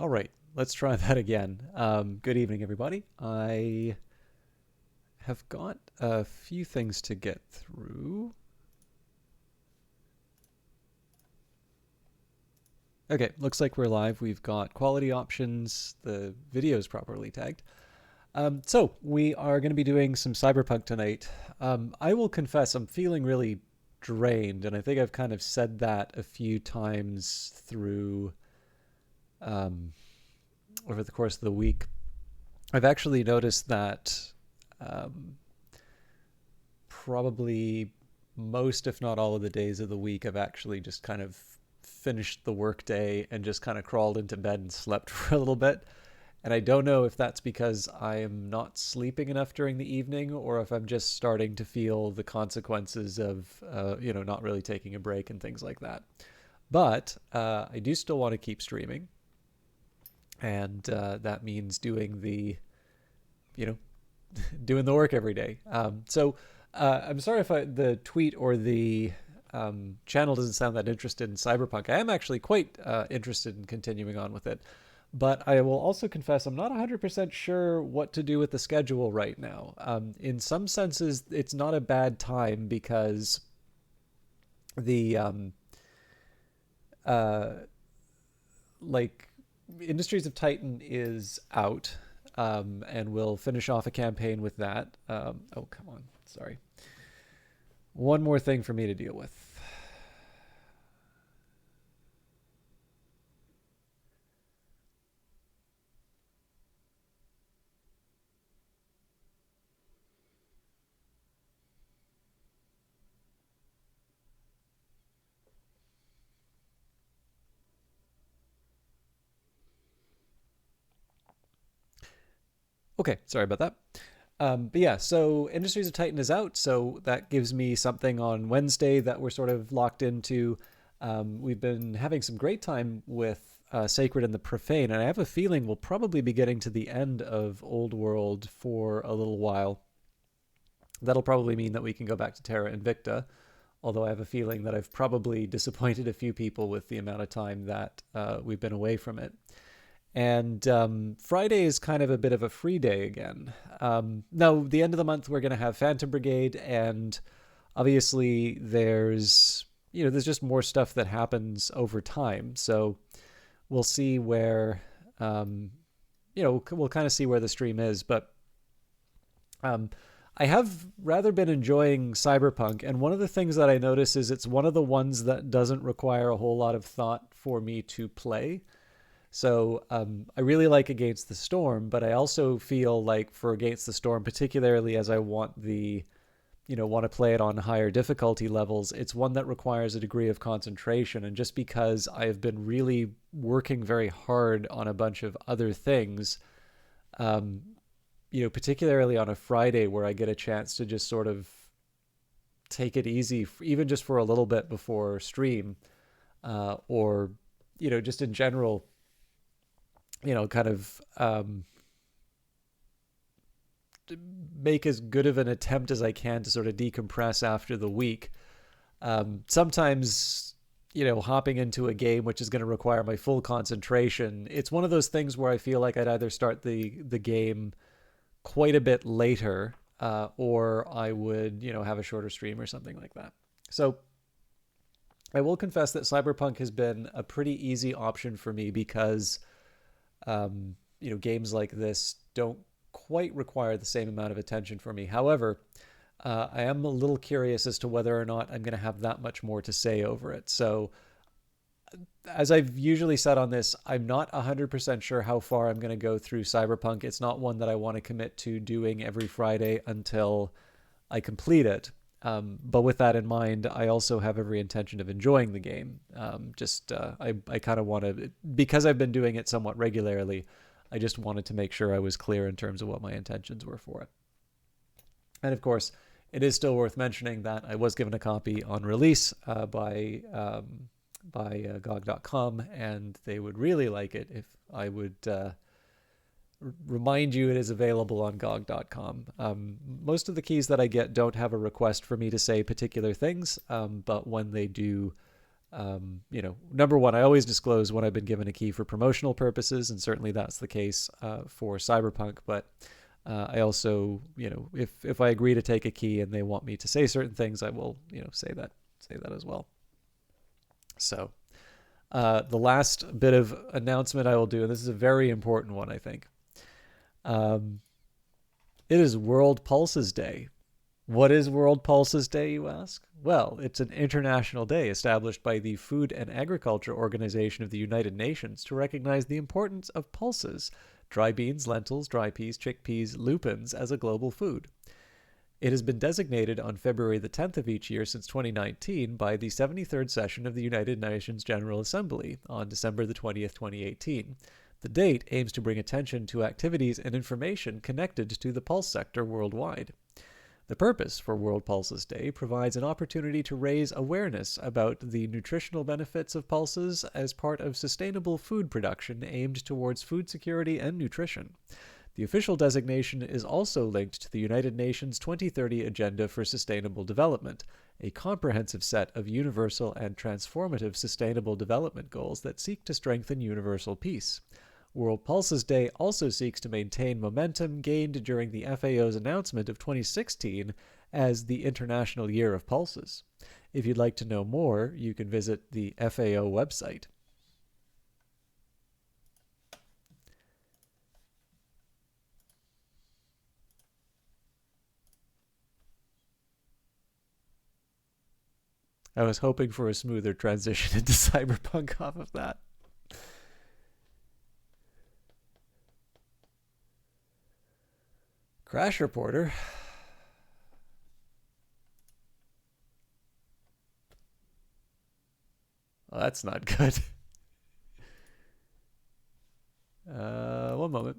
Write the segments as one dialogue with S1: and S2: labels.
S1: All right, let's try that again. Good evening, everybody. I have got a few things to get through. Okay, looks like we're live. We've got quality options. The video is properly tagged. So we are going to be doing some Cyberpunk tonight. I will confess I'm feeling really drained, and I think I've kind of said that a few times through um, over the course of the week. I've actually noticed that um, probably most, if not all, of the days of the week, I've actually just kind of finished the workday and just kind of crawled into bed and slept for a little bit. And I don't know if that's because I am not sleeping enough during the evening, or if I'm just starting to feel the consequences of, not really taking a break and things like that. But I do still want to keep streaming, and that means doing you know, doing the work every day. I'm sorry if the tweet or the channel doesn't sound that interested in Cyberpunk. I am actually quite interested in continuing on with it. But I will also confess I'm not 100% sure what to do with the schedule right now. In some senses, it's not a bad time because the uh, like Industries of Titan is out, and we'll finish off a campaign with that. Oh, come on. Sorry. One more thing for me to deal with. Okay, sorry about that. But yeah, so Industries of Titan is out, so that gives me something on Wednesday that we're sort of locked into. We've been having some great time with Sacred and the Profane, and I have a feeling we'll probably be getting to the end of Old World for a little while. That'll probably mean that we can go back to Terra Invicta, although I have a feeling that I've probably disappointed a few people with the amount of time that we've been away from it. And Friday is kind of a bit of a free day again. No, the end of the month we're going to have Phantom Brigade, and obviously there's just more stuff that happens over time. So we'll see where we'll kind of see where the stream is. But um, I have rather been enjoying Cyberpunk, and one of the things that I notice is it's one of the ones that doesn't require a whole lot of thought for me to play. So I really like Against the Storm, but I also feel like for Against the Storm, particularly as I want to play it on higher difficulty levels, it's one that requires a degree of concentration. And just because I have been really working very hard on a bunch of other things, um, particularly on a Friday where I get a chance to just sort of take it easy, even just for a little bit before stream, or just in general kind of make as good of an attempt as I can to sort of decompress after the week. Sometimes, hopping into a game which is going to require my full concentration, it's one of those things where I feel like I'd either start the game quite a bit later, or I would, have a shorter stream or something like that. So I will confess that Cyberpunk has been a pretty easy option for me because games like this don't quite require the same amount of attention for me. However, I am a little curious as to whether or not I'm going to have that much more to say over it. So, as I've usually said on this, I'm not 100% sure how far I'm going to go through Cyberpunk. It's not one that I want to commit to doing every Friday until I complete it. But with that in mind, I also have every intention of enjoying the game. I kind of want to, because I've been doing it somewhat regularly, I just wanted to make sure I was clear in terms of what my intentions were for it. And of course, it is still worth mentioning that I was given a copy on release by GOG.com, and they would really like it if I would remind you it is available on GOG.com. Most of the keys that I get don't have a request for me to say particular things, but when they do, Number one, I always disclose when I've been given a key for promotional purposes, and certainly that's the case for Cyberpunk. But I also, if I agree to take a key and they want me to say certain things, I will, say that as well. So the last bit of announcement I will do, and this is a very important one, I think. It is World Pulses Day. What is World Pulses Day, you ask? Well, it's an international day established by the Food and Agriculture Organization of the United Nations to recognize the importance of pulses, dry beans, lentils, dry peas, chickpeas, lupins, as a global food. It has been designated on February the 10th of each year since 2019 by the 73rd session of the United Nations General Assembly on December the 20th, 2018. The date aims to bring attention to activities and information connected to the pulse sector worldwide. The purpose for World Pulses Day provides an opportunity to raise awareness about the nutritional benefits of pulses as part of sustainable food production aimed towards food security and nutrition. The official designation is also linked to the United Nations 2030 Agenda for Sustainable Development, a comprehensive set of universal and transformative sustainable development goals that seek to strengthen universal peace. World Pulses Day also seeks to maintain momentum gained during the FAO's announcement of 2016 as the International Year of Pulses. If you'd like to know more, you can visit the FAO website. I was hoping for a smoother transition into Cyberpunk off of that. Crash reporter. Well, that's not good. One moment.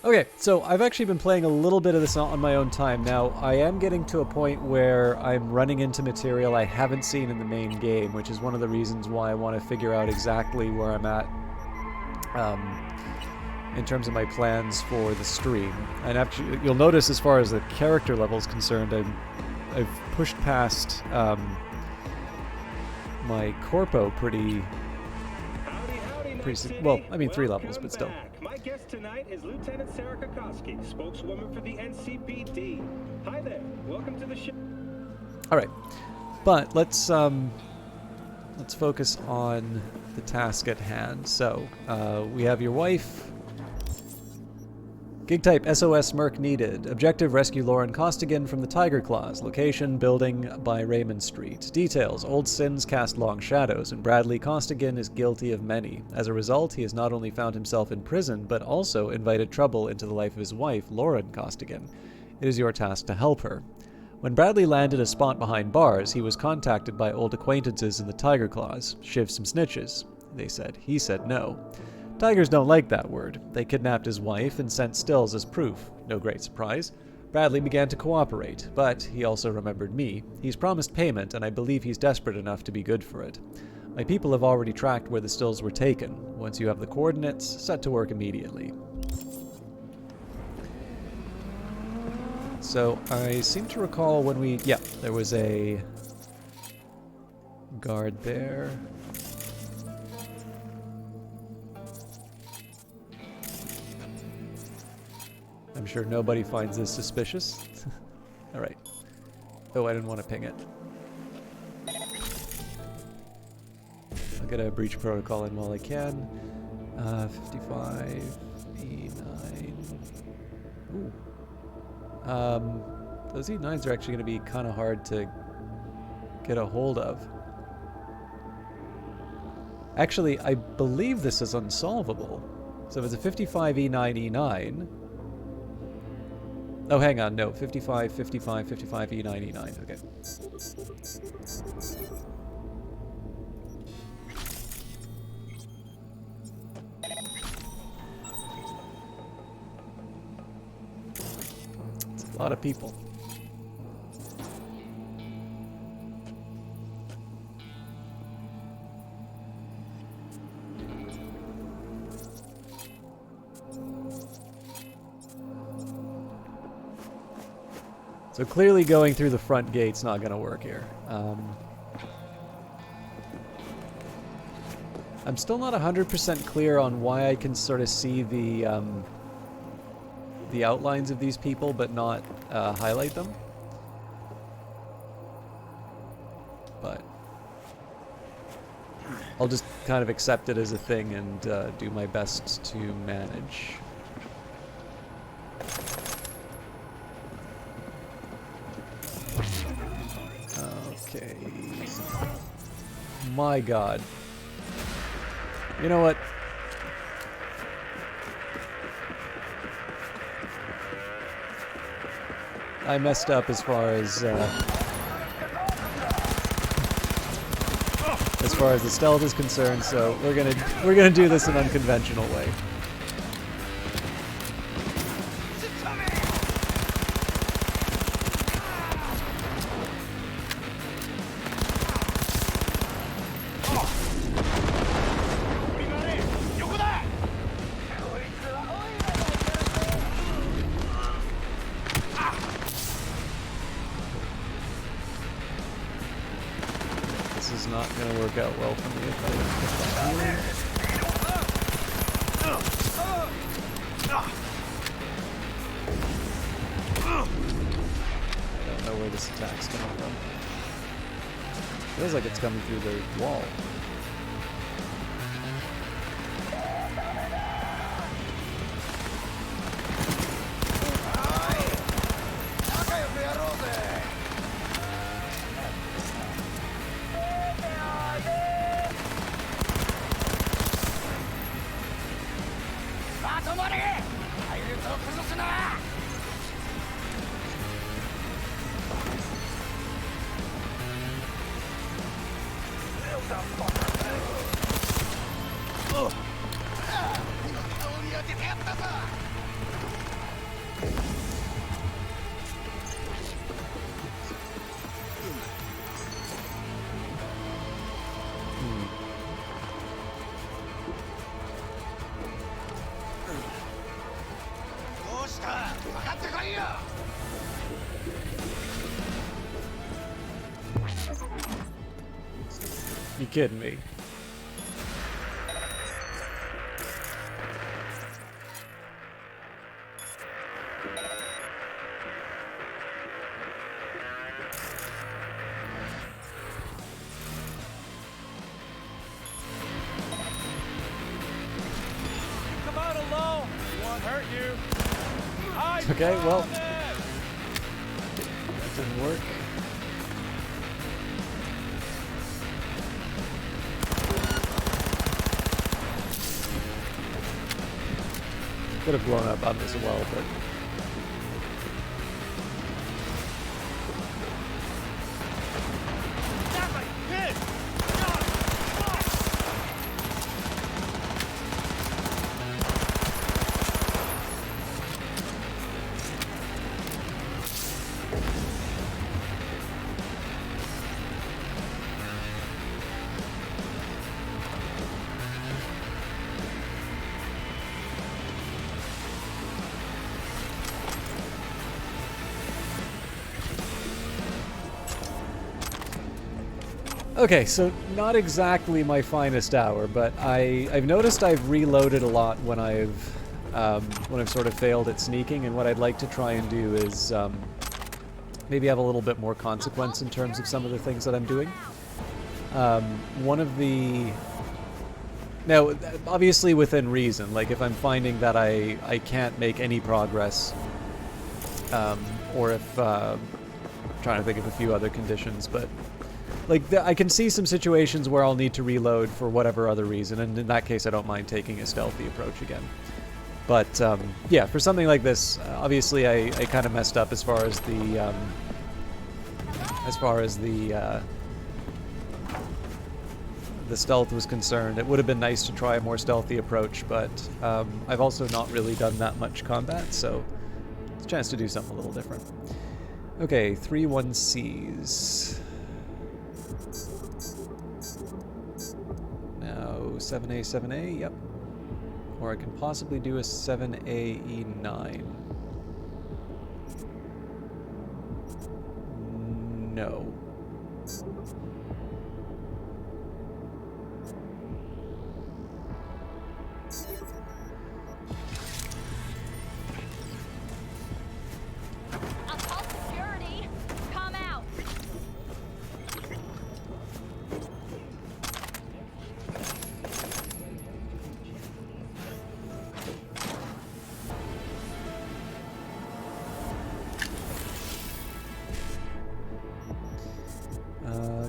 S1: Okay, so I've actually been playing a little bit of this on my own time. Now, I am getting to a point where I'm running into material I haven't seen in the main game, which is one of the reasons why I want to figure out exactly where I'm at in terms of my plans for the stream. And actually, you'll notice as far as the character level is concerned, I've pushed past my corpo pretty well, I mean 3 levels, but still.
S2: My guest tonight is Lieutenant Sarah Kokoski, spokeswoman for the NCPD. Hi there. Welcome to the show.
S1: All right. But let's focus on the task at hand. So, we have your wife. Gig type SOS Merc needed. Objective rescue Lauren Costigan from the Tiger Claws. Location building by Raymond Street. Details: old sins cast long shadows, and Bradley Costigan is guilty of many. As a result, he has not only found himself in prison, but also invited trouble into the life of his wife, Lauren Costigan. It is your task to help her. When Bradley landed a spot behind bars, he was contacted by old acquaintances in the Tiger Claws. Shiv some snitches, they said. He said no. Tigers don't like that word. They kidnapped his wife and sent stills as proof. No great surprise. Bradley began to cooperate, but he also remembered me. He's promised payment, and I believe he's desperate enough to be good for it. My people have already tracked where the stills were taken. Once you have the coordinates, set to work immediately. So, I seem to recall when we... Yeah, there was a guard there. I'm sure nobody finds this suspicious. Alright. Oh, I didn't want to ping it. I'll get a breach protocol in while I can. 55 E9. Ooh. Those E9s are actually going to be kind of hard to get a hold of. Actually, I believe this is unsolvable. So if it's a 55 E9 E9. Oh, hang on, no. 55, 55, 55 E9 E9. Okay. It's a lot of people. So clearly going through the front gate's not going to work here. I'm still not 100% clear on why I can sort of see the outlines of these people but not highlight them. But I'll just kind of accept it as a thing and do my best to manage. Okay. My God. You know what? I messed up as far as the stealth is concerned, so we're gonna do this an unconventional way. Not going to work out well for me if I don't get that healing. I don't know where this attack's coming from. Feels like it's coming through the wall. You kidding me?
S2: Come out alone. It won't hurt you.
S1: Okay, well, that didn't work. Could have blown up as well, but okay, so not exactly my finest hour, but I've noticed I've reloaded a lot when I've sort of failed at sneaking, and what I'd like to try and do is maybe have a little bit more consequence in terms of some of the things that I'm doing. One of the Now, obviously within reason. Like, if I'm finding that I can't make any progress, or if I'm trying to think of a few other conditions, but like I can see some situations where I'll need to reload for whatever other reason, and in that case, I don't mind taking a stealthy approach again. But yeah, for something like this, obviously I kind of messed up as far as the stealth was concerned. It would have been nice to try a more stealthy approach, but I've also not really done that much combat, so it's a chance to do something a little different. Okay, 3-1-Cs. Now 7A, 7A, yep. Or I can possibly do a 7A, E9. No.
S3: I'll call security. Come out.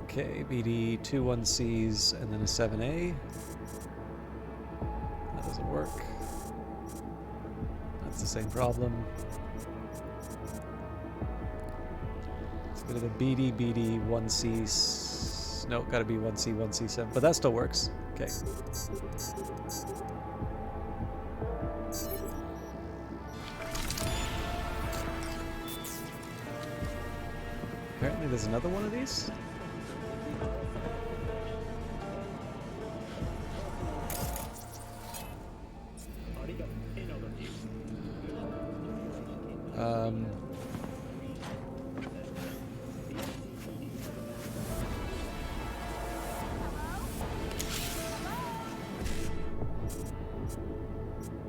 S1: Okay, BD 2-1-Cs and then a 7A. That doesn't work. That's the same problem. Let's go to the BD, BD, 1C. No, gotta be 1C, 1C7. But that still works. Okay. Apparently there's another one of these.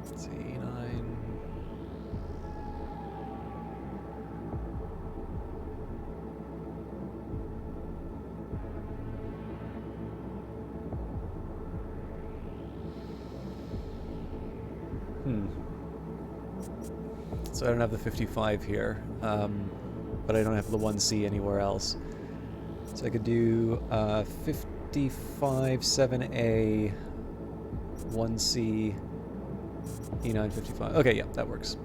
S1: Let's see, 9. So I don't have the 55 here, but I don't have the 1C anywhere else. So I could do 55, 7A, 1C, E9, 55. Okay, yeah, that works.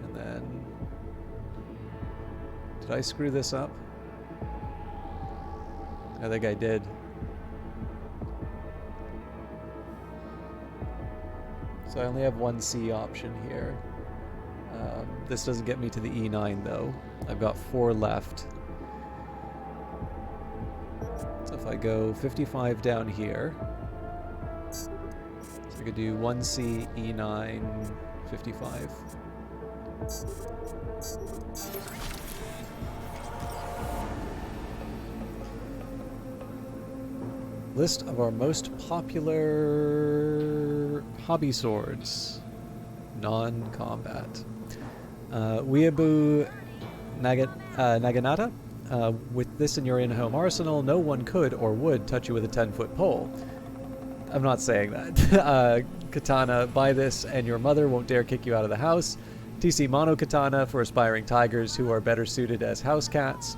S1: And then... Did I screw this up? I think I did. So I only have one C option here. This doesn't get me to the E9 though. I've got 4 left. So if I go 55 down here, so I could do 1C, E9, 55. List of our most popular hobby swords. Non-combat. Weeaboo Naginata. With this in your in-home arsenal, no one could or would touch you with a 10-foot pole. I'm not saying that. Katana, buy this and your mother won't dare kick you out of the house. TC Mono Katana for aspiring tigers who are better suited as house cats.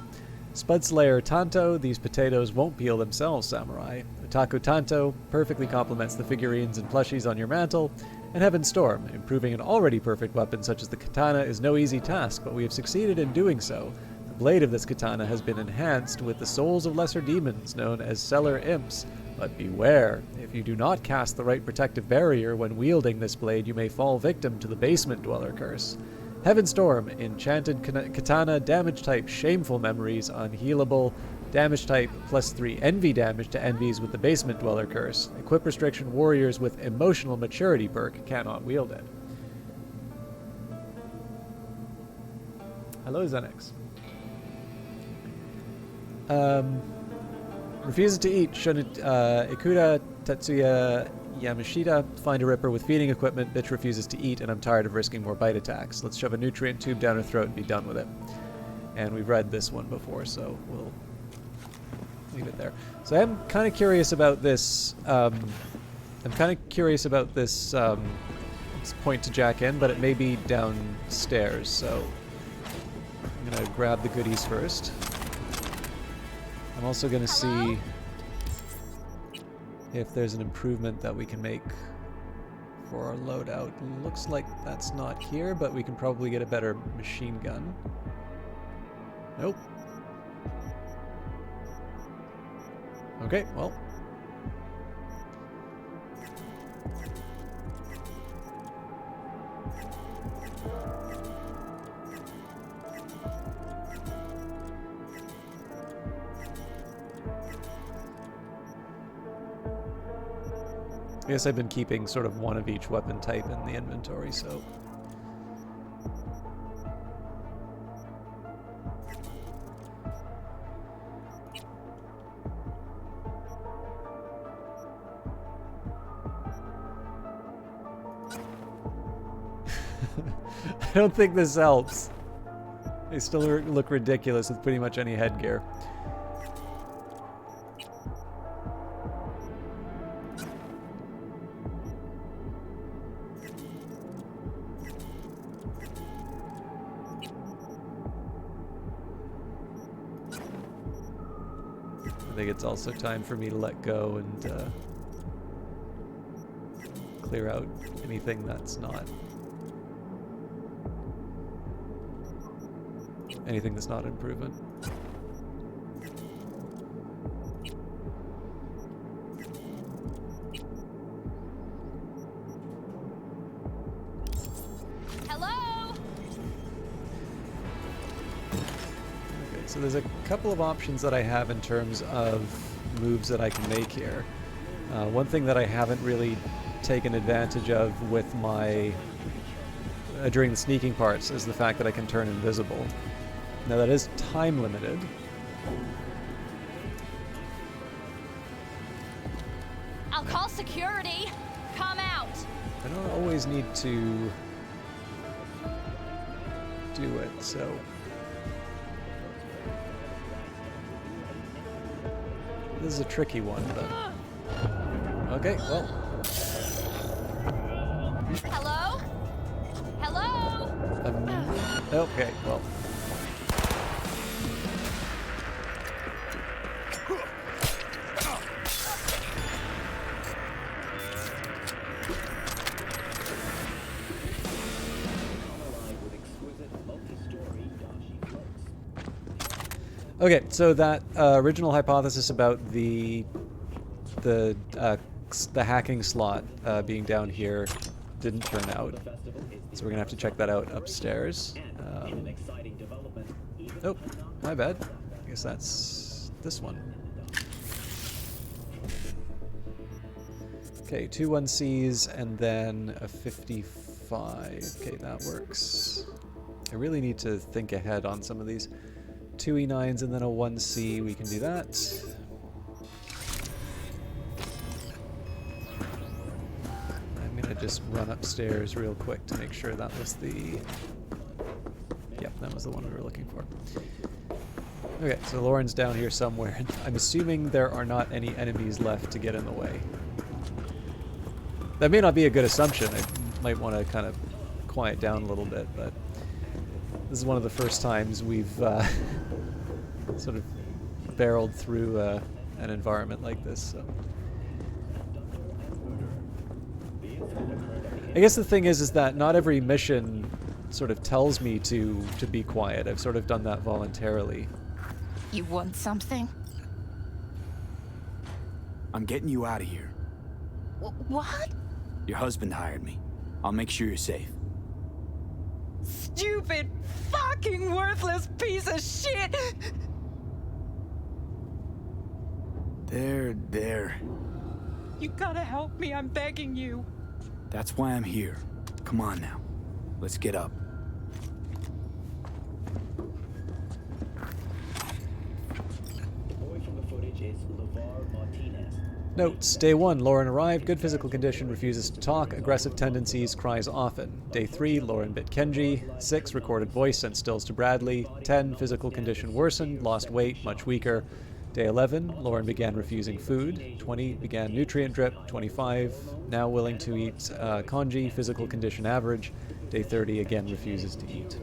S1: Spudslayer Tanto, these potatoes won't peel themselves, samurai. Otaku Tanto perfectly complements the figurines and plushies on your mantle. And Heaven Storm, improving an already perfect weapon such as the katana is no easy task, but we have succeeded in doing so. The blade of this katana has been enhanced with the souls of lesser demons known as Cellar Imps. But beware, if you do not cast the right protective barrier when wielding this blade, you may fall victim to the Basement Dweller curse. Heaven Storm, enchanted katana, damage type, shameful memories, unhealable, damage type, +3 envy damage to envies with the Basement Dweller curse. Equip restriction warriors with emotional maturity perk cannot wield it. Hello, Xenix. Refuses to eat. Ikuda Tetsuya Yamashita. Find a ripper with feeding equipment. Bitch refuses to eat, and I'm tired of risking more bite attacks. Let's shove a nutrient tube down her throat and be done with it. and we've read this one before, so we'll leave it there. So I'm kind of curious about this. This point to jack in, but it may be downstairs, so I'm gonna grab the goodies first. I'm also gonna see if there's an improvement that we can make for our loadout. Looks like that's not here, but we can probably get a better machine gun. Nope. Okay, well. I guess I've been keeping sort of one of each weapon type in the inventory, so... I don't think this helps. They still look ridiculous with pretty much any headgear. I think it's also time for me to let go and clear out anything that's not improvement.
S3: Hello?
S1: Okay, so there's a couple of options that I have in terms of moves that I can make here. One thing that I haven't really taken advantage of with my during the sneaking parts is the fact that I can turn invisible. Now that is time limited.
S3: I'll call security. Come out.
S1: I don't always need to do it, so... This is a tricky one, but... Okay, well...
S3: Hello? Hello?
S1: Okay, well... Okay, so that original hypothesis about the hacking slot being down here didn't turn out, so we're gonna have to check that out upstairs. Oh, my bad. I guess that's this one. Okay, 2 1Cs and then a 55. Okay, that works. I really need to think ahead on some of these. 2 E9s and then a 1C, we can do that. I'm gonna just run upstairs real quick to make sure that was the... Yep, that was the one we were looking for. Okay, so Lauren's down here somewhere. I'm assuming there are not any enemies left to get in the way. That may not be a good assumption. I might want to kind of quiet down a little bit, but this is one of the first times we've sort of barreled through an environment like this. So. I guess the thing is that not every mission sort of tells me to be quiet. I've sort of done that voluntarily.
S4: You want something?
S5: I'm getting you out of here.
S4: What?
S5: Your husband hired me. I'll make sure you're safe.
S4: Stupid, fucking worthless piece of shit!
S5: There.
S4: You gotta help me, I'm begging you.
S5: That's why I'm here. Come on now. Let's get up.
S2: The boy from the footage is LeVar Martinez.
S1: Notes. Day 1, Lauren arrived. Good physical condition, refuses to talk. Aggressive tendencies, cries often. Day 3, Lauren bit Kenji. 6, recorded voice, sent stills to Bradley. 10, physical condition worsened, lost weight, much weaker. Day 11, Lauren began refusing food. 20, began nutrient drip. 25, now willing to eat kanji, physical condition average. Day 30, again refuses to eat.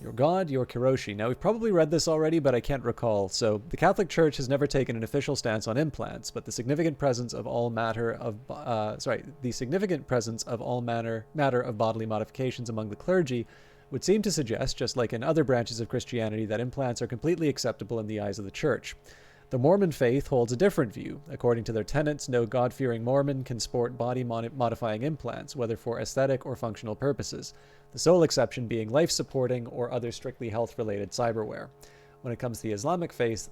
S1: Your God, your Kiroshi. Now, we've probably read this already, but I can't recall. So, the Catholic Church has never taken an official stance on implants, but the significant presence of all matter of bodily modifications among the clergy would seem to suggest, just like in other branches of Christianity, that implants are completely acceptable in the eyes of the Church. The Mormon faith holds a different view. According to their tenets, no God-fearing Mormon can sport body-modifying implants, whether for aesthetic or functional purposes, the sole exception being life-supporting or other strictly health-related cyberware. When it comes to the Islamic faith,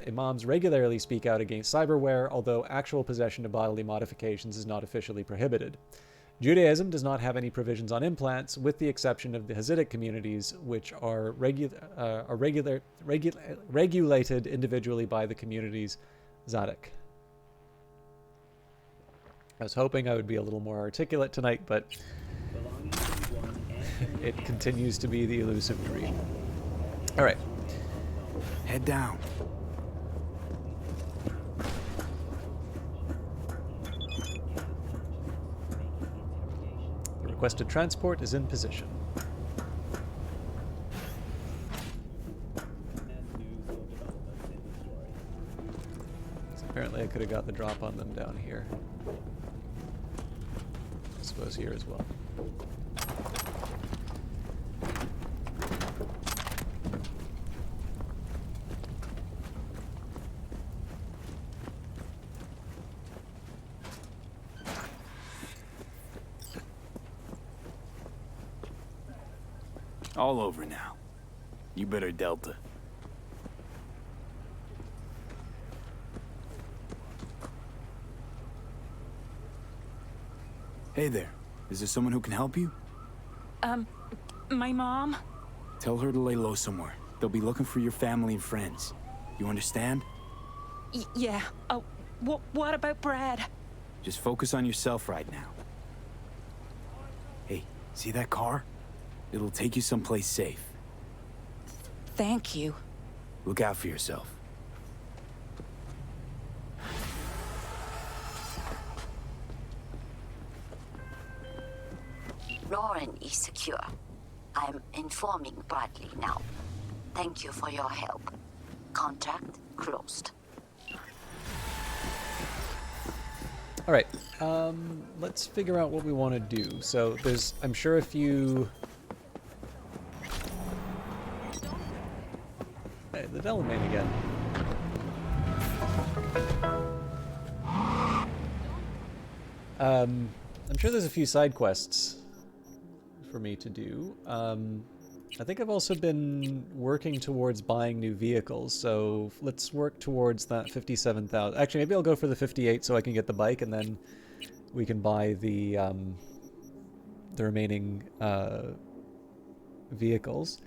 S1: imams regularly speak out against cyberware, although actual possession of bodily modifications is not officially prohibited. Judaism does not have any provisions on implants, with the exception of the Hasidic communities, which are regulated individually by the community's Zadok. I was hoping I would be a little more articulate tonight, but it continues to be the elusive dream. All right.
S5: Head down.
S1: The requested transport is in position. So apparently I could have got the drop on them down here. I suppose here as well.
S5: All over now. You better Delta. Hey there. Is there someone who can help you?
S4: My mom?
S5: Tell her to lay low somewhere. They'll be looking for your family and friends. You understand?
S4: Yeah. Oh, what about Brad?
S5: Just focus on yourself right now. Hey, see that car? It'll take you someplace safe.
S4: Thank you.
S5: Look out for yourself.
S6: Lauren is secure. I'm informing Bradley now. Thank you for your help. Contract closed.
S1: All right, let's figure out what we want to do. So there's, I'm sure if you... Hey, the Delamain again. I'm sure there's a few side quests for me to do. I think I've also been working towards buying new vehicles, so let's work towards that 57,000. Actually, maybe I'll go for the 58 so I can get the bike, and then we can buy the remaining vehicles.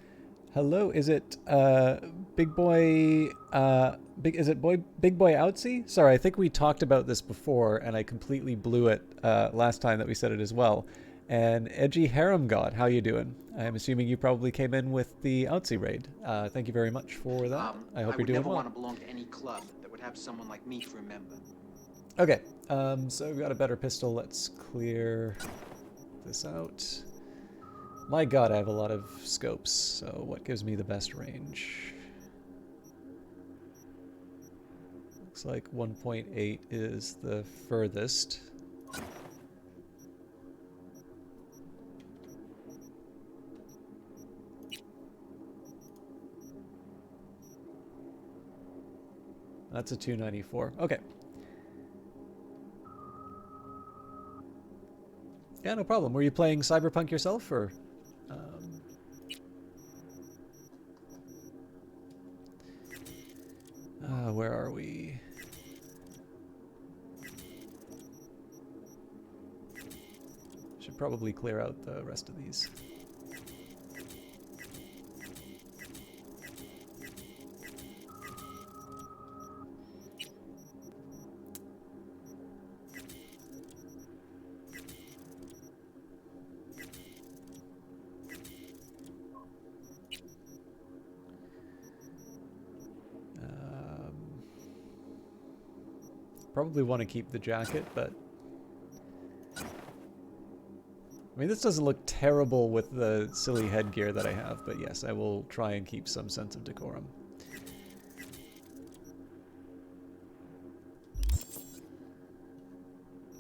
S1: Hello, is it Big Boy Big Boy Outsy? Sorry, I think we talked about this before, and I completely blew it last time that we said it as well. And Edgy Harem God, how you doing? I'm assuming you probably came in with the Outsy raid. Thank you very much for that. I hope you're doing well.
S7: I would never want to belong to any club that would have someone like me to remember.
S1: Okay, so we've got a better pistol. Let's clear this out. My god, I have a lot of scopes, so what gives me the best range? Looks like 1.8 is the furthest. That's a 294. Okay. Yeah, no problem. Were you playing Cyberpunk yourself, or? Where are we? Should probably clear out the rest of these. Probably want to keep the jacket, but... I mean, this doesn't look terrible with the silly headgear that I have, but yes, I will try and keep some sense of decorum.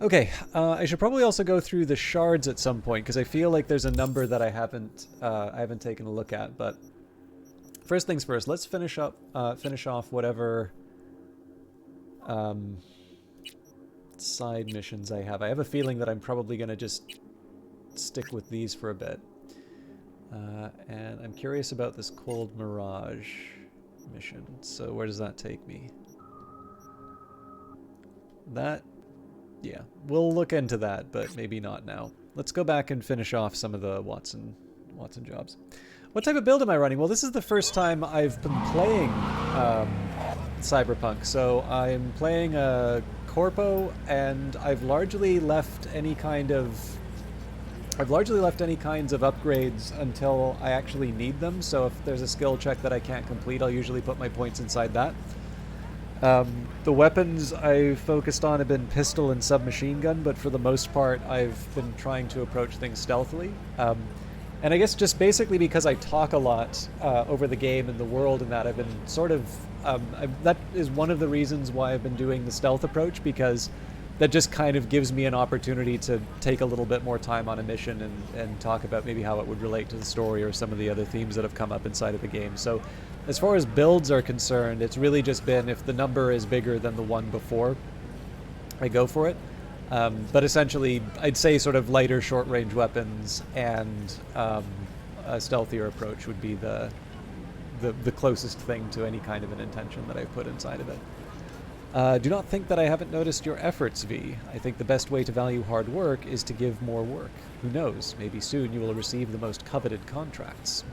S1: Okay, I should probably also go through the shards at some point, because I feel like there's a number that I haven't taken a look at, but... First things first, let's finish off whatever side missions I have. I have a feeling that I'm probably going to just stick with these for a bit. And I'm curious about this Cold Mirage mission. So where does that take me? That, yeah, we'll look into that, but maybe not now. Let's go back and finish off some of the Watson jobs. What type of build am I running? Well, this is the first time I've been playing Cyberpunk. So I'm playing a Corpo, and I've largely left any kinds of upgrades until I actually need them. So if there's a skill check that I can't complete, I'll usually put my points inside that. The weapons I've focused on have been pistol and submachine gun, but for the most part, I've been trying to approach things stealthily. And I guess just basically because I talk a lot over the game and the world and that, I've been sort of... that is one of the reasons why I've been doing the stealth approach, because that just kind of gives me an opportunity to take a little bit more time on a mission and talk about maybe how it would relate to the story or some of the other themes that have come up inside of the game. So as far as builds are concerned, it's really just been if the number is bigger than the one before, I go for it. But essentially, I'd say sort of lighter short-range weapons and a stealthier approach would be the closest thing to any kind of an intention that I've put inside of it. Do not think that I haven't noticed your efforts, V. I think the best way to value hard work is to give more work. Who knows, maybe soon you will receive the most coveted contracts.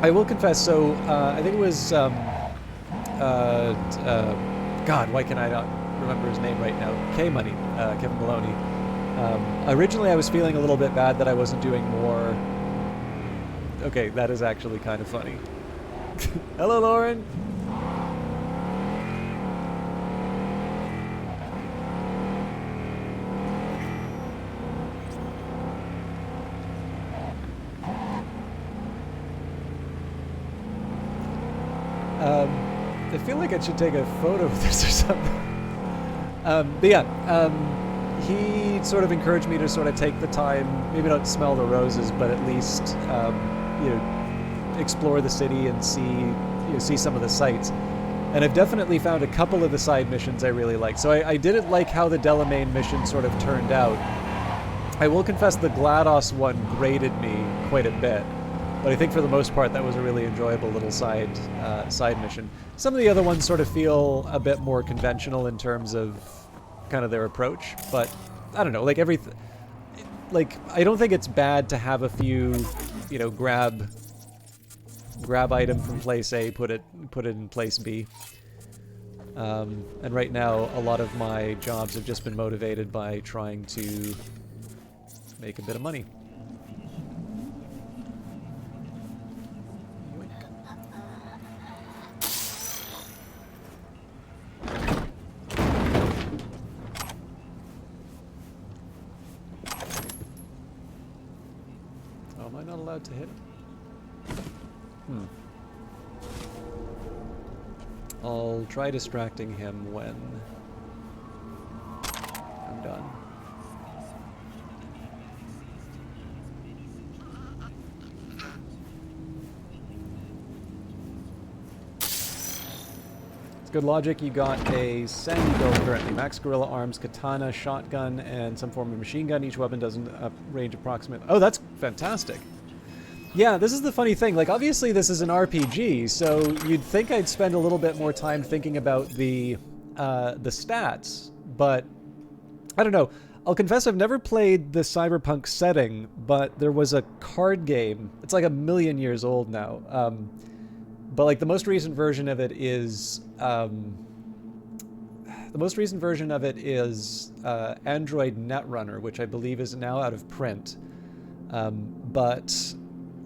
S1: I will confess, so I think it was... God, why can I not remember his name right now? K-Money, Kevin Maloney. Originally I was feeling a little bit bad that I wasn't doing more... Okay, that is actually kind of funny. Hello, Lauren! I feel like I should take a photo of this or something. But yeah, he sort of encouraged me to sort of take the time, maybe not smell the roses, but at least, you know, explore the city and see some of the sights. And I've definitely found a couple of the side missions I really like. So I didn't like how the Delamain mission sort of turned out. I will confess the GLaDOS one grated me quite a bit. But I think for the most part that was a really enjoyable little side mission. Some of the other ones sort of feel a bit more conventional in terms of kind of their approach, but I don't know, like I don't think it's bad to have a few, you know, grab item from place A, put it in place B. And right now a lot of my jobs have just been motivated by trying to make a bit of money. To hit him? I'll try distracting him when I'm done. It's good logic. You got a Sandy build currently. Max Gorilla Arms, Katana, Shotgun, and some form of machine gun. Each weapon doesn't range approximate. Oh, that's fantastic. Yeah, this is the funny thing. Like, obviously this is an RPG, so you'd think I'd spend a little bit more time thinking about the stats, but I don't know. I'll confess I've never played the Cyberpunk setting, but there was a card game. It's like 1,000,000 years old now. But like the most recent version of it is Android Netrunner, which I believe is now out of print. But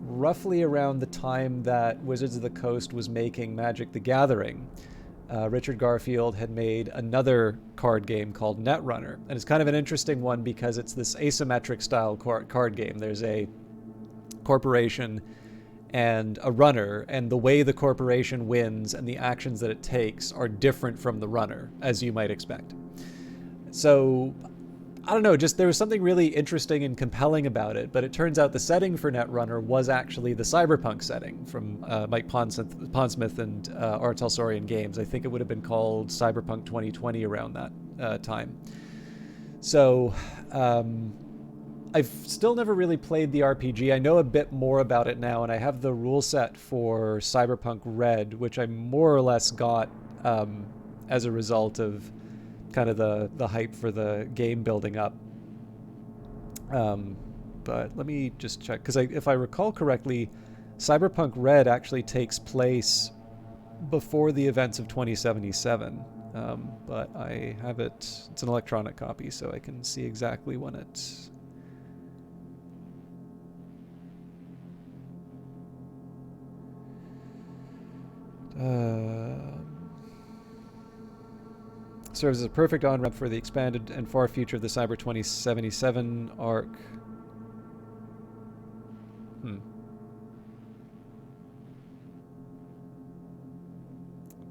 S1: roughly around the time that Wizards of the Coast was making Magic the Gathering, Richard Garfield had made another card game called Netrunner. And it's kind of an interesting one because it's this asymmetric style card game. There's a corporation and a runner, and the way the corporation wins and the actions that it takes are different from the runner, as you might expect. So, I don't know, just there was something really interesting and compelling about it, but it turns out the setting for Netrunner was actually the Cyberpunk setting from Mike Pondsmith and R. Talsorian Games. I think it would have been called Cyberpunk 2020 around that time. So, I've still never really played the RPG. I know a bit more about it now, and I have the rule set for Cyberpunk Red, which I more or less got as a result of kind of the hype for the game building up. But let me just check, because if I recall correctly, Cyberpunk Red actually takes place before the events of 2077. But I have it's an electronic copy, so I can see exactly when it... serves as a perfect on-ramp for the expanded and far future of the Cyber 2077 arc.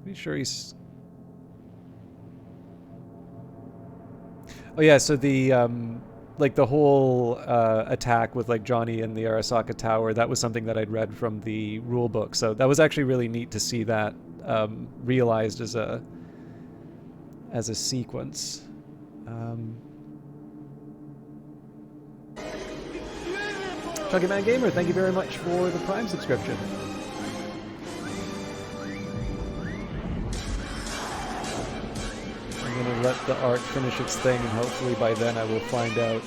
S1: Pretty sure he's... Oh yeah, so the like the whole attack with like Johnny and the Arasaka Tower, that was something that I'd read from the rule book. So that was actually really neat to see that realized as a sequence. Chunky Man Gamer, thank you very much for the Prime subscription. I'm going to let the art finish its thing, and hopefully by then I will find out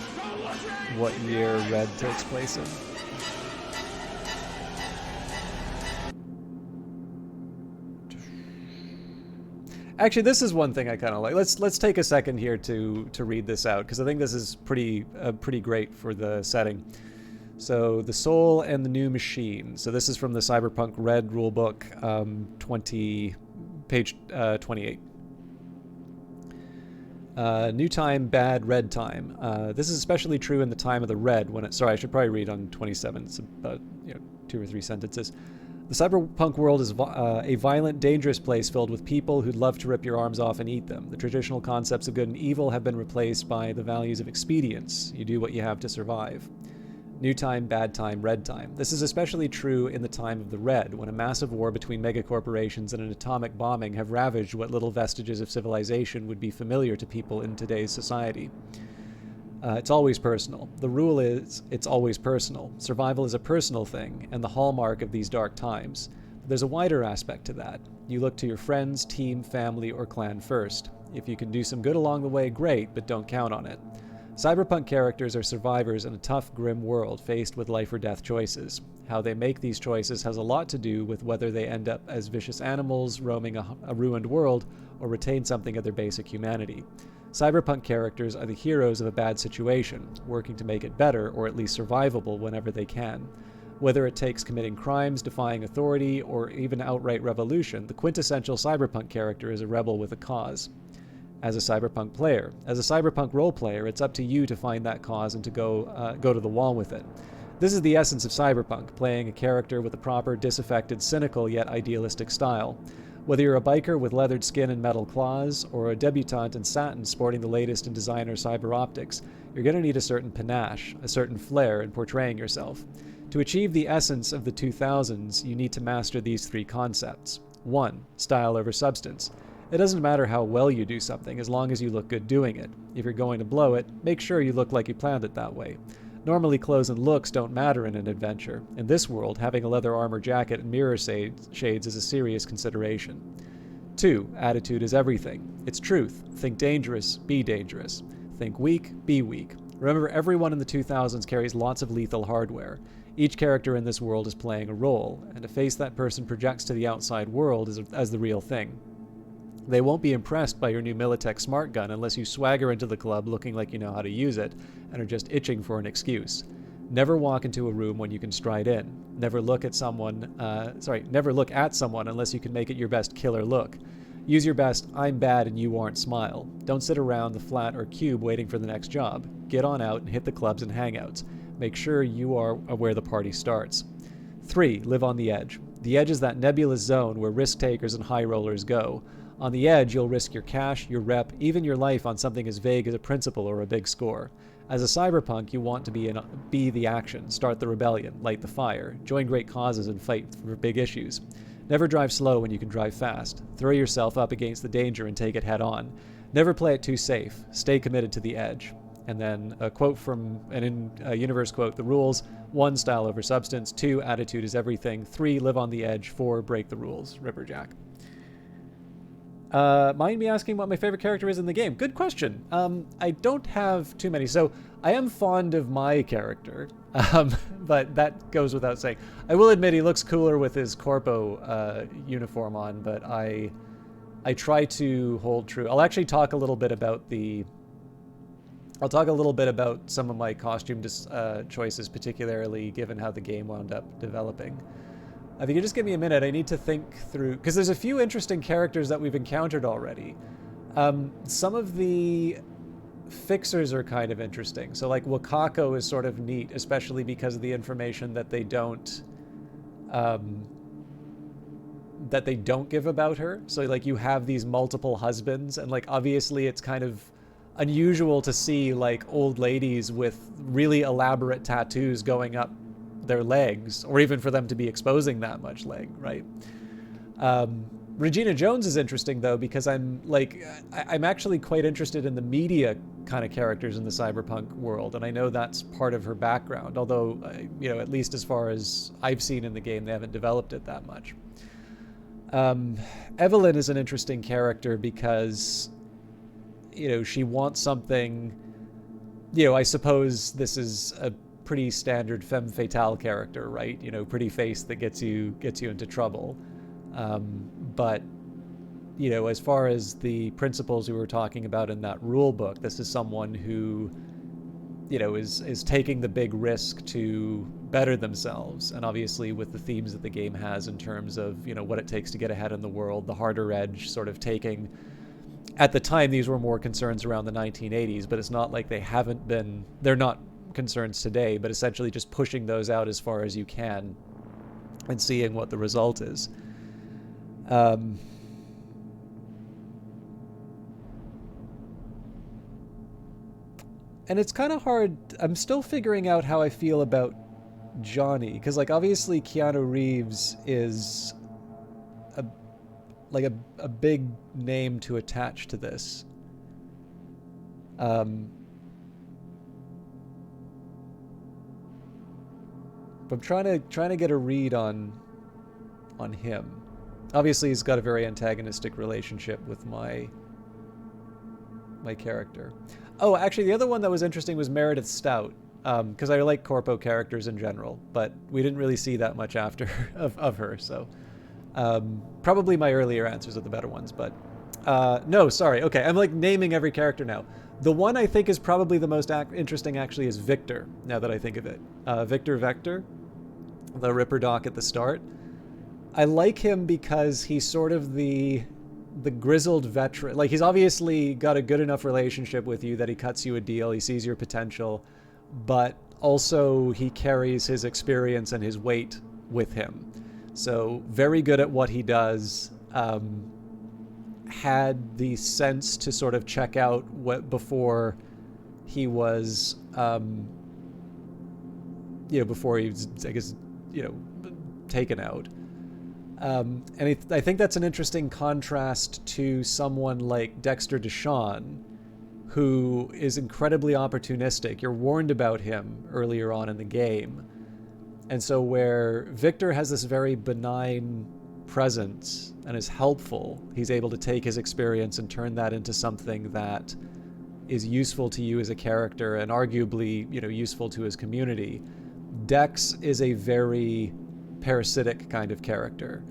S1: what year Red takes place in. Actually, this is one thing I kind of like. Let's take a second here to read this out, because I think this is pretty great for the setting. So, the soul and the new machine. So this is from the Cyberpunk Red rulebook, page 28. New time, bad, red time. This is especially true in the time of the red. Sorry, I should probably read on 27. It's about 2 or 3 sentences. The cyberpunk world is a violent, dangerous place filled with people who'd love to rip your arms off and eat them. The traditional concepts of good and evil have been replaced by the values of expedience. You do what you have to survive. New time, bad time, red time. This is especially true in the time of the red, when a massive war between megacorporations and an atomic bombing have ravaged what little vestiges of civilization would be familiar to people in today's society. It's always personal. The rule is, it's always personal. Survival is a personal thing, and the hallmark of these dark times. But there's a wider aspect to that. You look to your friends, team, family, or clan first. If you can do some good along the way, great, but don't count on it. Cyberpunk characters are survivors in a tough, grim world faced with life or death choices. How they make these choices has a lot to do with whether they end up as vicious animals roaming a ruined world or retain something of their basic humanity. Cyberpunk characters are the heroes of a bad situation, working to make it better or at least survivable whenever they can. Whether it takes committing crimes, defying authority, or even outright revolution, the quintessential cyberpunk character is a rebel with a cause. As a cyberpunk player, as a cyberpunk role player, it's up to you to find that cause and to go to the wall with it. This is the essence of cyberpunk, playing a character with a proper, disaffected, cynical yet idealistic style. Whether you're a biker with leathered skin and metal claws, or a debutante in satin sporting the latest in designer cyber optics, you're going to need a certain panache, a certain flair in portraying yourself. To achieve the essence of the 2000s, you need to master these 3 concepts. 1. Style over substance. It doesn't matter how well you do something, as long as you look good doing it. If you're going to blow it, make sure you look like you planned it that way. Normally, clothes and looks don't matter in an adventure. In this world, having a leather armor jacket and mirror shades is a serious consideration. 2. Attitude is everything. It's truth. Think dangerous, be dangerous. Think weak, be weak. Remember, everyone in the 2000s carries lots of lethal hardware. Each character in this world is playing a role, and a face that person projects to the outside world as the real thing. They won't be impressed by your new Militech smart gun unless you swagger into the club looking like you know how to use it and are just itching for an excuse. Never walk into a room when you can stride in. Never look at someone unless you can make it your best killer look. Use your best I'm bad and you aren't smile. Don't sit around the flat or cube waiting for the next job. Get on out and hit the clubs and hangouts. Make sure you are where the party starts. 3. Live on the edge. The edge is that nebulous zone where risk takers and high rollers go. On the edge, you'll risk your cash, your rep, even your life on something as vague as a principle or a big score. As a cyberpunk, you want to be the action, start the rebellion, light the fire, join great causes and fight for big issues. Never drive slow when you can drive fast. Throw yourself up against the danger and take it head on. Never play it too safe. Stay committed to the edge. And then a quote from an in-universe quote, the rules: 1, style over substance. 2, attitude is everything. 3, live on the edge. 4, break the rules. Ripperjack. Mind me asking what my favorite character is in the game? Good question. I don't have too many. So I am fond of my character, but that goes without saying. I will admit he looks cooler with his Corpo uniform on, but I try to hold true. I'll actually talk a little bit about some of my costume choices, particularly given how the game wound up developing. If you could just give me a minute, I need to think through, because there's a few interesting characters that we've encountered already. Some of the fixers are kind of interesting. So like Wakako is sort of neat, especially because of the information that they don't give about her. So like you have these multiple husbands, and like obviously it's kind of unusual to see like old ladies with really elaborate tattoos going up their legs, or even for them to be exposing that much leg, right? Regina Jones is interesting though, because I'm actually quite interested in the media kind of characters in the cyberpunk world, and I know that's part of her background, although at least as far as I've seen in the game, they haven't developed it that much. Evelyn is an interesting character because she wants something. I suppose this is a pretty standard femme fatale character, right? Pretty face that gets you into trouble. But as far as the principles we were talking about in that rule book, this is someone who is taking the big risk to better themselves, and obviously with the themes that the game has in terms of what it takes to get ahead in the world, the harder edge sort of taking. At the time, these were more concerns around the 1980s, but it's not like they're not concerns today, but essentially just pushing those out as far as you can and seeing what the result is. And it's kind of hard. I'm still figuring out how I feel about Johnny, because like obviously Keanu Reeves is a big name to attach to this. But I'm trying to get a read on him. Obviously, he's got a very antagonistic relationship with my character. Oh, actually, the other one that was interesting was Meredith Stout, because I like Corpo characters in general, but we didn't really see that much after of her. So probably my earlier answers are the better ones. But no, sorry. Okay, I'm like naming every character now. The one I think is probably the most interesting actually is Victor, now that I think of it. Victor Vector, the Ripper Doc at the start. I like him because he's sort of the grizzled veteran. Like, he's obviously got a good enough relationship with you that he cuts you a deal, he sees your potential, but also he carries his experience and his weight with him. So very good at what he does. Had the sense to sort of check out what before he was, before he was, I guess, taken out. And I think that's an interesting contrast to someone like Dexter Deshawn, who is incredibly opportunistic. You're warned about him earlier on in the game. And so where Victor has this very benign presence and is helpful, he's able to take his experience and turn that into something that is useful to you as a character and arguably, useful to his community. Dex is a very parasitic kind of character.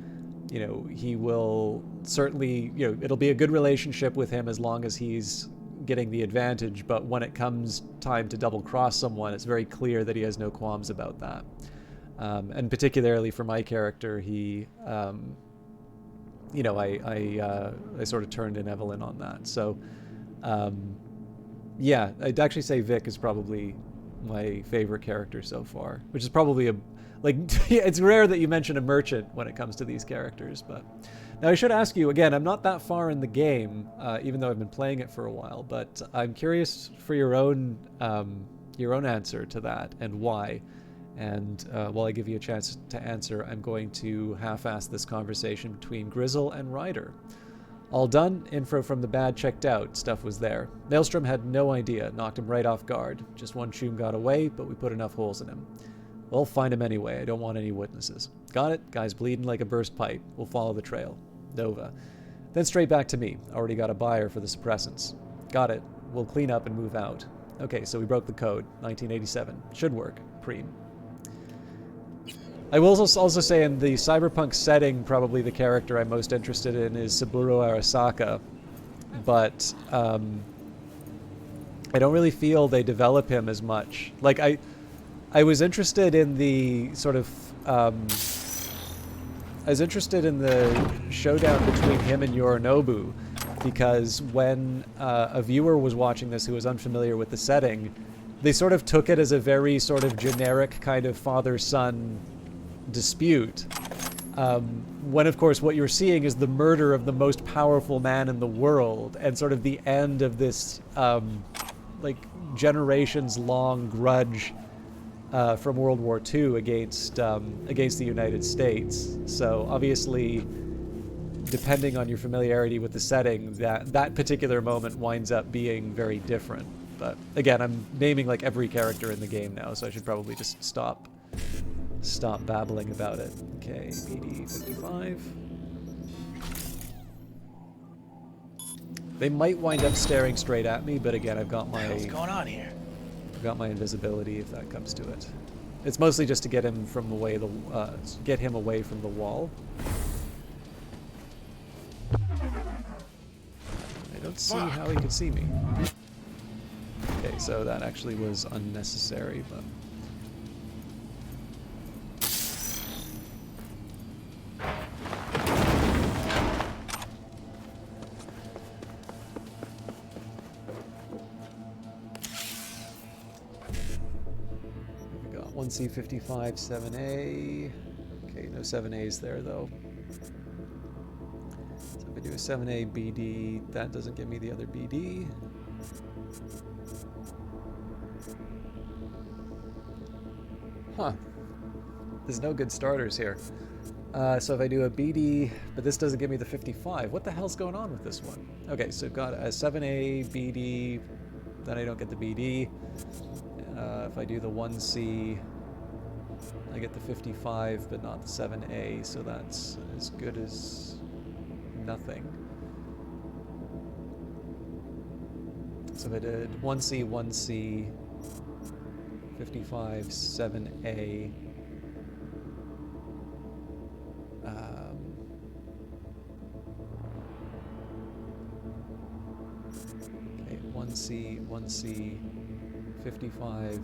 S1: He will certainly, it'll be a good relationship with him as long as he's getting the advantage, but when it comes time to double cross someone, it's very clear that he has no qualms about that. And particularly for my character, he you know, I sort of turned in Evelyn on that. So, yeah, I'd actually say Vic is probably my favorite character so far, which is probably like, it's rare that you mention a merchant when it comes to these characters. But now I should ask you again, I'm not that far in the game, even though I've been playing it for a while, but I'm curious for your own answer to that and why. And while I give you a chance to answer, I'm going to half-ass this conversation between Grizzle and Ryder. All done, info from the bad checked out, stuff was there. Maelstrom had no idea, knocked him right off guard. Just one Choom got away, but we put enough holes in him. We'll find him anyway, I don't want any witnesses. Got it? Guy's bleeding like a burst pipe. We'll follow the trail. Nova. Then straight back to me. Already got a buyer for the suppressants. Got it. We'll clean up and move out. Okay, so we broke the code. 1987. Should work. Preem. I will also say in the Cyberpunk setting, probably the character I'm most interested in is Saburo Arasaka, but I don't really feel they develop him as much. Like, I was interested in the sort of, I was interested in the showdown between him and Yorinobu, because when a viewer was watching this who was unfamiliar with the setting, they sort of took it as a very sort of generic kind of father-son dispute, when of course what you're seeing is the murder of the most powerful man in the world and sort of the end of this like generations long grudge from World War II against the United States. So obviously, depending on your familiarity with the setting, that particular moment winds up being very different. But again, I'm naming like every character in the game now, so I should probably just stop babbling about it. Okay, BD 55. They might wind up staring straight at me, but again, I've got my
S8: What's going on here?
S1: I've got my invisibility if that comes to it. It's mostly just to get him from away get him away from the wall. I don't see how he could see me. Okay, so that actually was unnecessary, but we got 1C55, 7A. Okay, no 7As there though. So if I do a 7A BD, that doesn't give me the other BD. Huh. There's no good starters here. So if I do a BD, but this doesn't give me the 55. What the hell's going on with this one? Okay, so I've got a 7A BD, then I don't get the BD. If I do the 1C, I get the 55, but not the 7A, so that's as good as nothing. So if I did 1C, 1C, 55, 7A. Okay, 1C, 1C, 55,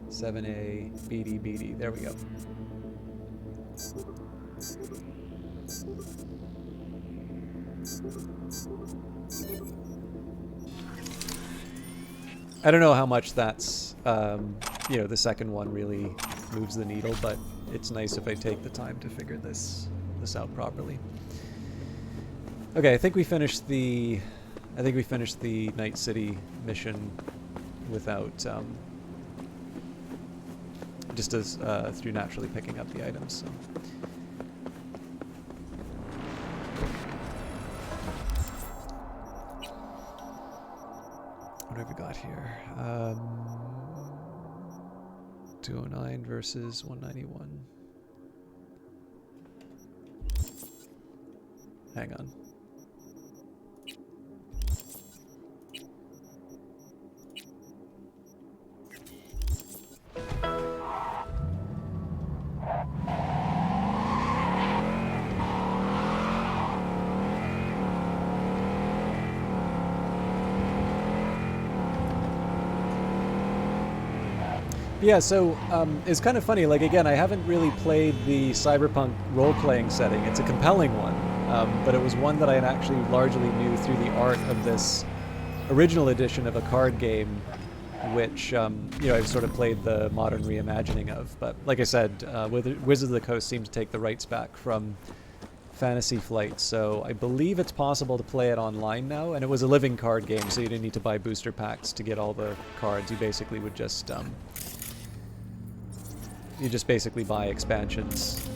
S1: 7A, BD, BD. There we go. I don't know how much that's, you know, the second one really moves the needle, but it's nice if I take the time to figure this out properly. Okay, I think we finished the Night City mission without just as through naturally picking up the items. So. What have we got here? 209 versus 191. Hang on. Yeah, so it's kind of funny. Like, again, I haven't really played the Cyberpunk role-playing setting. It's a compelling one. but it was one that I had actually largely knew through the art of this original edition of a card game, which I've sort of played the modern reimagining of. But like I said, Wizards of the Coast seemed to take the rights back from Fantasy Flight, so I believe it's possible to play it online now. And it was a living card game, so you didn't need to buy booster packs to get all the cards. You basically would just basically buy expansions.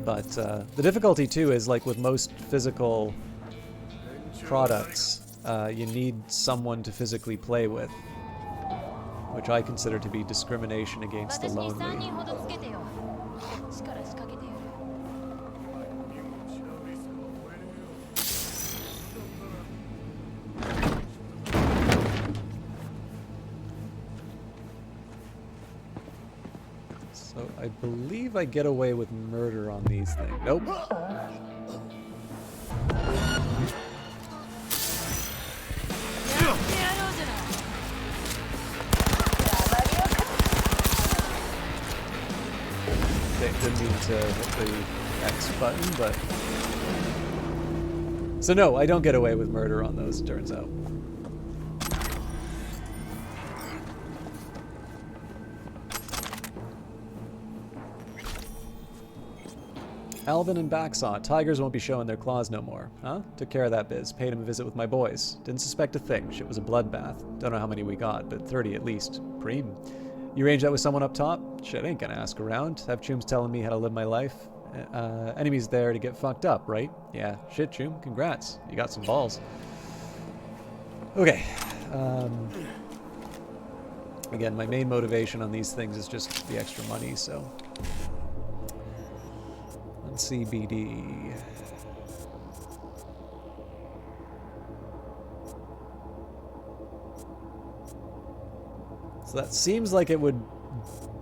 S1: But the difficulty too is, like with most physical products, you need someone to physically play with, which I consider to be discrimination against the
S3: 私に3
S1: lonely.
S3: 人ほどつけてよ。力仕掛けてやる。
S1: So I believe I get away with murder on these things. Nope. Didn't mean to hit the X button, but... So no, I don't get away with murder on those, it turns out. Alvin and Backsaw. Tigers won't be showing their claws no more. Huh? Took care of that biz. Paid him a visit with my boys. Didn't suspect a thing. Shit was a bloodbath. Don't know how many we got, but 30 at least. Preem. You arranged that with someone up top? Shit, ain't gonna ask around. Have Chooms telling me how to live my life. Enemies there to get fucked up, right? Yeah. Shit, Choom. Congrats. You got some balls. Okay. Again, my main motivation on these things is just the extra money, so... CBD. So that seems like it would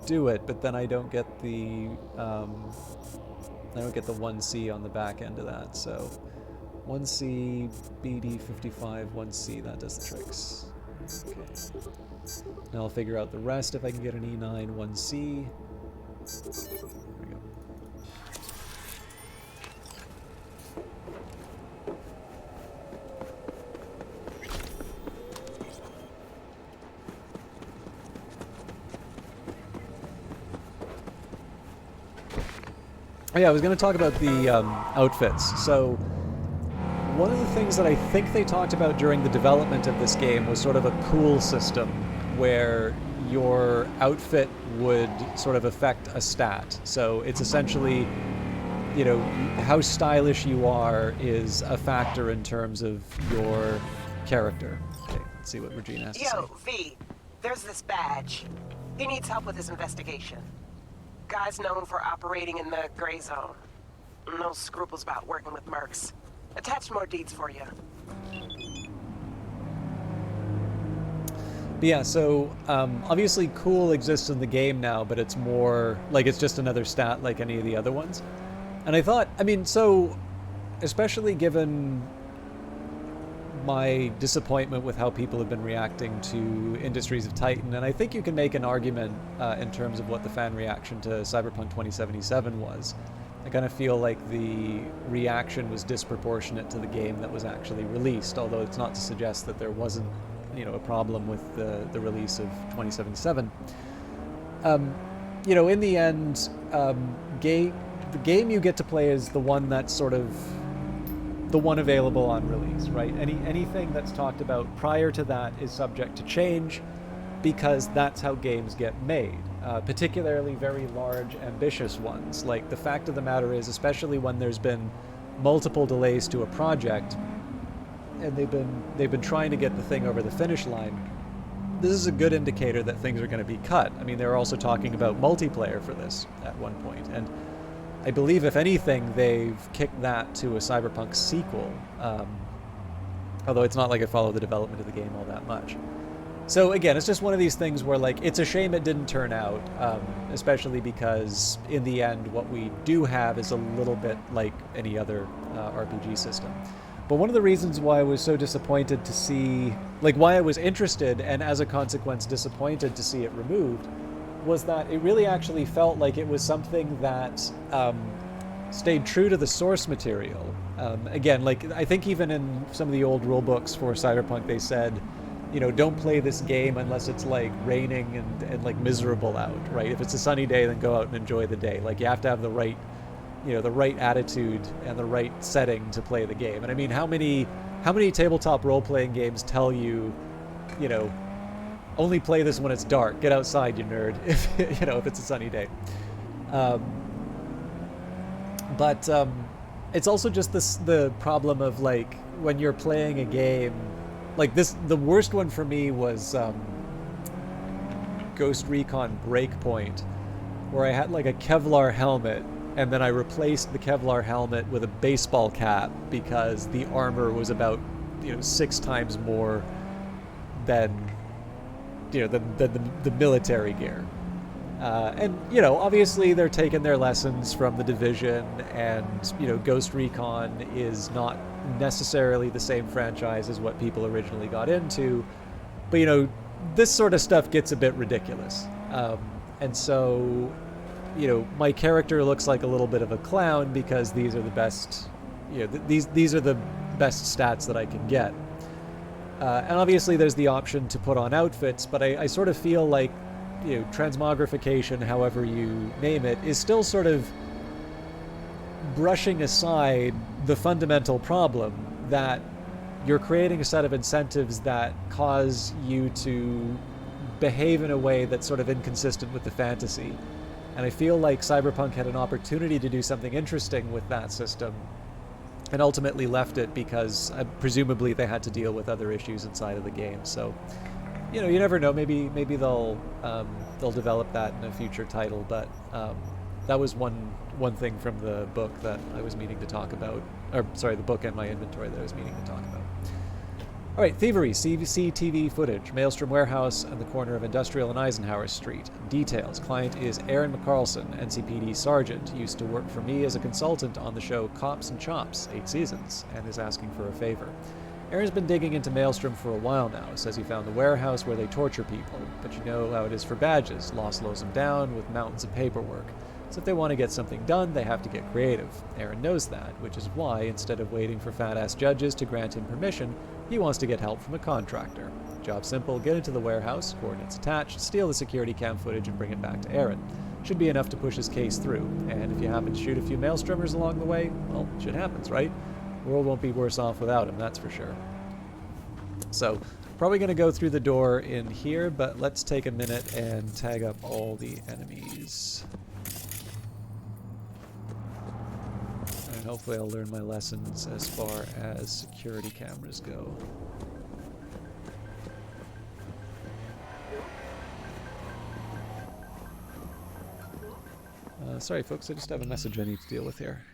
S1: do it, but then I don't get the 1C on the back end of that. So 1C, BD 55, 1C, that does the tricks. Okay. Now I'll figure out the rest if I can get an E9 1C. There we go. Oh yeah, I was going to talk about the outfits. So one of the things that I think they talked about during the development of this game was sort of a cool system where your outfit would sort of affect a stat. So it's essentially, you know, how stylish you are is a factor in terms of your character. Okay, let's see what Regina has to say.
S8: Yo, V, there's this badge. He needs help with his investigation. Guy's known for operating in the gray zone. No scruples about working with mercs. Attached more deeds for you.
S1: But yeah, so obviously cool exists in the game now, but it's more like it's just another stat like any of the other ones. And I thought, I mean, so especially given my disappointment with how people have been reacting to Industries of Titan, and I think you can make an argument in terms of what the fan reaction to Cyberpunk 2077 was. I kind of feel like the reaction was disproportionate to the game that was actually released, although it's not to suggest that there wasn't, you know, a problem with the release of 2077. You know, in the end, the game you get to play is the one that's sort of the one available on release, right? Anything that's talked about prior to that is subject to change because that's how games get made, particularly very large, ambitious ones. Like, the fact of the matter is, especially when there's been multiple delays to a project and they've been trying to get the thing over the finish line, this is a good indicator that things are going to be cut. I mean, they were also talking about multiplayer for this at one point, and I believe, if anything, they've kicked that to a Cyberpunk sequel, although it's not like I follow the development of the game all that much. So again, it's just one of these things where, like, it's a shame it didn't turn out, especially because in the end what we do have is a little bit like any other RPG system. But one of the reasons why I was so disappointed to see, like, why I was interested and as a consequence disappointed to see it removed, was that it really actually felt like it was something that stayed true to the source material. Again, like, I think even in some of the old rule books for Cyberpunk, they said, you know, don't play this game unless it's like raining and like miserable out, right? If it's a sunny day, then go out and enjoy the day. Like, you have to have the right, you know, the right attitude and the right setting to play the game. And I mean, how many tabletop role-playing games tell you, you know, only play this when it's dark. Get outside, you nerd. If you know, if it's a sunny day. But it's also just the problem of, like, when you're playing a game like this. The worst one for me was Ghost Recon Breakpoint, where I had like a Kevlar helmet, and then I replaced the Kevlar helmet with a baseball cap because the armor was about, you know, 6 times more than, you know, the military gear. And, you know, obviously they're taking their lessons from The Division, and, you know, Ghost Recon is not necessarily the same franchise as what people originally got into. But, you know, this sort of stuff gets a bit ridiculous. And so, you know, my character looks like a little bit of a clown because these are the best, you know, these are the best stats that I can get. And obviously there's the option to put on outfits, but I sort of feel like, you know, transmogrification, however you name it, is still sort of brushing aside the fundamental problem that you're creating a set of incentives that cause you to behave in a way that's sort of inconsistent with the fantasy. And I feel like Cyberpunk had an opportunity to do something interesting with that system, and ultimately left it because presumably they had to deal with other issues inside of the game. So, you know, you never know. Maybe they'll develop that in a future title. But that was one thing from the book that I was meaning to talk about. Or sorry, the book and my inventory that I was meaning to talk about. All right, thievery, CCTV footage, Maelstrom Warehouse and the corner of Industrial and Eisenhower Street. Details: client is Aaron McCarlson, NCPD sergeant, used to work for me as a consultant on the show Cops and Chops, 8 seasons, and is asking for a favor. Aaron's been digging into Maelstrom for a while now, says he found the warehouse where they torture people, but you know how it is for badges, law slows them down with mountains of paperwork. So if they want to get something done, they have to get creative. Aaron knows that, which is why, instead of waiting for fat-ass judges to grant him permission, he wants to get help from a contractor. Job simple: get into the warehouse, coordinates attached, steal the security cam footage and bring it back to Aaron. Should be enough to push his case through, and if you happen to shoot a few Maelstromers along the way, well, shit happens, right? The world won't be worse off without him, that's for sure. So, probably going to go through the door in here, but let's take a minute and tag up all the enemies. And hopefully I'll learn my lessons as far as security cameras go. Sorry folks, I just have a message I need to deal with here.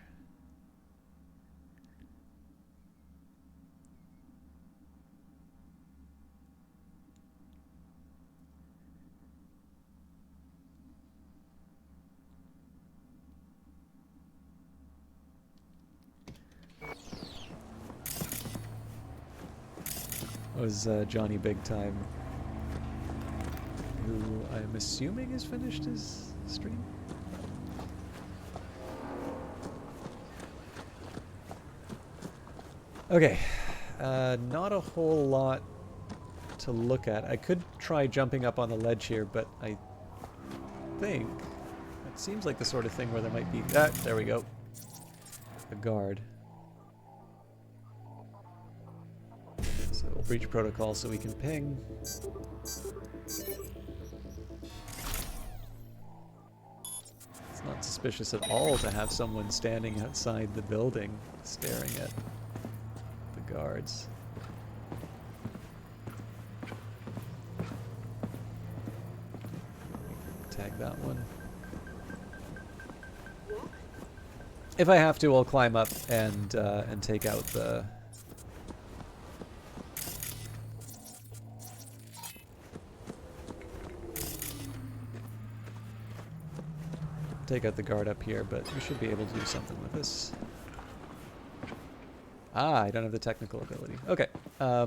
S1: Was Johnny Big Time, who I'm assuming has finished his stream? Okay, not a whole lot to look at. I could try jumping up on the ledge here, but I think it seems like the sort of thing where there might be... Ah, there we go. A guard. So we'll breach protocol so we can ping. It's not suspicious at all to have someone standing outside the building staring at the guards. Tag that one. If I have to, I'll climb up and take out the... take out the guard up here, but we should be able to do something with this. Ah, I don't have the technical ability. Okay. Oh,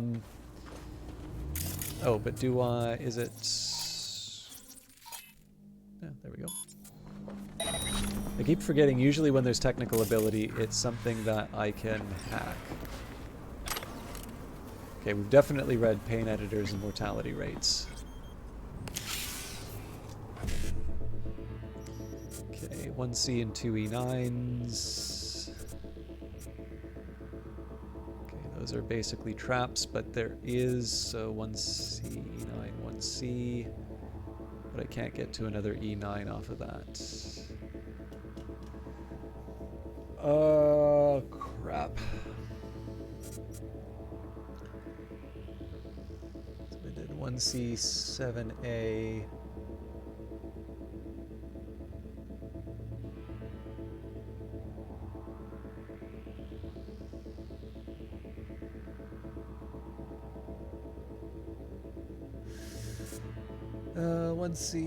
S1: but do I... is it... yeah, there we go. I keep forgetting, usually when there's technical ability, it's something that I can hack. Okay, we've definitely read pain editors and mortality rates. Okay, 1C and 2 E9s. Okay, those are basically traps, but there is, so 1C, E9, 1C. But I can't get to another E9 off of that. Oh, crap. So we did 1C, 7A. One C,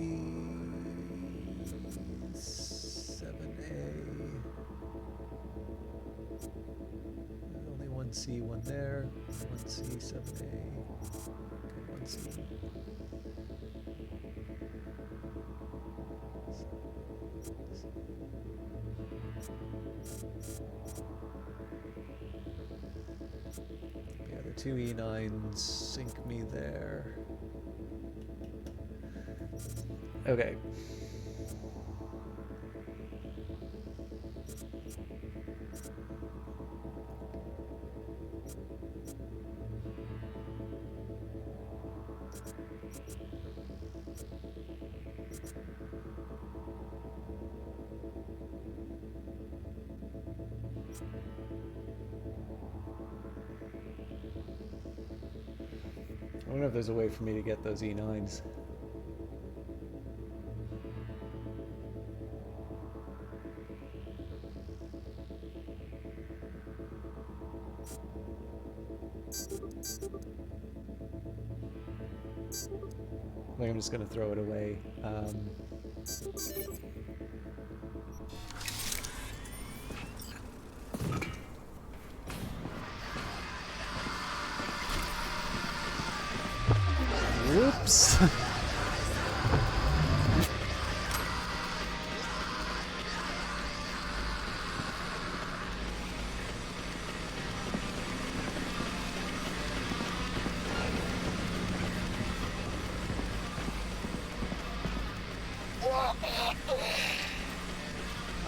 S1: 7A. Only one C, one there. One C, 7A. Okay, one C. Yeah, the two E9s sink me there. Okay. I wonder if there's a way for me to get those E9s. I think I'm just going to throw it away. Whoops.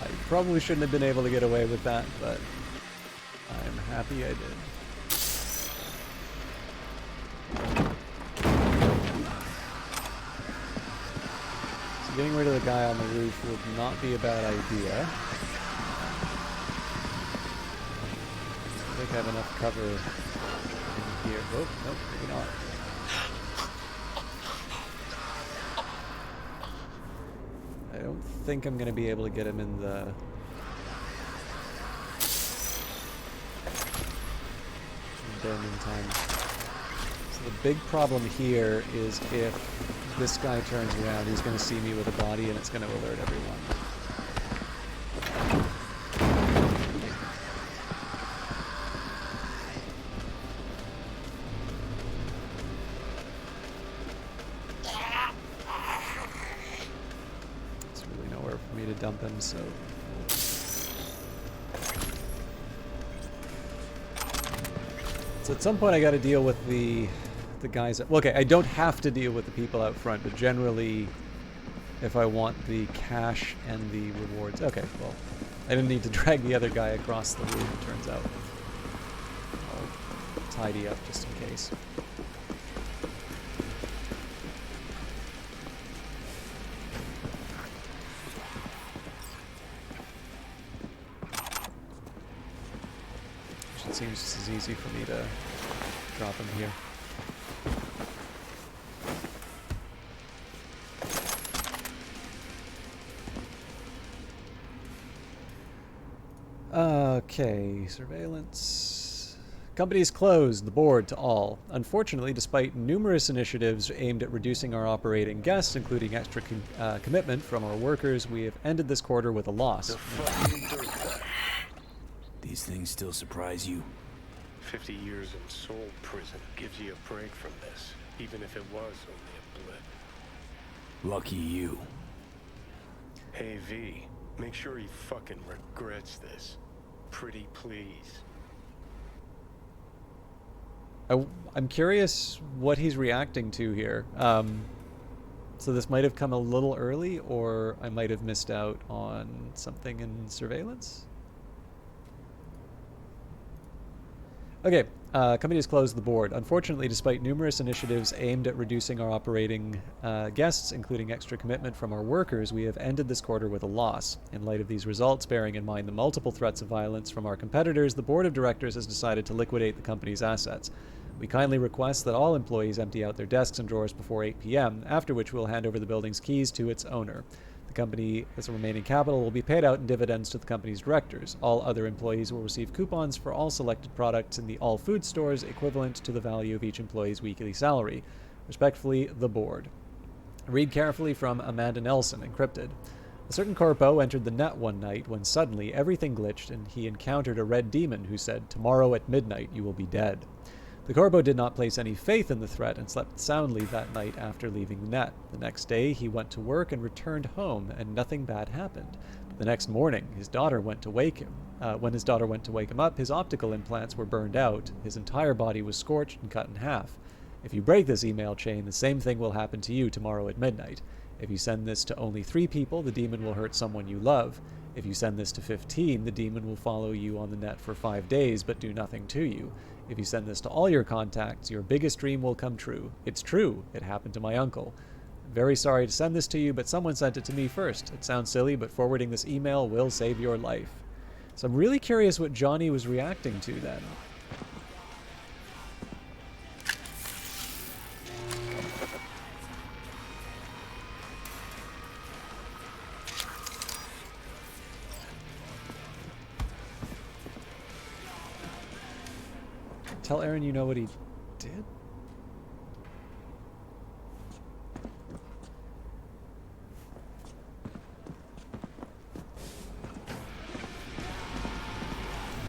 S1: I probably shouldn't have been able to get away with that, but I'm happy I did. So getting rid of the guy on the roof would not be a bad idea. I think I have enough cover in here. Oh, nope, maybe not. I don't think I'm going to be able to get him in the... den in time. So the big problem here is if this guy turns around, he's going to see me with a body and it's going to alert everyone. Dump him, so at some point I got to deal with the guys. Well, okay, I don't have to deal with the people out front, but generally, if I want the cash and the rewards, okay. Well, I didn't need to drag the other guy across the room. It turns out I'll tidy up just in case. It seems just as easy for me to drop him here. Okay, surveillance. Company is closed, the board to all. Unfortunately, despite numerous initiatives aimed at reducing our operating guests, including extra commitment from our workers, we have ended this quarter with a loss.
S5: These things still surprise you?
S2: 50 years in soul prison gives you a break from this, even if it was only a blip.
S5: Lucky you.
S2: Hey V,
S9: Make sure he fucking regrets this. Pretty please.
S1: I'm curious what he's reacting to here. So this might have come a little early, or I might have missed out on something in surveillance. Okay, company has closed the board. Unfortunately, despite numerous initiatives aimed at reducing our operating guests, including extra commitment from our workers, we have ended this quarter with a loss. In light of these results, bearing in mind the multiple threats of violence from our competitors, the board of directors has decided to liquidate the company's assets. We kindly request that all employees empty out their desks and drawers before 8 p.m., after which we'll hand over the building's keys to its owner. The company, as a remaining capital, will be paid out in dividends to the company's directors. All other employees will receive coupons for all selected products in the all food stores equivalent to the value of each employee's weekly salary. Respectfully, the board. Read carefully from Amanda Nelson, encrypted. A certain corpo entered the net one night when suddenly everything glitched and he encountered a red demon who said, "Tomorrow at midnight you will be dead." The corpo did not place any faith in the threat and slept soundly that night after leaving the net. The next day, he went to work and returned home, and nothing bad happened. The next morning, his daughter went to wake him. When his daughter went to wake him up, his optical implants were burned out. His entire body was scorched and cut in half. If you break this email chain, the same thing will happen to you tomorrow at midnight. If you send this to only 3 people, the demon will hurt someone you love. If you send this to 15, the demon will follow you on the net for 5 days but do nothing to you. If you send this to all your contacts, your biggest dream will come true. It's true. It happened to my uncle. Very sorry to send this to you, but someone sent it to me first. It sounds silly, but forwarding this email will save your life. So I'm really curious what Johnny was reacting to then. Tell Aaron you know what he did?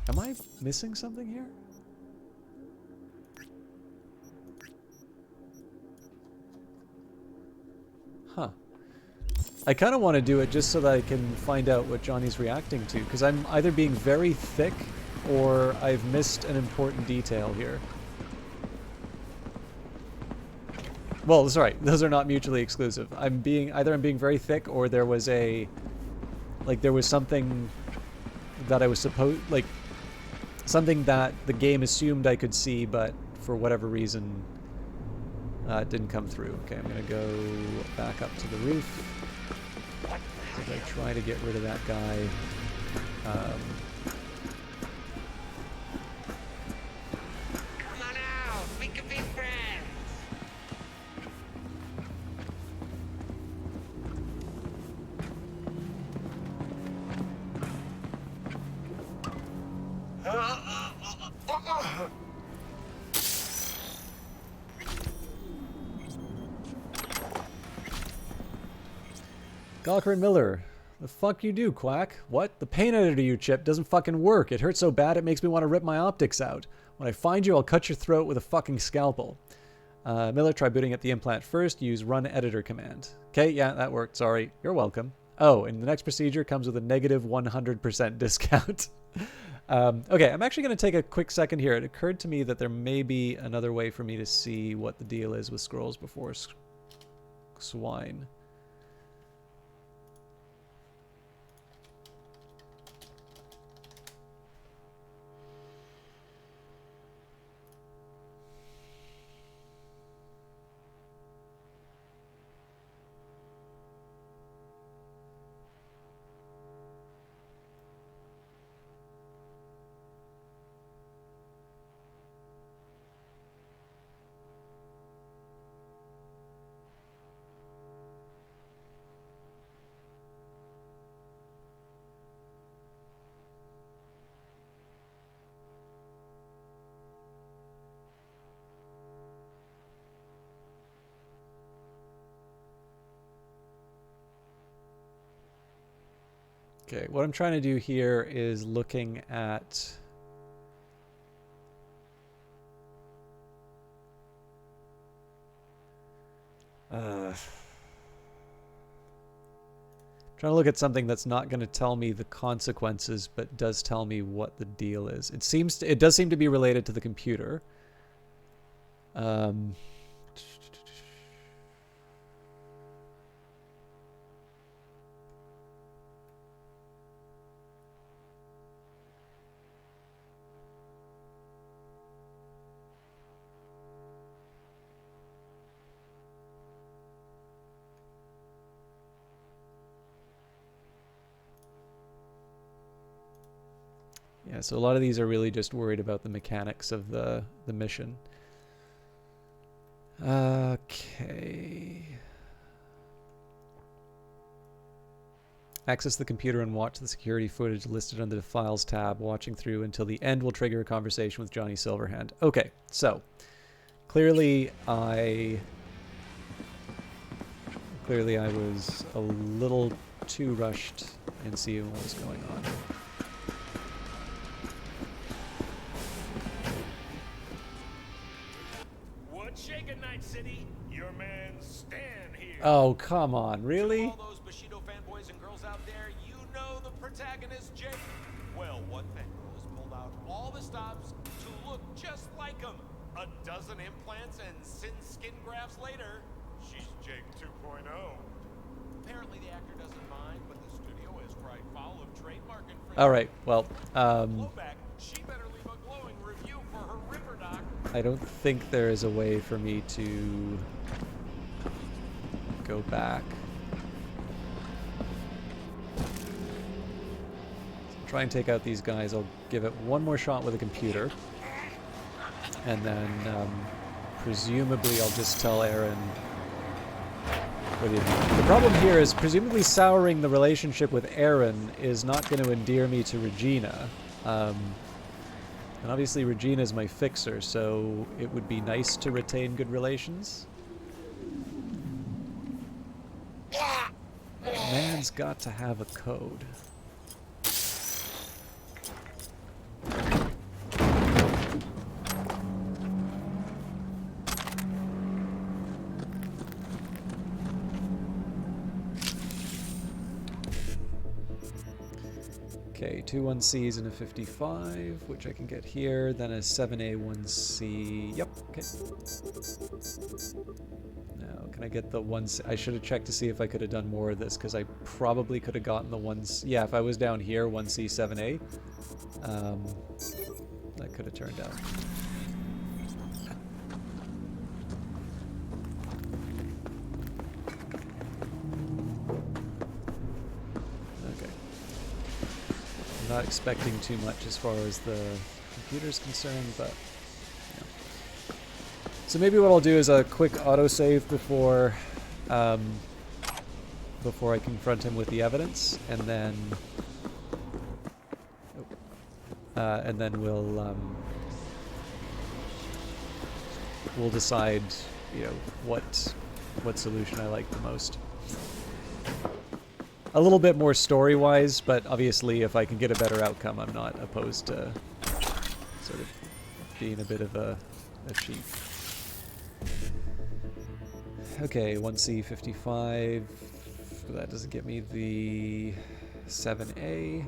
S1: Am I missing something here? Huh. I kind of want to do it just so that I can find out what Johnny's reacting to, because I'm either being very thick or I've missed an important detail here. Well, sorry, those are not mutually exclusive. Either I'm being very thick, or there was something that I was something that the game assumed I could see, but for whatever reason, it didn't come through. Okay, I'm gonna go back up to the roof as I try to get rid of that guy.
S10: Come on out, we can be friends.
S1: Gawker and Miller. The fuck you do, Quack? What? The pain editor you chipped doesn't fucking work. It hurts so bad it makes me want to rip my optics out. When I find you, I'll cut your throat with a fucking scalpel. Miller, try booting up the implant first. Use run editor command. Okay, yeah, that worked. Sorry. You're welcome. Oh, and the next procedure comes with a negative 100% discount. Okay, I'm actually going to take a quick second here. It occurred to me that there may be another way for me to see what the deal is with scrolls before swine. Okay, what I'm trying to do here is looking at Trying to look at something that's not going to tell me the consequences, but does tell me what the deal is. It does seem to be related to the computer. Yeah, so a lot of these are really just worried about the mechanics of the mission. Okay. Access the computer and watch the security footage listed under the Files tab. Watching through until the end will trigger a conversation with Johnny Silverhand. Okay, so clearly I was a little too rushed in seeing what was going on.
S2: What's shaking, Night City? Your man Stan here.
S1: Oh, come on, really?
S2: To all those Bushido fanboys and girls out there, you know the protagonist, Jake. Well, one fangirl has pulled out all the stops to look just like him. A dozen implants and skin grafts later, she's Jake 2.0. Apparently the actor doesn't mind, but the studio has cried foul of trademark infringement.
S1: All right, well,
S2: Blowback, she better leave a glowing review for her Ripper Doc.
S1: I don't think there is a way for me to go back. So try and take out these guys. I'll give it one more shot with a computer. And then presumably I'll just tell Aaron what do you do. The problem here is presumably souring the relationship with Aaron is not going to endear me to Regina. And obviously Regina's my fixer, so it would be nice to retain good relations. Man's got to have a code. Okay, 2 1Cs and a 55, which I can get here, then a 7A 1C. Yep, okay. Now, can I get the 1C? I should have checked to see if I could have done more of this, because I probably could have gotten the 1C. Yeah, if I was down here, 1C, 7A, that could have turned out. Not expecting too much as far as the computer's concerned, but yeah. So maybe what I'll do is a quick autosave before before I confront him with the evidence, and then we'll decide, you know, what solution I like the most. A little bit more story-wise, but obviously if I can get a better outcome, I'm not opposed to sort of being a bit of a cheat. Okay, 1C 55. That doesn't get me the 7A.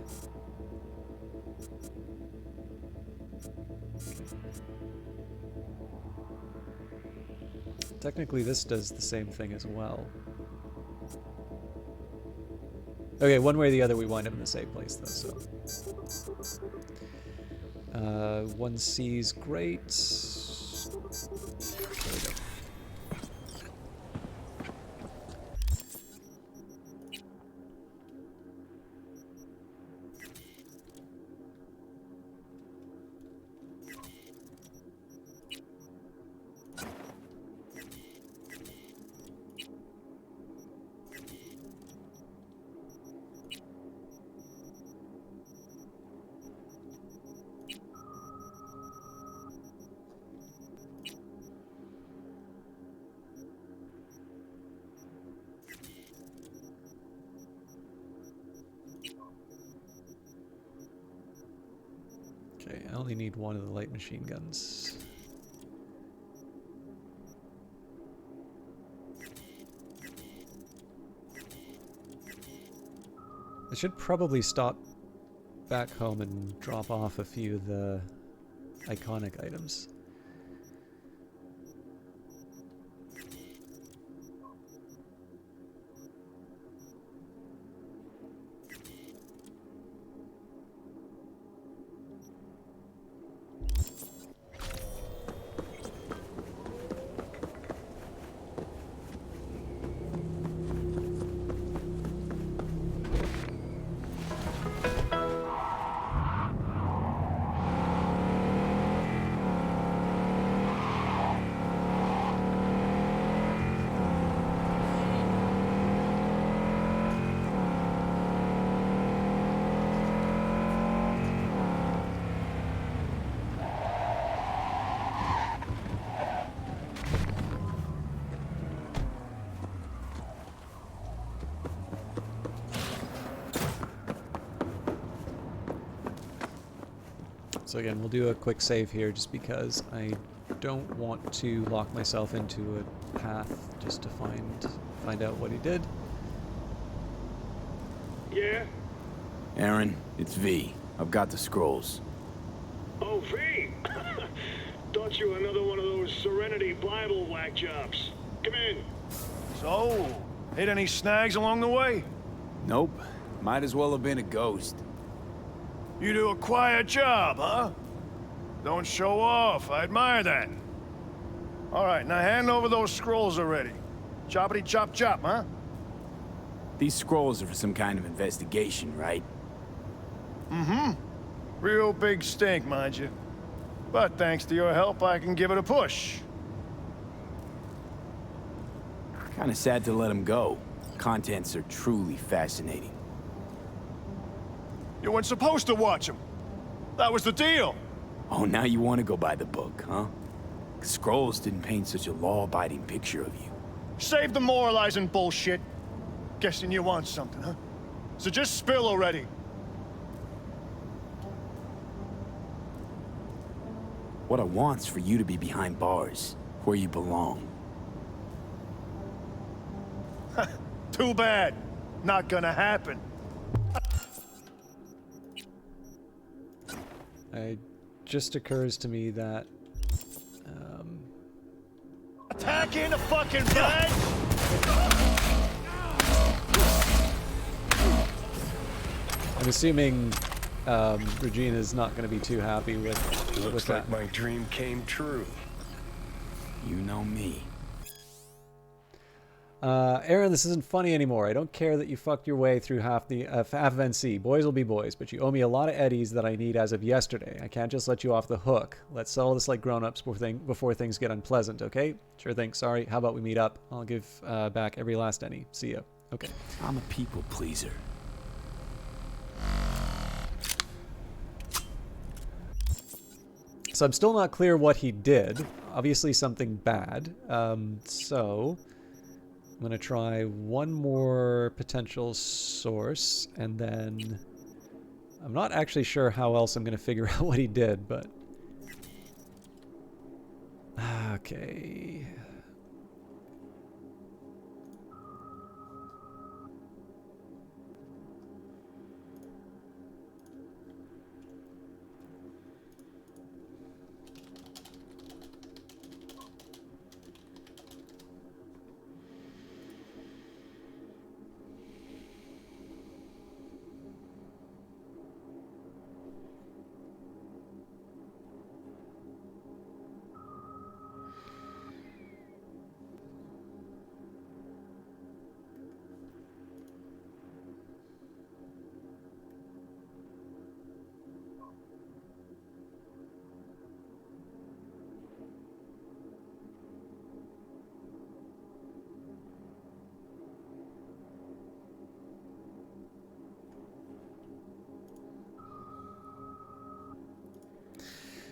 S1: Technically this does the same thing as well. Okay, one way or the other, we wind up in the same place, though, so. 1C's great. There we go. Okay, I only need one of the light machine guns. I should probably stop back home and drop off a few of the iconic items. So again, we'll do a quick save here just because I don't want to lock myself into a path just to find out what he did.
S11: Yeah?
S5: Aaron, it's V. I've got the scrolls.
S11: Oh, V! Thought you were another one of those Serenity Bible whack jobs. Come in.
S9: So, hit any snags along the way?
S5: Nope. Might as well have been a ghost.
S9: You do a quiet job, huh? Don't show off. I admire that. All right, now hand over those scrolls already. Choppity chop chop, huh?
S5: These scrolls are for some kind of investigation, right?
S9: Mm-hmm. Real big stink, mind you. But thanks to your help, I can give it a push.
S5: Kinda sad to let them go. Contents are truly fascinating.
S9: You weren't supposed to watch them. That was the deal.
S5: Oh, now you want to go by the book, huh? Scrolls didn't paint such a law-abiding picture of you.
S9: Save the moralizing bullshit. Guessing you want something, huh? So just spill already.
S5: What I want's for you to be behind bars, where you belong.
S9: Too bad. Not gonna happen.
S1: It just occurs to me that
S9: Attack in the fucking bag!
S1: I'm assuming Regina's not going to be too happy with
S9: Looks
S1: that.
S9: like my dream came true.
S5: You know me.
S1: Aaron, this isn't funny anymore. I don't care that you fucked your way through half of NC. Boys will be boys, but you owe me a lot of eddies that I need as of yesterday. I can't just let you off the hook. Let's settle this like grown-ups before things get unpleasant, okay? Sure thing. Sorry. How about we meet up? I'll give back every last any. See ya. Okay.
S5: I'm a people pleaser.
S1: So I'm still not clear what he did. Obviously something bad. So I'm going to try one more potential source, and then I'm not actually sure how else I'm going to figure out what he did, but okay.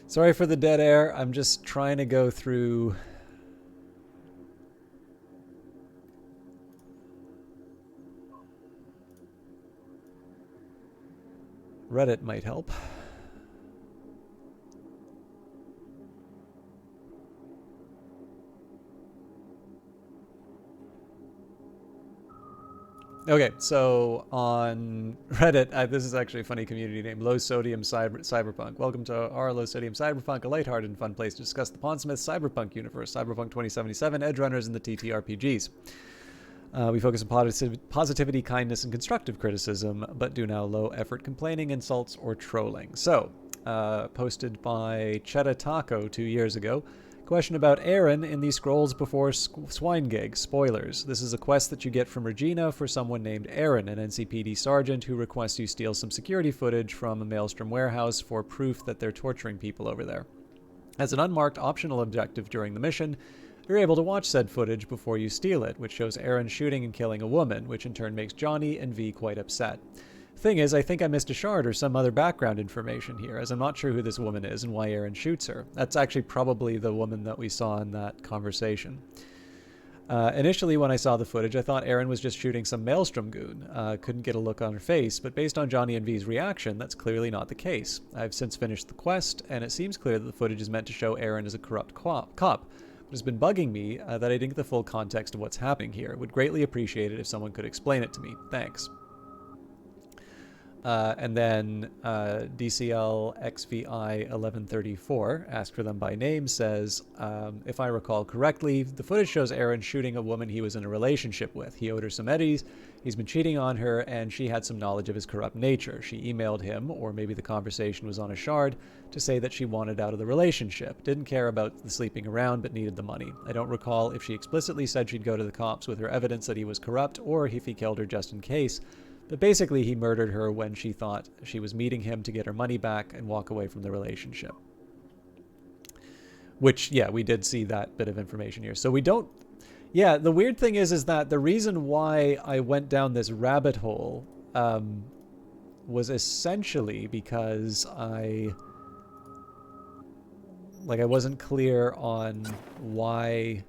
S1: Sorry for the dead air. I'm just trying to go through Reddit might help. Okay, so on Reddit, this is actually a funny community name, Low Sodium Cyberpunk. Welcome to our Low Sodium Cyberpunk, a lighthearted and fun place to discuss the Pondsmith Cyberpunk universe, Cyberpunk 2077, Edgerunners, and the TTRPGs. We focus on positivity, kindness, and constructive criticism, but do now low-effort complaining, insults, or trolling. So, posted by Cheta Taco 2 years ago. Question about Aaron in the Scrolls Before Swine Gig. Spoilers. This is a quest that you get from Regina for someone named Aaron, an NCPD sergeant who requests you steal some security footage from a Maelstrom warehouse for proof that they're torturing people over there. As an unmarked optional objective during the mission, you're able to watch said footage before you steal it, which shows Aaron shooting and killing a woman, which in turn makes Johnny and V quite upset. Thing is, I think I missed a shard or some other background information here, as I'm not sure who this woman is and why Aaron shoots her. That's actually probably the woman that we saw in that conversation. Initially, when I saw the footage, I thought Aaron was just shooting some Maelstrom goon. Couldn't get a look on her face, but based on Johnny and V's reaction, that's clearly not the case. I've since finished the quest, and it seems clear that the footage is meant to show Aaron as a corrupt cop. It has been bugging me that I didn't get the full context of what's happening here. Would greatly appreciate it if someone could explain it to me. Thanks. And then DCL XVI 1134, asked for them by name, says, if I recall correctly, the footage shows Aaron shooting a woman he was in a relationship with. He owed her some eddies, he's been cheating on her, and she had some knowledge of his corrupt nature. She emailed him, or maybe the conversation was on a shard, to say that she wanted out of the relationship. Didn't care about the sleeping around, but needed the money. I don't recall if she explicitly said she'd go to the cops with her evidence that he was corrupt, or if he killed her just in case. But basically, he murdered her when she thought she was meeting him to get her money back and walk away from the relationship. Which, yeah, we did see that bit of information here. So we don't... Yeah, the weird thing is that the reason why I went down this rabbit hole was essentially because I wasn't clear on why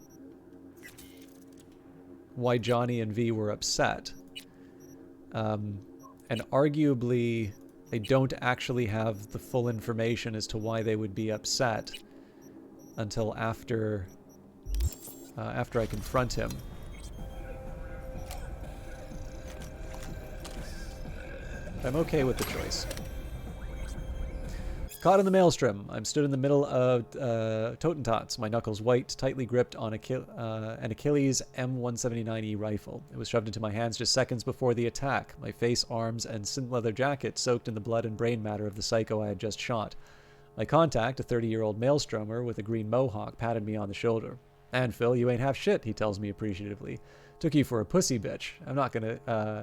S1: Johnny and V were upset. And arguably, I don't actually have the full information as to why they would be upset until after I confront him. I'm okay with the choice. Caught in the maelstrom. I'm stood in the middle of Totentats, my knuckles white, tightly gripped on an Achilles M179E rifle. It was shoved into my hands just seconds before the attack, my face, arms, and synth leather jacket soaked in the blood and brain matter of the psycho I had just shot. My contact, a 30-year-old maelstromer with a green mohawk, patted me on the shoulder. "And Phil, you ain't half shit," he tells me appreciatively. "Took you for a pussy bitch. I'm not gonna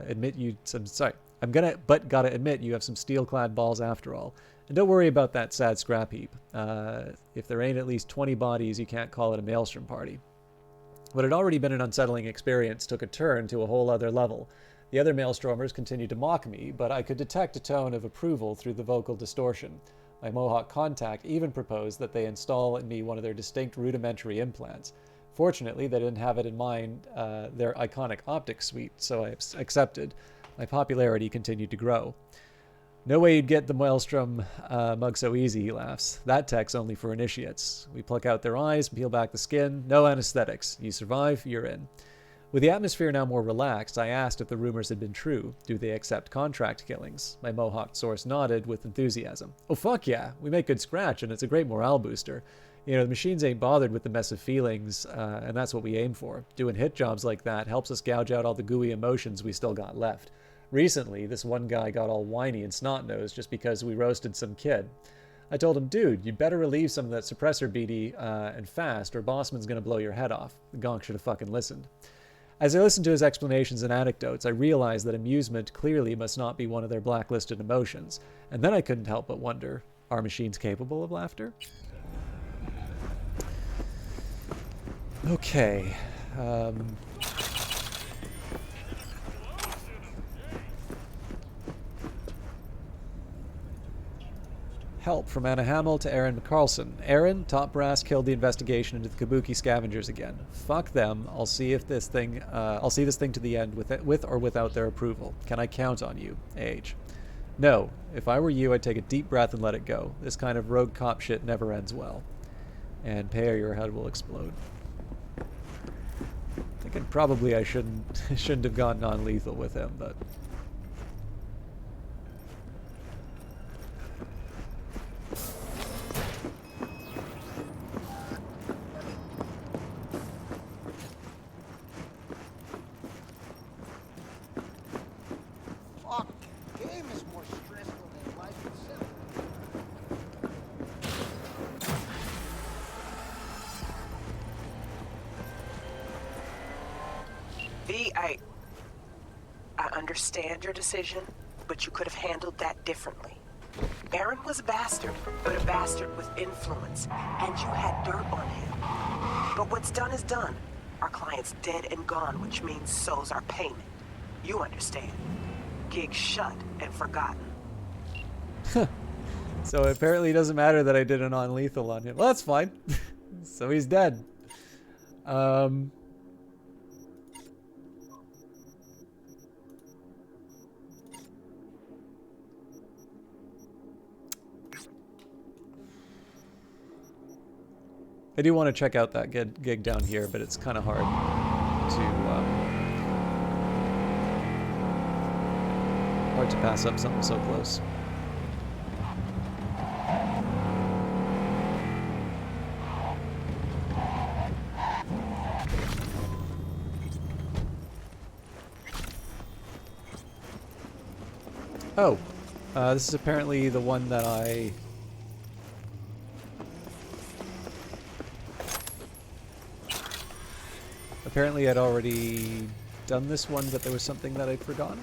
S1: admit you some... Sorry. I'm gonna... But gotta admit you have some steel-clad balls after all. And don't worry about that sad scrap heap. If there ain't at least 20 bodies, you can't call it a maelstrom party." What had already been an unsettling experience took a turn to a whole other level. The other maelstromers continued to mock me, but I could detect a tone of approval through the vocal distortion. My Mohawk contact even proposed that they install in me one of their distinct rudimentary implants. Fortunately, they didn't have it in mind their iconic optic suite, so I accepted. My popularity continued to grow. "No way you'd get the Maelstrom mug so easy," he laughs. "That tech's only for initiates. We pluck out their eyes, peel back the skin, no anesthetics. You survive, you're in." With the atmosphere now more relaxed, I asked if the rumors had been true. Do they accept contract killings? My Mohawk source nodded with enthusiasm. "Oh, fuck yeah. We make good scratch, and it's a great morale booster. You know, the machines ain't bothered with the mess of feelings, and that's what we aim for. Doing hit jobs like that helps us gouge out all the gooey emotions we still got left. Recently, this one guy got all whiny and snot-nosed just because we roasted some kid. I told him, dude, you'd better relieve some of that suppressor BD and fast, or Bossman's gonna blow your head off. The gonk should have fucking listened. As I listened to his explanations and anecdotes, I realized that amusement clearly must not be one of their blacklisted emotions. And then I couldn't help but wonder, are machines capable of laughter? Okay. Help from Anna Hamill to Aaron McCarlson. Aaron, top brass killed the investigation into the Kabuki scavengers again. Fuck them. I'll see this thing to the end with or without their approval. Can I count on you? Age. No. If I were you, I'd take a deep breath and let it go. This kind of rogue cop shit never ends well. And Pear, your head will explode. Thinking probably I shouldn't have gone non-lethal with him, but
S12: Fuck, game is more stressful than life itself.
S8: V, I understand your decision, but you could have handled that differently. Aaron was a bastard, but a bastard with influence, and you had dirt on him. But what's done is done. Our client's dead and gone, which means so's our payment. You understand. Gig shut and forgotten.
S1: so apparently it doesn't matter that I did a non-lethal on him. Well, that's fine. So he's dead. I do want to check out that gig down here, but it's kind of hard to pass up something so close. Oh, this is apparently the one that I... Apparently I'd already done this one, but there was something that I'd forgotten.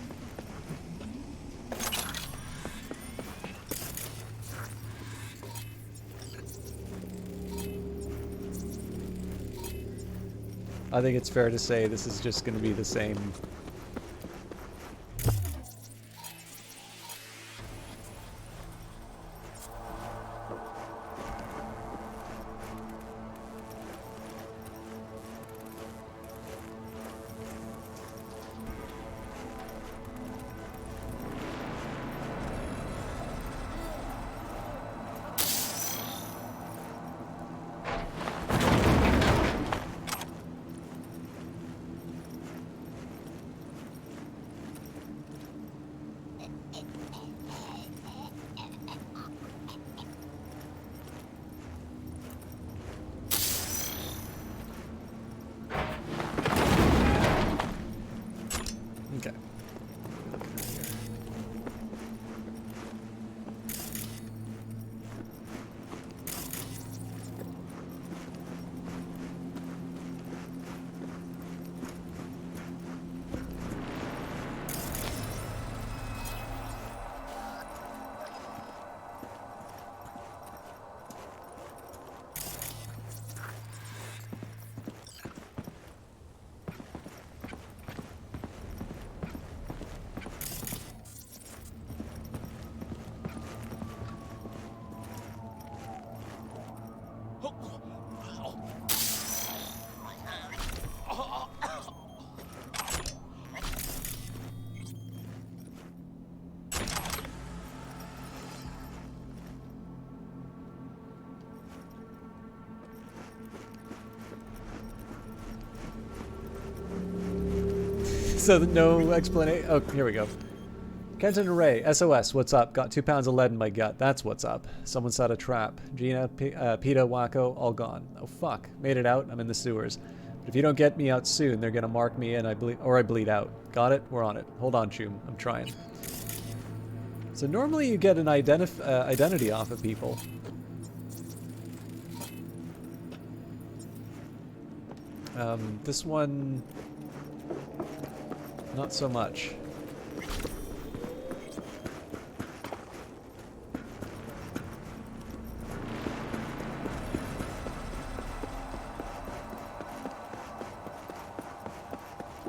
S1: I think it's fair to say this is just going to be the same. Okay. So no explanation. Oh, here we go. Kenton Ray, SOS, what's up? Got 2 pounds of lead in my gut. That's what's up. Someone set a trap. Gina, Peta, Wacko, all gone. Oh fuck. Made it out. I'm in the sewers. But if you don't get me out soon, they're gonna mark me in. I bleed out. Got it? We're on it. Hold on, Choom. I'm trying. So normally you get an identity off of people. This one, not so much.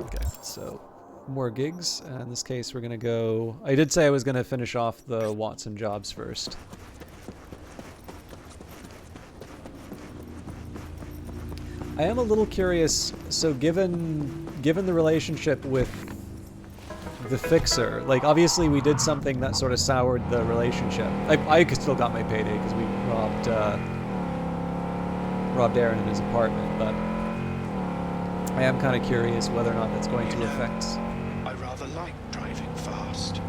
S1: Okay, so more gigs. In this case, we're gonna go. I did say I was gonna finish off the Watson jobs first. I am a little curious. So, given the relationship with the Fixer, like obviously we did something that sort of soured the relationship. I still got my payday because we robbed Aaron in his apartment, but I am kind of curious whether or not that's going to affect.
S13: I rather like driving fast.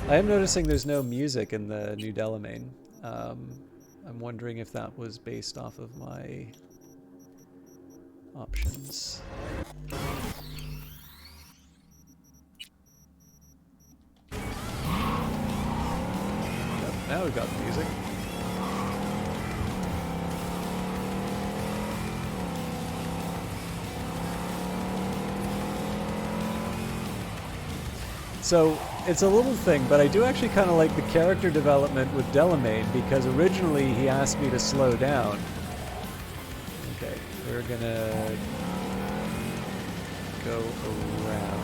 S1: I am noticing there's no music in the new Delamain. I'm wondering if that was based off of my options. Now we've got the music. So, it's a little thing, but I do actually kind of like the character development with Delamain, because originally he asked me to slow down. Okay, we're gonna go around.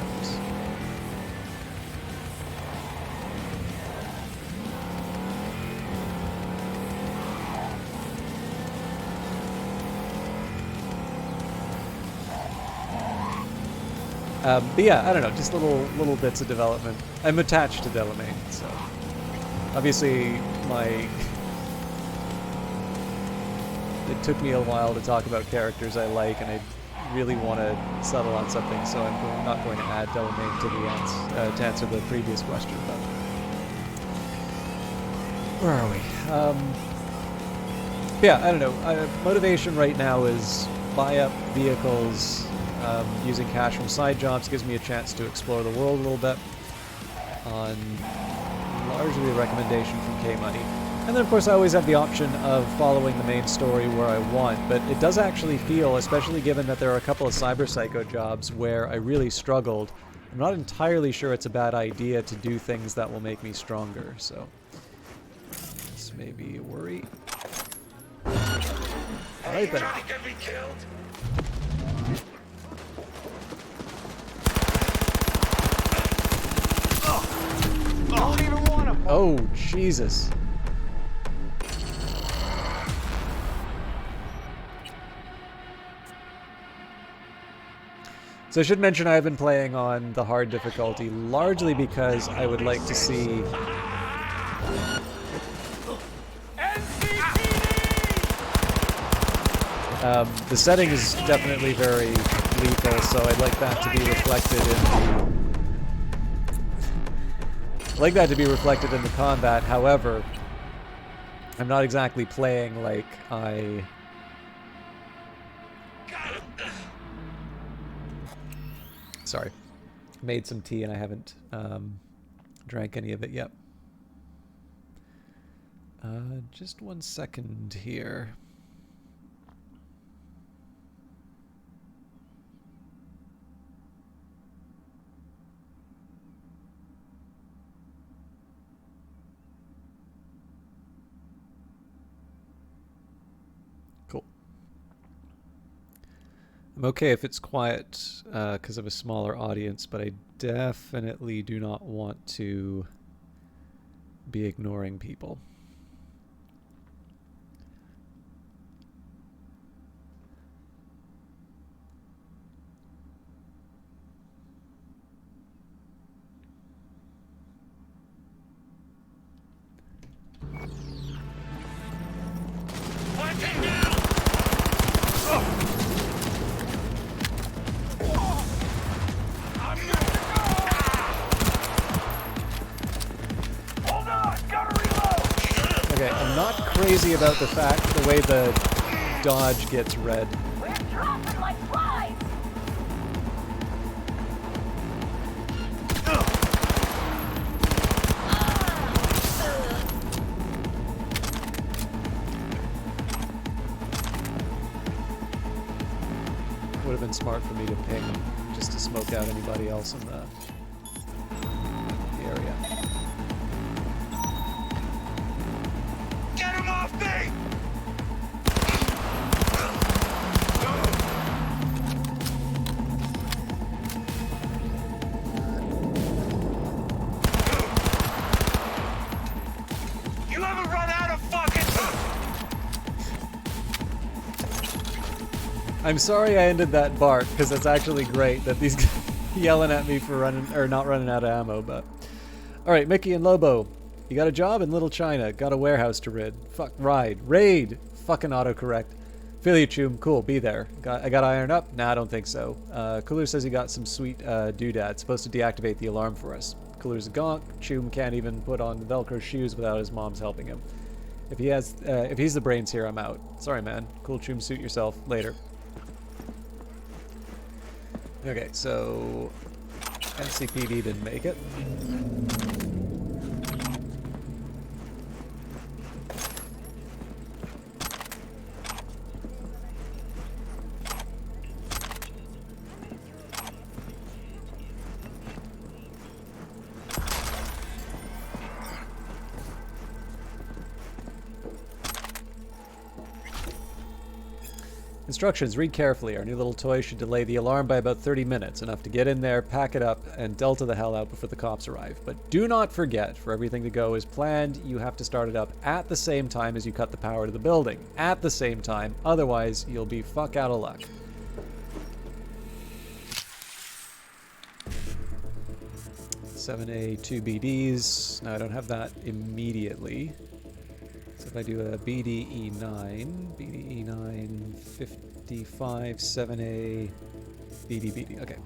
S1: But yeah, I don't know, just little bits of development. I'm attached to Delamain, so obviously it took me a while to talk about characters I like, and I really want to settle on something, so I'm not going to add Delamain to the to answer the previous question. But where are we? Yeah, I don't know. Motivation right now is buy up vehicles. Using cash from side jobs gives me a chance to explore the world a little bit on largely a recommendation from K-Money. And then of course I always have the option of following the main story where I want, but it does actually feel, especially given that there are a couple of Cyber Psycho jobs where I really struggled, I'm not entirely sure it's a bad idea to do things that will make me stronger, so this may be a worry. Alright then. Oh, Jesus. So I should mention I've been playing on the hard difficulty largely because I would like to see... the setting is definitely very lethal, so I'd like that to be reflected in the... I'd like that to be reflected in the combat. However, I'm not exactly playing like I... Sorry. Made some tea and I haven't drank any of it yet. Just 1 second here. Cool. I'm okay if it's quiet because of a smaller audience, but I definitely do not want to be ignoring people. Crazy about the way the dodge gets red.
S3: We're dropping like flies.
S1: Would have been smart for me to ping just to smoke out anybody else in the area.
S10: Get him off me!
S1: I'm sorry I ended that bark, because it's actually great that these guys yelling at me for running, or not running out of ammo, but... Alright, Mickey and Lobo. You got a job in Little China. Got a warehouse to rid. Fuck, raid. Fucking autocorrect. Feel you, Choom. Cool, be there. I got ironed up? Nah, I don't think so. Cooler says he got some sweet doodad. Supposed to deactivate the alarm for us. Cooler's a gonk. Choom can't even put on Velcro shoes without his mom's helping him. If he's the brains here, I'm out. Sorry, man. Cool, Choom, suit yourself. Later. Okay, so... NCPD didn't make it. Instructions, read carefully. Our new little toy should delay the alarm by about 30 minutes, enough to get in there, pack it up, and delta the hell out before the cops arrive. But do not forget, for everything to go as planned, you have to start it up at the same time as you cut the power to the building. At the same time, otherwise you'll be fuck out of luck. $7A, 2 BDs. Now I don't have that immediately. So if I do a BDE9, 55, 7A, BD, okay.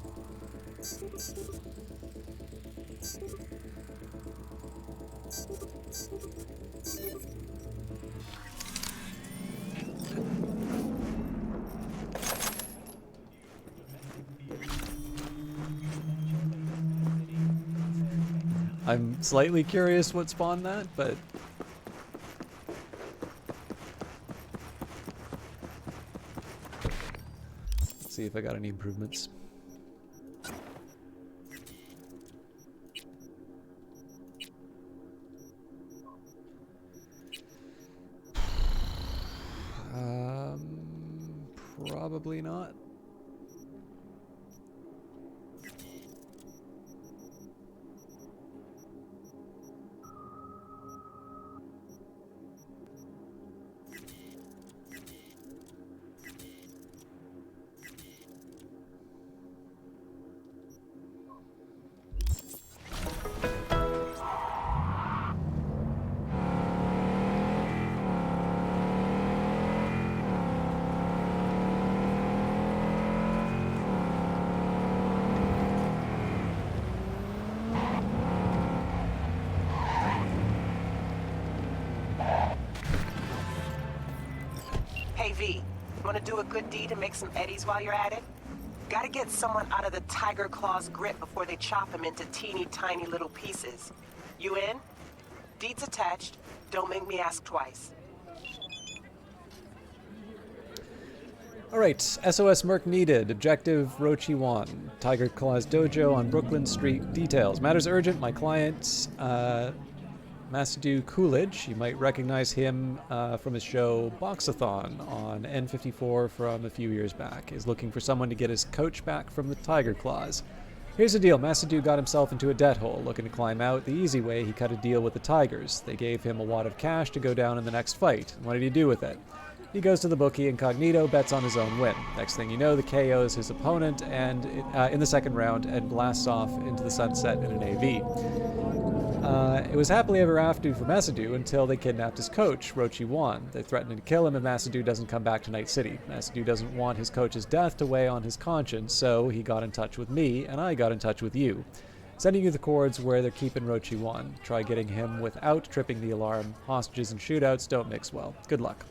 S1: I'm slightly curious what spawned that, but... see if I got any improvements. Probably not.
S8: Hey V, wanna do a good deed and make some eddies while you're at it? Gotta get someone out of the Tiger Claw's grip before they chop him into teeny tiny little pieces. You in? Deeds attached. Don't make me ask twice.
S1: Alright, SOS Merc needed. Objective Rochi Wan. Tiger Claw's dojo on Brooklyn Street. Details. Matters urgent. My client, Masadu Coolidge. You might recognize him from his show Boxathon on N54 from a few years back. Is looking for someone to get his coach back from the Tiger Claws. Here's the deal. Masadu got himself into a debt hole. Looking to climb out the easy way, he cut a deal with the Tigers. They gave him a wad of cash to go down in the next fight. What did he do with it? He goes to the bookie incognito, bets on his own win. Next thing you know, the KOs his opponent and in the second round and blasts off into the sunset in an AV. It was happily ever after for Masadu until they kidnapped his coach, Rochi Wan. They threatened to kill him if Masadu doesn't come back to Night City. Masadu doesn't want his coach's death to weigh on his conscience, so he got in touch with me, and I got in touch with you. Sending you the cords where they're keeping Rochi Wan. Try getting him without tripping the alarm. Hostages and shootouts don't mix well. Good luck.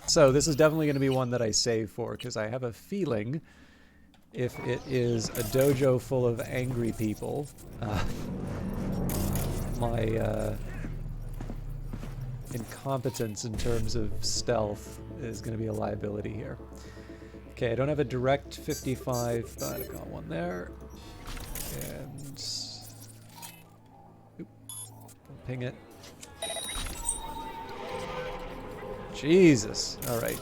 S1: So this is definitely going to be one that I save for, because I have a feeling if it is a dojo full of angry people, my incompetence in terms of stealth is going to be a liability here. Okay, I don't have a direct 55, but I've got one there. And... oop, don't ping it. Jesus. Alright.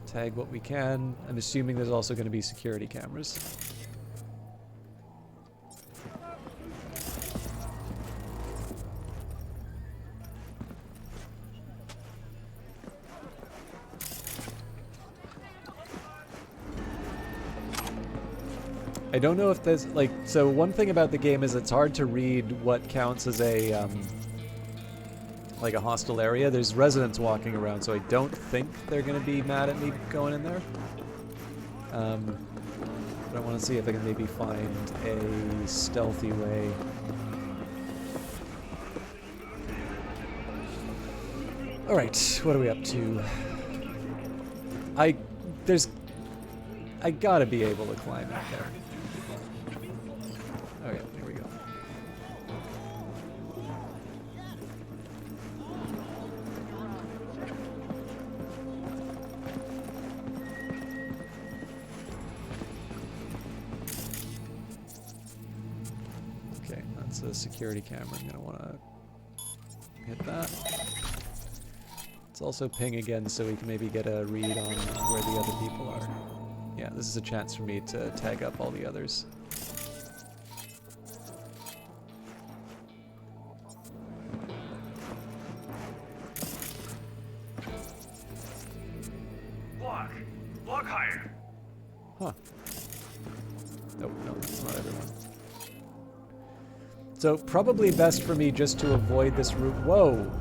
S1: Tag what we can. I'm assuming there's also going to be security cameras. I don't know if there's, like, so one thing about the game is it's hard to read what counts as a, like a hostile area. There's residents walking around, so I don't think they're going to be mad at me going in there. But I want to see if I can maybe find a stealthy way. Alright, what are we up to? I gotta be able to climb up there. Okay, here we go. Okay, that's a security camera. I'm gonna wanna hit that. Let's also ping again so we can maybe get a read on where the other people are. Yeah, this is a chance for me to tag up all the others.
S9: Block higher.
S1: Huh. Nope, no, that's not everyone. So probably best for me just to avoid this room. Whoa!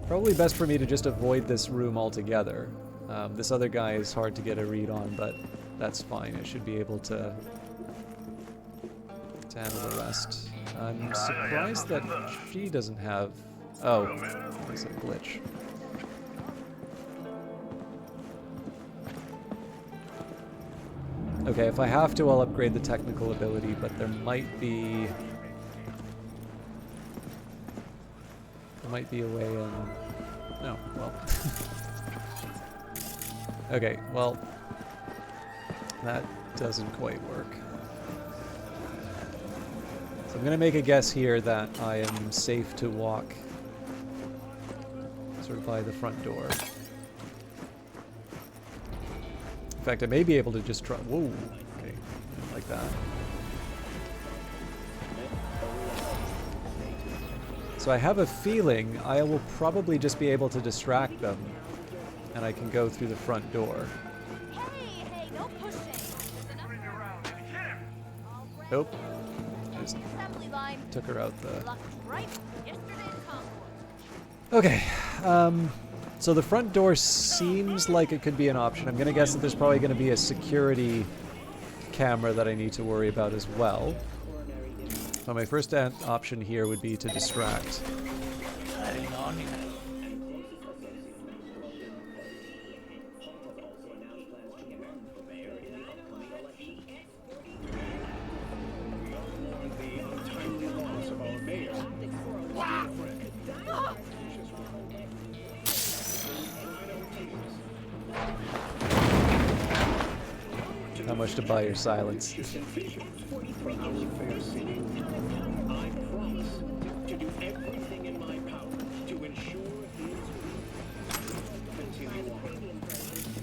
S1: Probably best for me to just avoid this room altogether. This other guy is hard to get a read on, but that's fine. I should be able to handle the rest. I'm surprised that she doesn't have... Oh, there's a glitch. Okay, if I have to, I'll upgrade the technical ability, but there might be... There might be a way in... No, well... Okay, well... That doesn't quite work. So I'm gonna make a guess here that I am safe to walk sort of by the front door. In fact, I may be able to just try... Whoa! Okay, like that. So I have a feeling I will probably just be able to distract them, and I can go through the front door.
S3: Hey, no pushing.
S1: Nope. Just
S3: Assembly line.
S1: took her out the...
S3: Lucked right. Yesterday's convoy.
S1: Okay, so the front door seems like it could be an option. I'm gonna guess that there's probably gonna be a security camera that I need to worry about as well. So my first option here would be to distract. How much to buy your silence?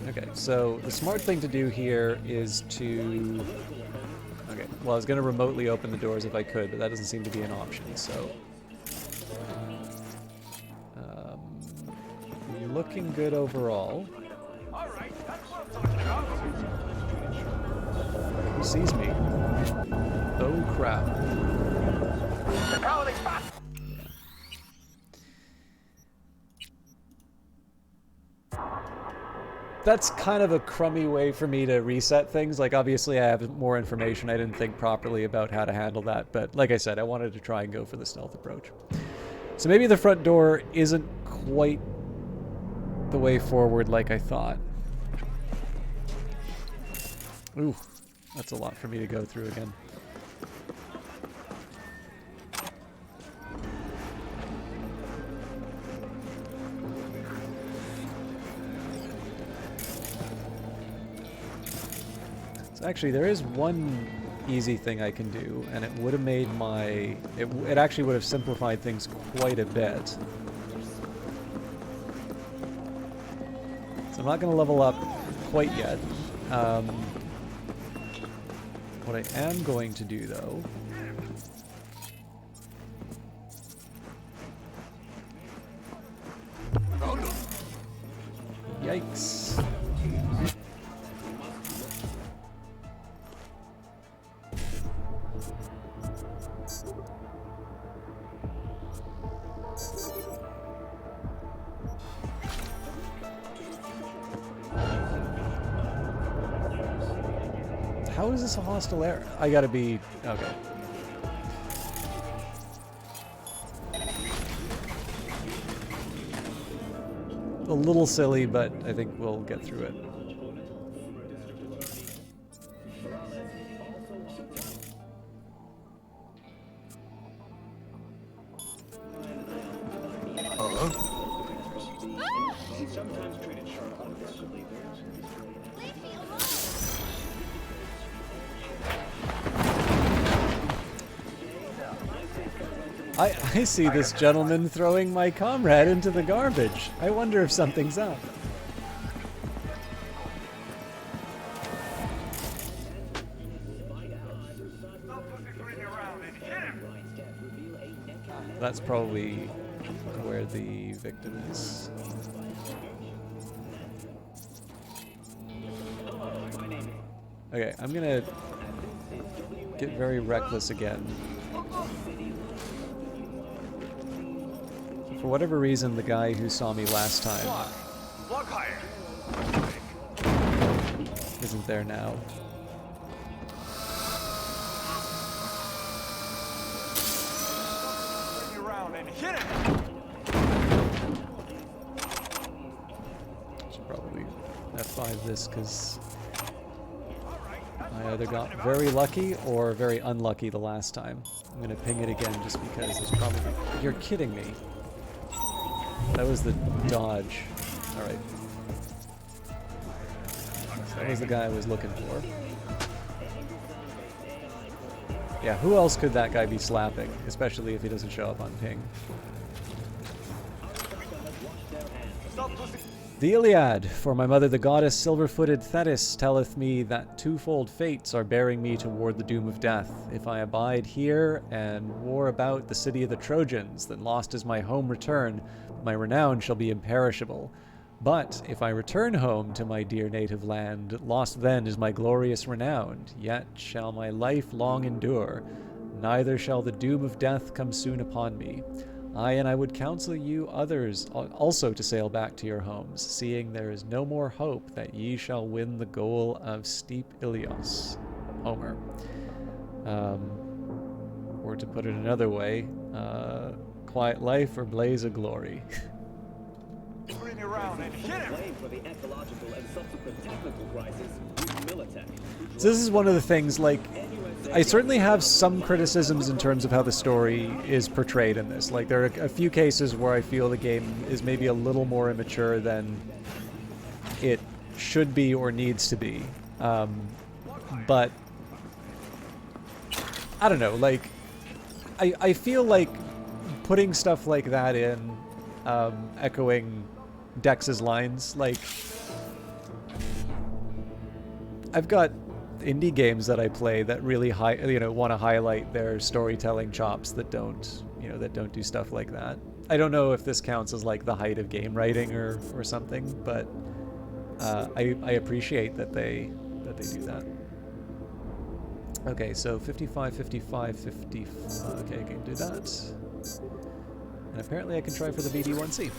S1: Okay, so the smart thing to do here is to... Okay, well I was going to remotely open the doors if I could, but that doesn't seem to be an option, so... looking good overall. Who sees me? Oh crap. That's kind of a crummy way for me to reset things. Like, obviously I have more information. I didn't think properly about how to handle that, but like I said, I wanted to try and go for the stealth approach. So maybe the front door isn't quite the way forward like I thought. Ooh, that's a lot for me to go through again. So actually, there is one easy thing I can do, and it would have made my... It actually would have simplified things quite a bit. So I'm not going to level up quite yet. What I am going to do, though... Yikes. How is this a hostile area? I gotta be... Okay. A little silly, but I think we'll get through it. I see this gentleman throwing my comrade into the garbage. I wonder if something's up. That's probably where the victim is. Okay, I'm gonna get very reckless again. For whatever reason, the guy who saw me last time isn't there now. Should probably F5 this because I either got very lucky or very unlucky the last time. I'm gonna ping it again just because there's probably... You're kidding me. That was the dodge. Alright. That was the guy I was looking for. Yeah, who else could that guy be slapping? Especially if he doesn't show up on ping. The Iliad, for my mother the goddess silver-footed Thetis telleth me that twofold fates are bearing me toward the doom of death. If I abide here and war about the city of the Trojans, then lost is my home return, my renown shall be imperishable. But if I return home to my dear native land, lost then is my glorious renown, yet shall my life long endure, neither shall the doom of death come soon upon me. Aye, and I would counsel you others also to sail back to your homes, seeing there is no more hope that ye shall win the goal of steep Ilios. Homer. Or to put it another way, quiet life or blaze of glory.
S2: Bring around and hit him!
S1: So this is one of the things, like, I certainly have some criticisms in terms of how the story is portrayed in this. Like, there are a few cases where I feel the game is maybe a little more immature than it should be or needs to be. But, I don't know, like, I feel like putting stuff like that in, echoing Dex's lines, like, I've got indie games that I play that really want to highlight their storytelling chops that don't do stuff like that. I don't know if this counts as like the height of game writing or something, but I appreciate that they do that. Okay, so 55, 55, 55. Okay, I can do that. And apparently I can try for the BD1C.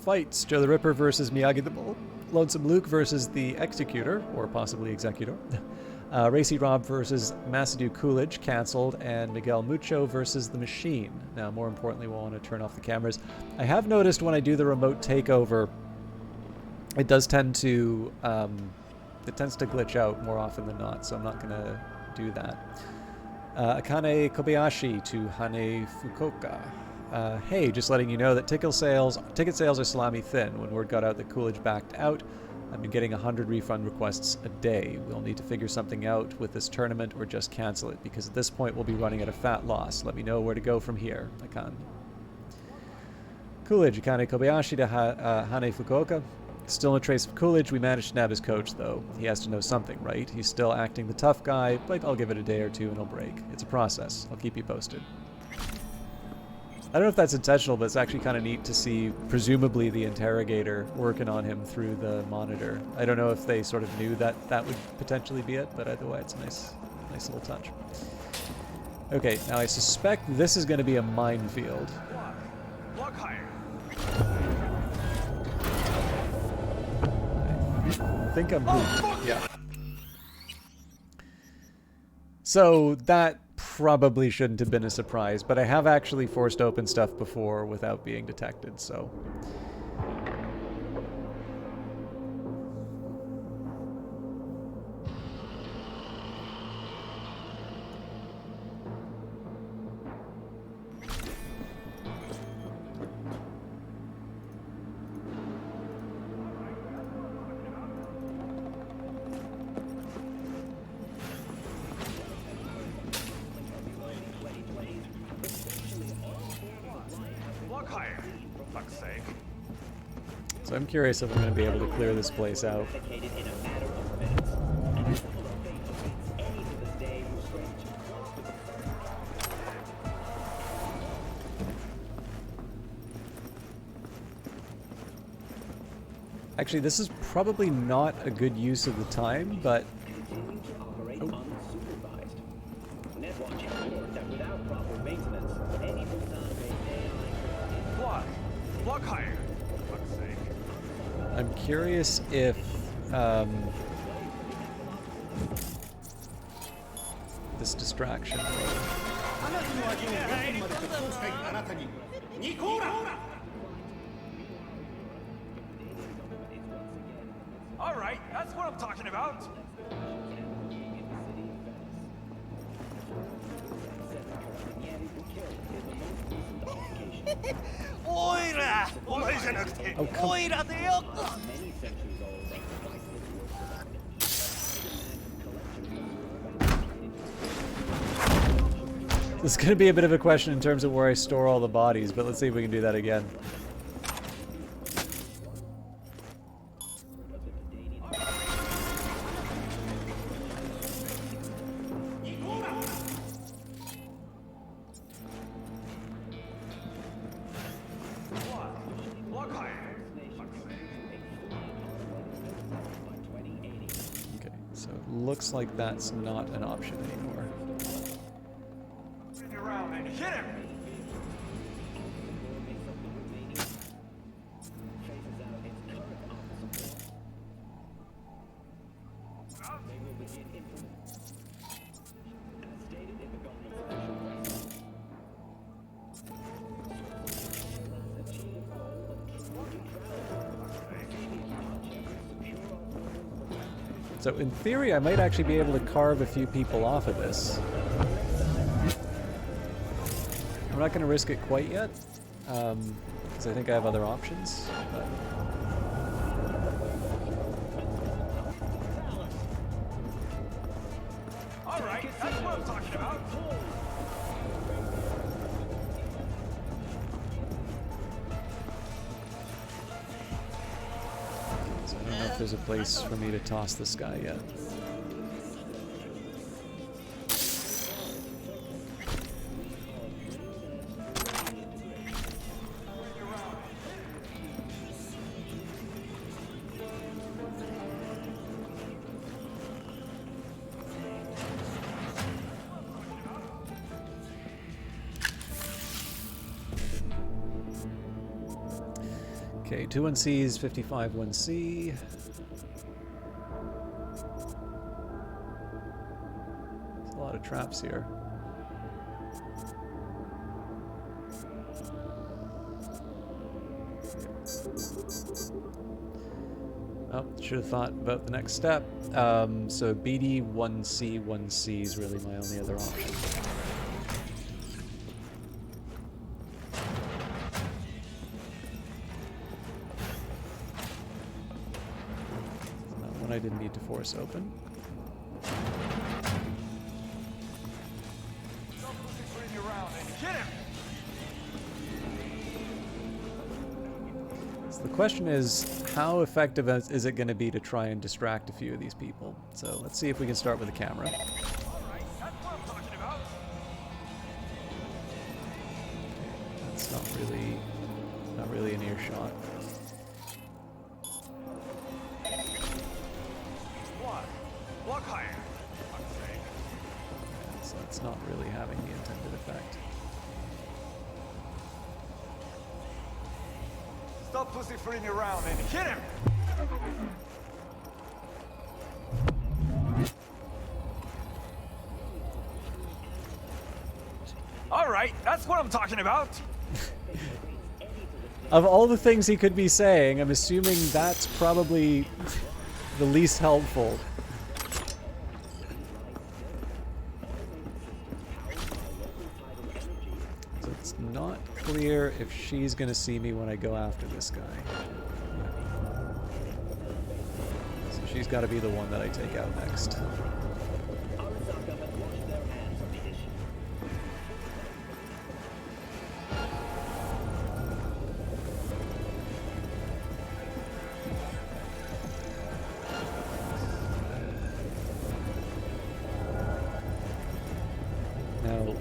S1: Fights: Joe the Ripper versus Miyagi the Bull. Lonesome Luke versus the Executor, or possibly Executor. Racy Rob versus Masadu Coolidge, cancelled. And Miguel Mucho versus the Machine. Now, more importantly, we'll want to turn off the cameras. I have noticed when I do the remote takeover, it does tend to glitch out more often than not, so I'm not going to do that. Akane Kobayashi to Hane Fukuoka. Hey, just letting you know that ticket sales are salami thin. When word got out that Coolidge backed out, I've been getting 100 refund requests a day. We'll need to figure something out with this tournament or just cancel it, because at this point we'll be running at a fat loss. Let me know where to go from here. Akane. Coolidge, Akane Kobayashi to Hane Fukuoka. Still no trace of Coolidge. We managed to nab his coach, though. He has to know something, right? He's still acting the tough guy, but I'll give it a day or two and he'll break. It's a process. I'll keep you posted. I don't know if that's intentional, but it's actually kind of neat to see, presumably, the interrogator working on him through the monitor. I don't know if they sort of knew that that would potentially be it, but either way, it's a nice little touch. Okay, now I suspect this is going to be a minefield. think I'm hooked. Yeah. So that probably shouldn't have been a surprise, but I have actually forced open stuff before without being detected, so... So I'm curious if I'm going to be able to clear this place out. Actually, this is probably not a good use of the time, but... Oh. I'm curious if this distraction.
S2: All right, that's what I'm talking about. 오이라! 오이じゃなくてオイラだよ!
S1: This is going to be a bit of a question in terms of where I store all the bodies, but let's see if we can do that again. Looks like that's not an option anymore.
S2: Turn around and hit him!
S1: So in theory, I might actually be able to carve a few people off of this. I'm not going to risk it quite yet, because I think I have other options. But...
S2: All right, that's what I'm talking about.
S1: I don't know if there's a place for me to toss this guy yet. Okay, 2 1Cs, 55 1C. There's a lot of traps here. Oh, should have thought about the next step. So BD 1C 1C is really my only other option. I didn't need to force open. So the question is, how effective is it going to be to try and distract a few of these people? So let's see if we can start with the camera. That's not really an earshot. So it's not really having the intended effect.
S2: Stop pussyfooting around and hit him!
S14: right? That's what I'm talking about.
S1: Of all the things he could be saying, I'm assuming that's probably the least helpful. So it's not clear if she's gonna see me when I go after this guy. So she's gotta be the one that I take out next. Now,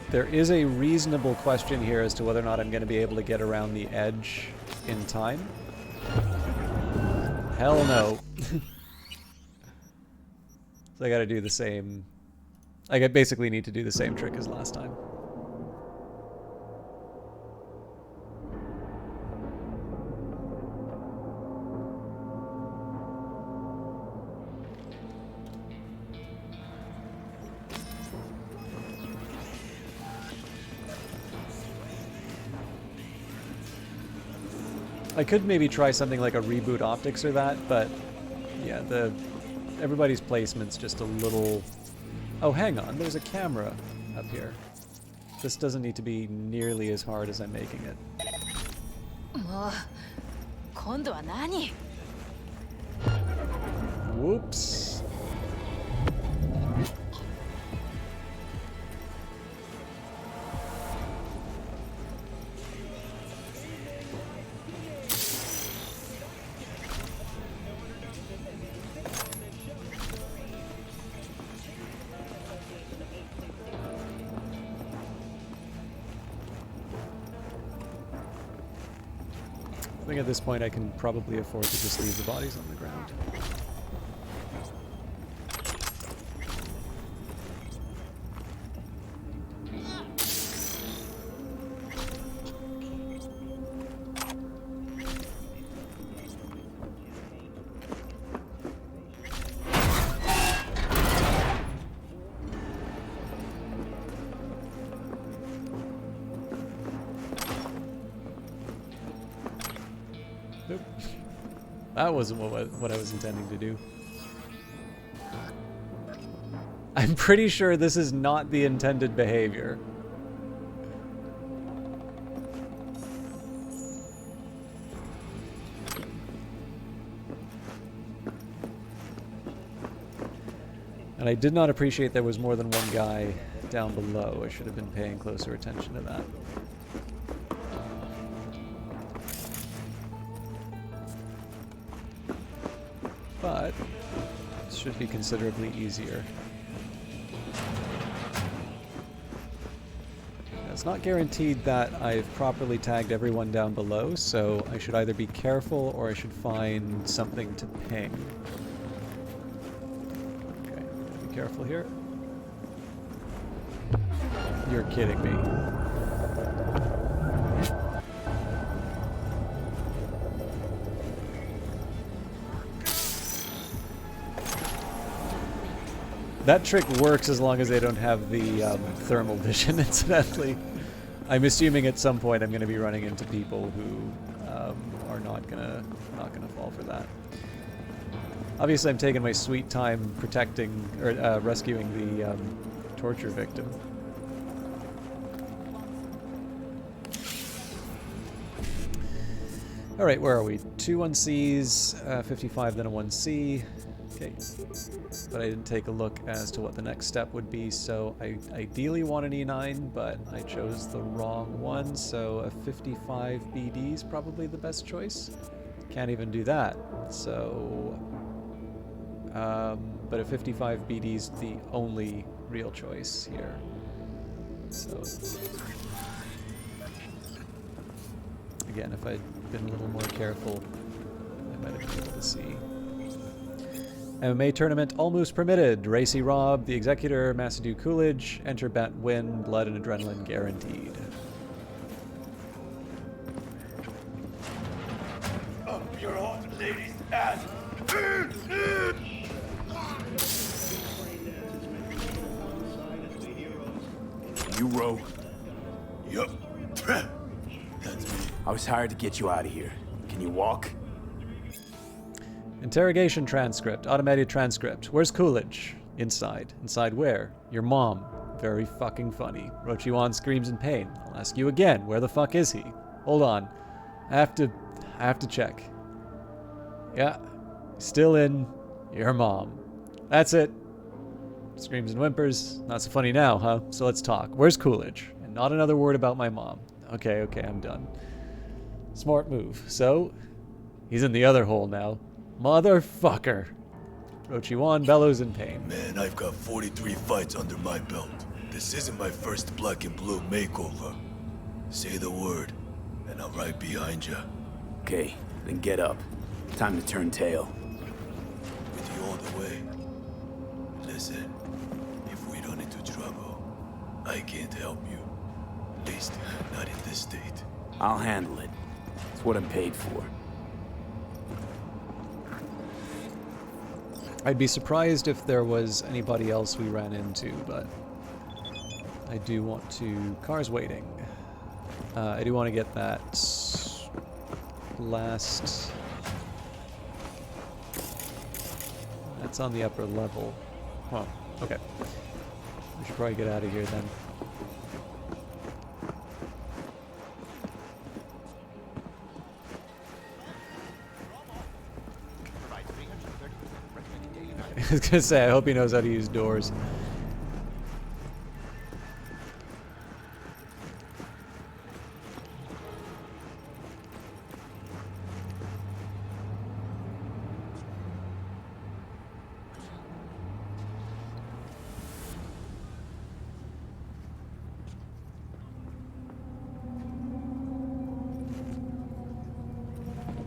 S1: there is a reasonable question here as to whether or not I'm going to be able to get around the edge in time. Hell no. So I got to do the same. I basically need to do the same trick as last time. I could maybe try something like a reboot optics or that, but yeah, everybody's placement's just a little... Oh, hang on, there's a camera up here. This doesn't need to be nearly as hard as I'm making it. Whoops. I think at this point I can probably afford to just leave the bodies on the ground. Nope. That wasn't what I was intending to do. I'm pretty sure this is not the intended behavior. And I did not appreciate there was more than one guy down below. I should have been paying closer attention to that. But this should be considerably easier. It's not guaranteed that I've properly tagged everyone down below, so I should either be careful or I should find something to ping. Okay, be careful here. You're kidding me. That trick works as long as they don't have the thermal vision, incidentally. I'm assuming at some point I'm going to be running into people who are not gonna fall for that. Obviously, I'm taking my sweet time protecting or rescuing the torture victim. All right, where are we? 2 1Cs, 55, then a 1C. Okay, but I didn't take a look as to what the next step would be, so I ideally want an E9, but I chose the wrong one, so a 55 BD is probably the best choice. Can't even do that, so... but a 55 BD is the only real choice here. So... Again, if I'd been a little more careful, I might have been able to see. MMA tournament, all moves permitted. Racy Rob, the Executor, Massadue Coolidge, enter, bet, win, blood and adrenaline guaranteed.
S9: Up your hot lady's ass!
S5: Joe?
S9: Yup. That's me.
S5: I was hired to get you out of here. Can you walk?
S1: Interrogation transcript. Automated transcript. Where's Coolidge? Inside. Inside where? Your mom. Very fucking funny. Rochiwan screams in pain. I'll ask you again. Where the fuck is he? Hold on. I have to check. Yeah. Still in your mom. That's it. Screams and whimpers. Not so funny now, huh? So let's talk. Where's Coolidge? And not another word about my mom. Okay, I'm done. Smart move. So, he's in the other hole now. Motherfucker. Rochiwan bellows in pain.
S9: Man, I've got 43 fights under my belt. This isn't my first black and blue makeover. Say the word, and I'm right behind you.
S5: Okay, then get up. Time to turn tail.
S9: With you all the way. Listen, if we run into trouble, I can't help you. At least, not in this state.
S5: I'll handle it. It's what I'm paid for.
S1: I'd be surprised if there was anybody else we ran into, but I do want to... Car's waiting. I do want to get that last... That's on the upper level. Huh, okay. We should probably get out of here then. I was gonna say, I hope he knows how to use doors.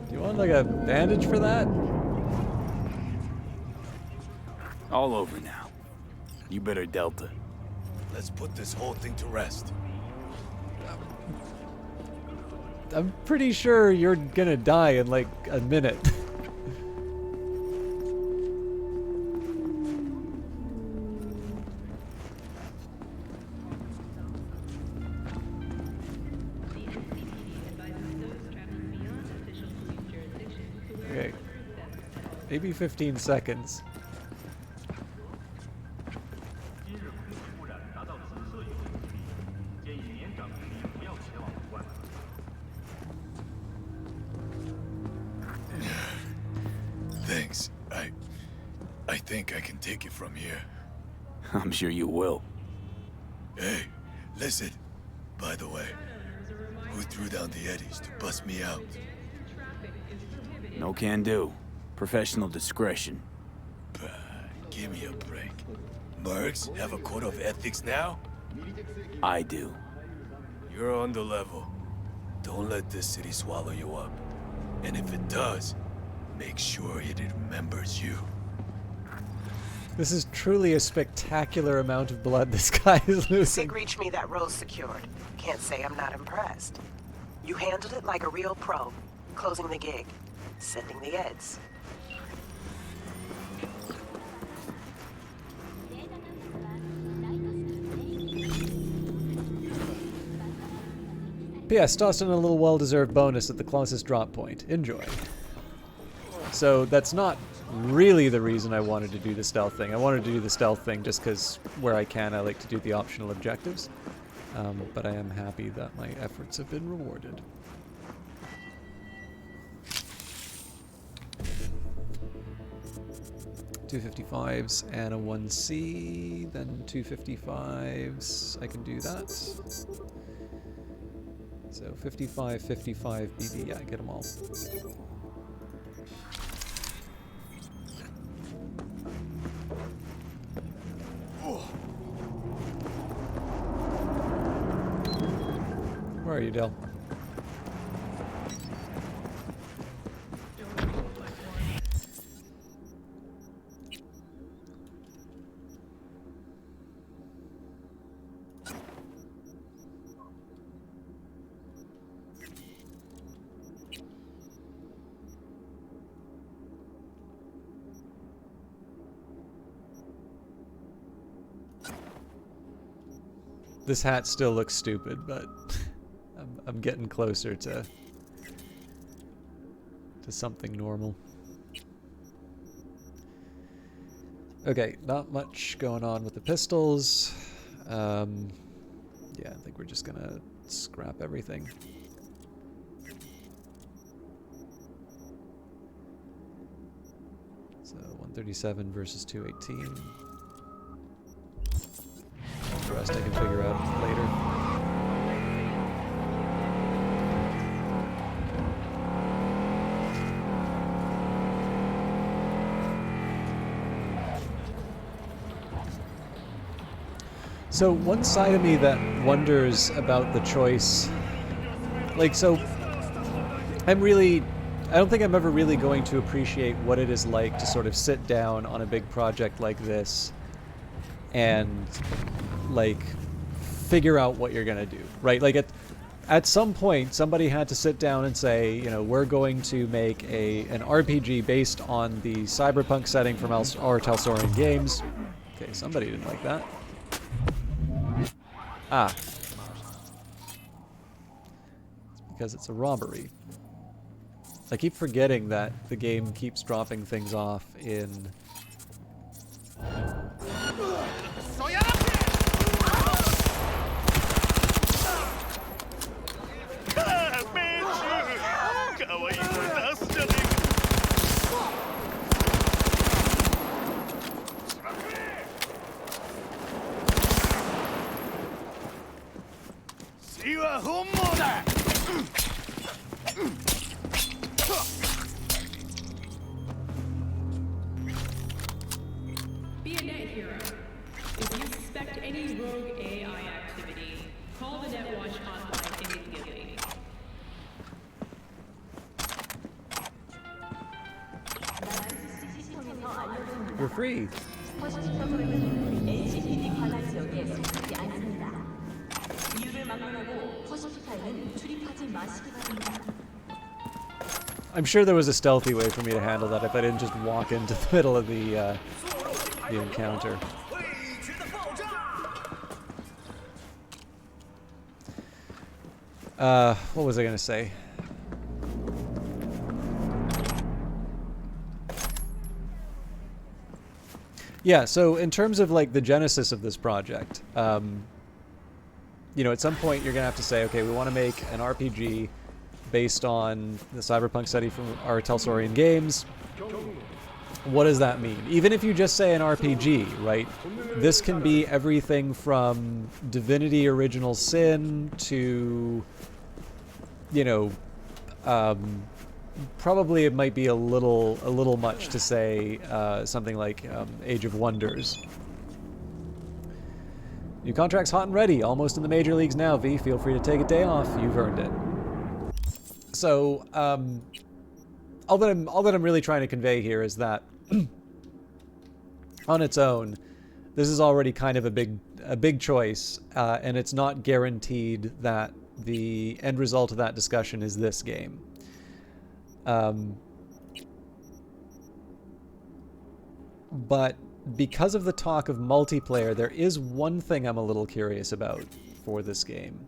S1: Do you want like a bandage for that?
S5: All over now. You better Delta.
S9: Let's put this whole thing to rest.
S1: I'm pretty sure you're gonna die in like a minute. Okay. Maybe 15 seconds.
S9: Thanks. I think I can take it from here.
S5: I'm sure you will.
S9: Hey, listen. By the way, who threw down the eddies to bust me out?
S5: No can do. Professional discretion.
S9: Give me a break. Mercs have a code of ethics now?
S5: I do.
S9: You're on the level. Don't let this city swallow you up. And if it does, make sure it remembers you.
S1: This is truly a spectacular amount of blood this guy is losing.
S8: Sig reached me that road's secured. Can't say I'm not impressed. You handled it like a real pro. Closing the gig. Sending the eds.
S1: P.S. Tossed in a little well-deserved bonus at the closest drop point. Enjoy. So that's not really the reason I wanted to do the stealth thing. I wanted to do the stealth thing just because where I can, I like to do the optional objectives. But I am happy that my efforts have been rewarded. $255s and a 1C, then 255s. I can do that. So 55, 55, BB, yeah, get them all. Where are you, Del? This hat still looks stupid, but I'm getting closer to something normal. Okay, not much going on with the pistols. Yeah, I think we're just gonna scrap everything. So 137 versus 218. The rest I can figure out later. So one side of me that wonders about the choice, like, so I don't think I'm ever really going to appreciate what it is like to sort of sit down on a big project like this and, like, figure out what you're gonna do, right? Like, at some point, somebody had to sit down and say, you know, we're going to make an RPG based on the Cyberpunk setting from our Talsorian games. Okay, somebody didn't like that. Ah. It's because it's a robbery. I keep forgetting that the game keeps dropping things off in...
S14: Be a net hero. If you suspect any rogue AI activity, call the Netwatch hotline immediately.
S1: We're free. I'm sure there was a stealthy way for me to handle that if I didn't just walk into the middle of the encounter. What was I gonna say? Yeah, so in terms of like the genesis of this project, you know, at some point you're gonna have to say, okay, we want to make an RPG based on the Cyberpunk setting from our Talsorian games. What does that mean? Even if you just say an RPG, right? This can be everything from Divinity Original Sin to, you know, probably it might be a little much to say something like Age of Wonders. New contract's hot and ready, almost in the major leagues now, V. Feel free to take a day off. You've earned it. So, all that I'm really trying to convey here is that on its own, this is already kind of a big choice, and it's not guaranteed that the end result of that discussion is this game. But because of the talk of multiplayer, there is one thing I'm a little curious about for this game.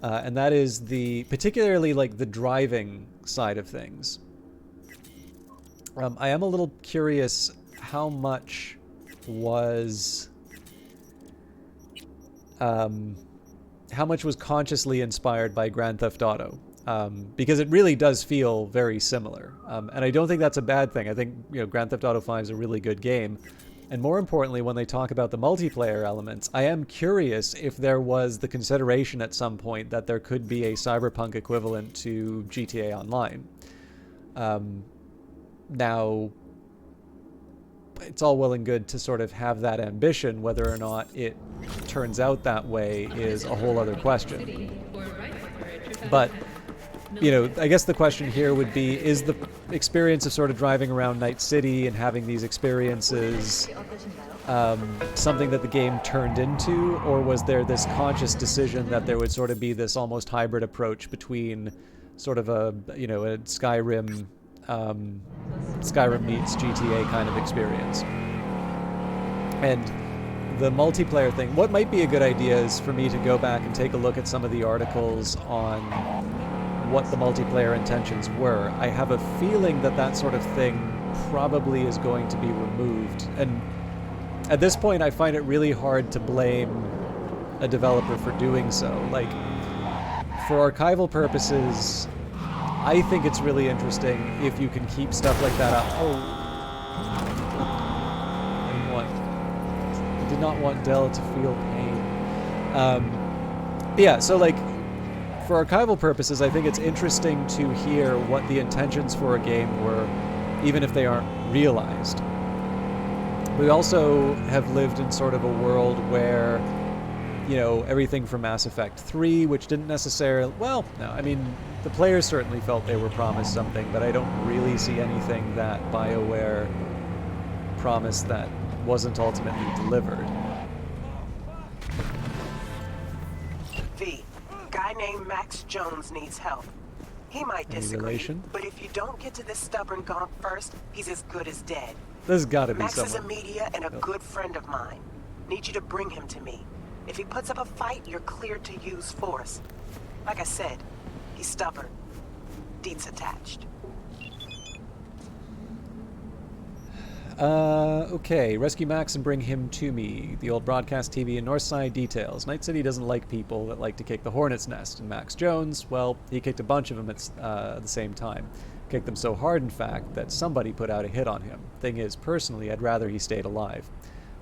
S1: And that is particularly like the driving side of things. I am a little curious how much was consciously inspired by Grand Theft Auto. Because it really does feel very similar. And I don't think that's a bad thing. I think, you know, Grand Theft Auto 5 is a really good game. And more importantly, when they talk about the multiplayer elements, I am curious if there was the consideration at some point that there could be a Cyberpunk equivalent to GTA Online. Now, it's all well and good to sort of have that ambition. Whether or not it turns out that way is a whole other question. But, you know, I guess the question here would be, is the experience of sort of driving around Night City and having these experiences something that the game turned into, or was there this conscious decision that there would sort of be this almost hybrid approach between sort of a, you know, a Skyrim meets GTA kind of experience? And the multiplayer thing, what might be a good idea is for me to go back and take a look at some of the articles on what the multiplayer intentions were. I have a feeling that that sort of thing probably is going to be removed. And at this point, I find it really hard to blame a developer for doing so. Like, for archival purposes, I think it's really interesting if you can keep stuff like that up. Oh. I did not want Dell to feel pain. Yeah, so like, for archival purposes, I think it's interesting to hear what the intentions for a game were, even if they aren't realized. We also have lived in sort of a world where, you know, everything from Mass Effect 3, which didn't necessarily... Well, no, I mean, the players certainly felt they were promised something, but I don't really see anything that BioWare promised that wasn't ultimately delivered.
S8: V, guy named Max Jones needs help. He might disagree, but if you don't get to this stubborn gonk first, he's as good as dead.
S1: There's gotta be
S8: Max
S1: someone.
S8: is a media and a good friend of mine. Need you to bring him to me. If he puts up a fight, you're cleared to use force. Like I said, he's stubborn. Deets attached.
S1: Okay. Rescue Max and bring him to me. The old broadcast TV in Northside details. Night City doesn't like people that like to kick the hornet's nest. And Max Jones, well, he kicked a bunch of them at the same time. Kicked them so hard, in fact, that somebody put out a hit on him. Thing is, personally, I'd rather he stayed alive.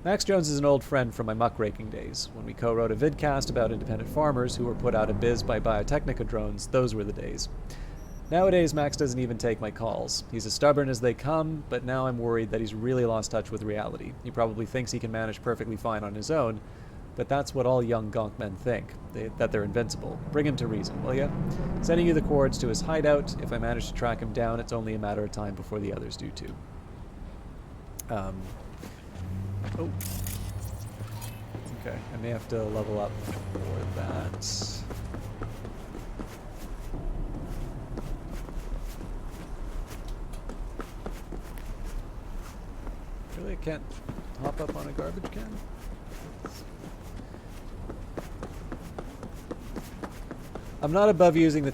S1: Max Jones is an old friend from my muckraking days. When we co-wrote a vidcast about independent farmers who were put out of biz by Biotechnica drones, those were the days. Nowadays, Max doesn't even take my calls. He's as stubborn as they come, but now I'm worried that he's really lost touch with reality. He probably thinks he can manage perfectly fine on his own, but that's what all young gonk men think, that they're invincible. Bring him to reason, will ya? Sending you the coords to his hideout. If I manage to track him down, it's only a matter of time before the others do too. Oh. Okay, I may have to level up for that. Really, I can't hop up on a garbage can? I'm not above using the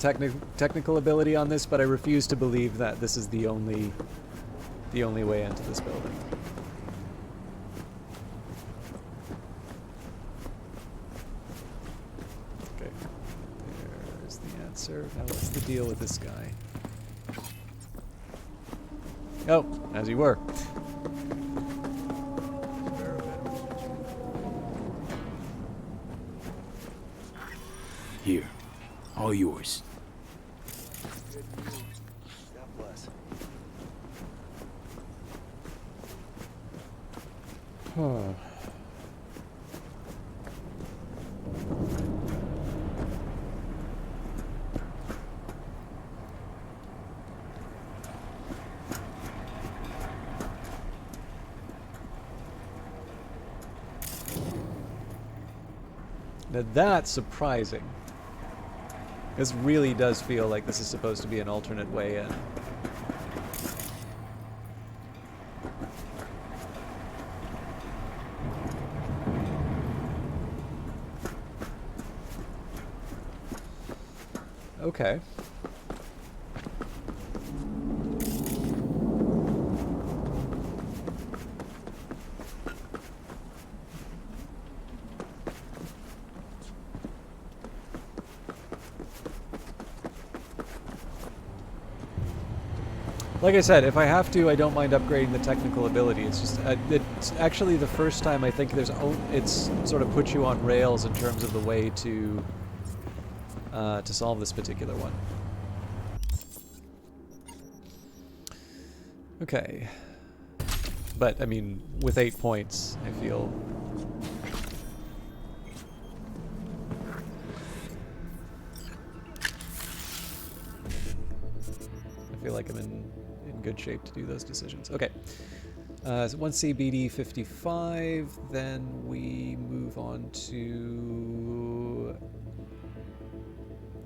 S1: technical ability on this, but I refuse to believe that this is the only way into this building. Okay, there's the answer. Now what's the deal with this guy? Oh, as you were.
S5: Here, all yours.
S12: God bless.
S1: Huh. Now that's surprising. This really does feel like this is supposed to be an alternate way in. Okay. Like I said, if I have to, I don't mind upgrading the technical ability. It's just, it's actually the first time I think it's sort of put you on rails in terms of the way to solve this particular one. Okay. But, I mean, with 8 points, I feel... I feel like I'm in good shape to do those decisions. Okay. So 1C BD 55, then we move on to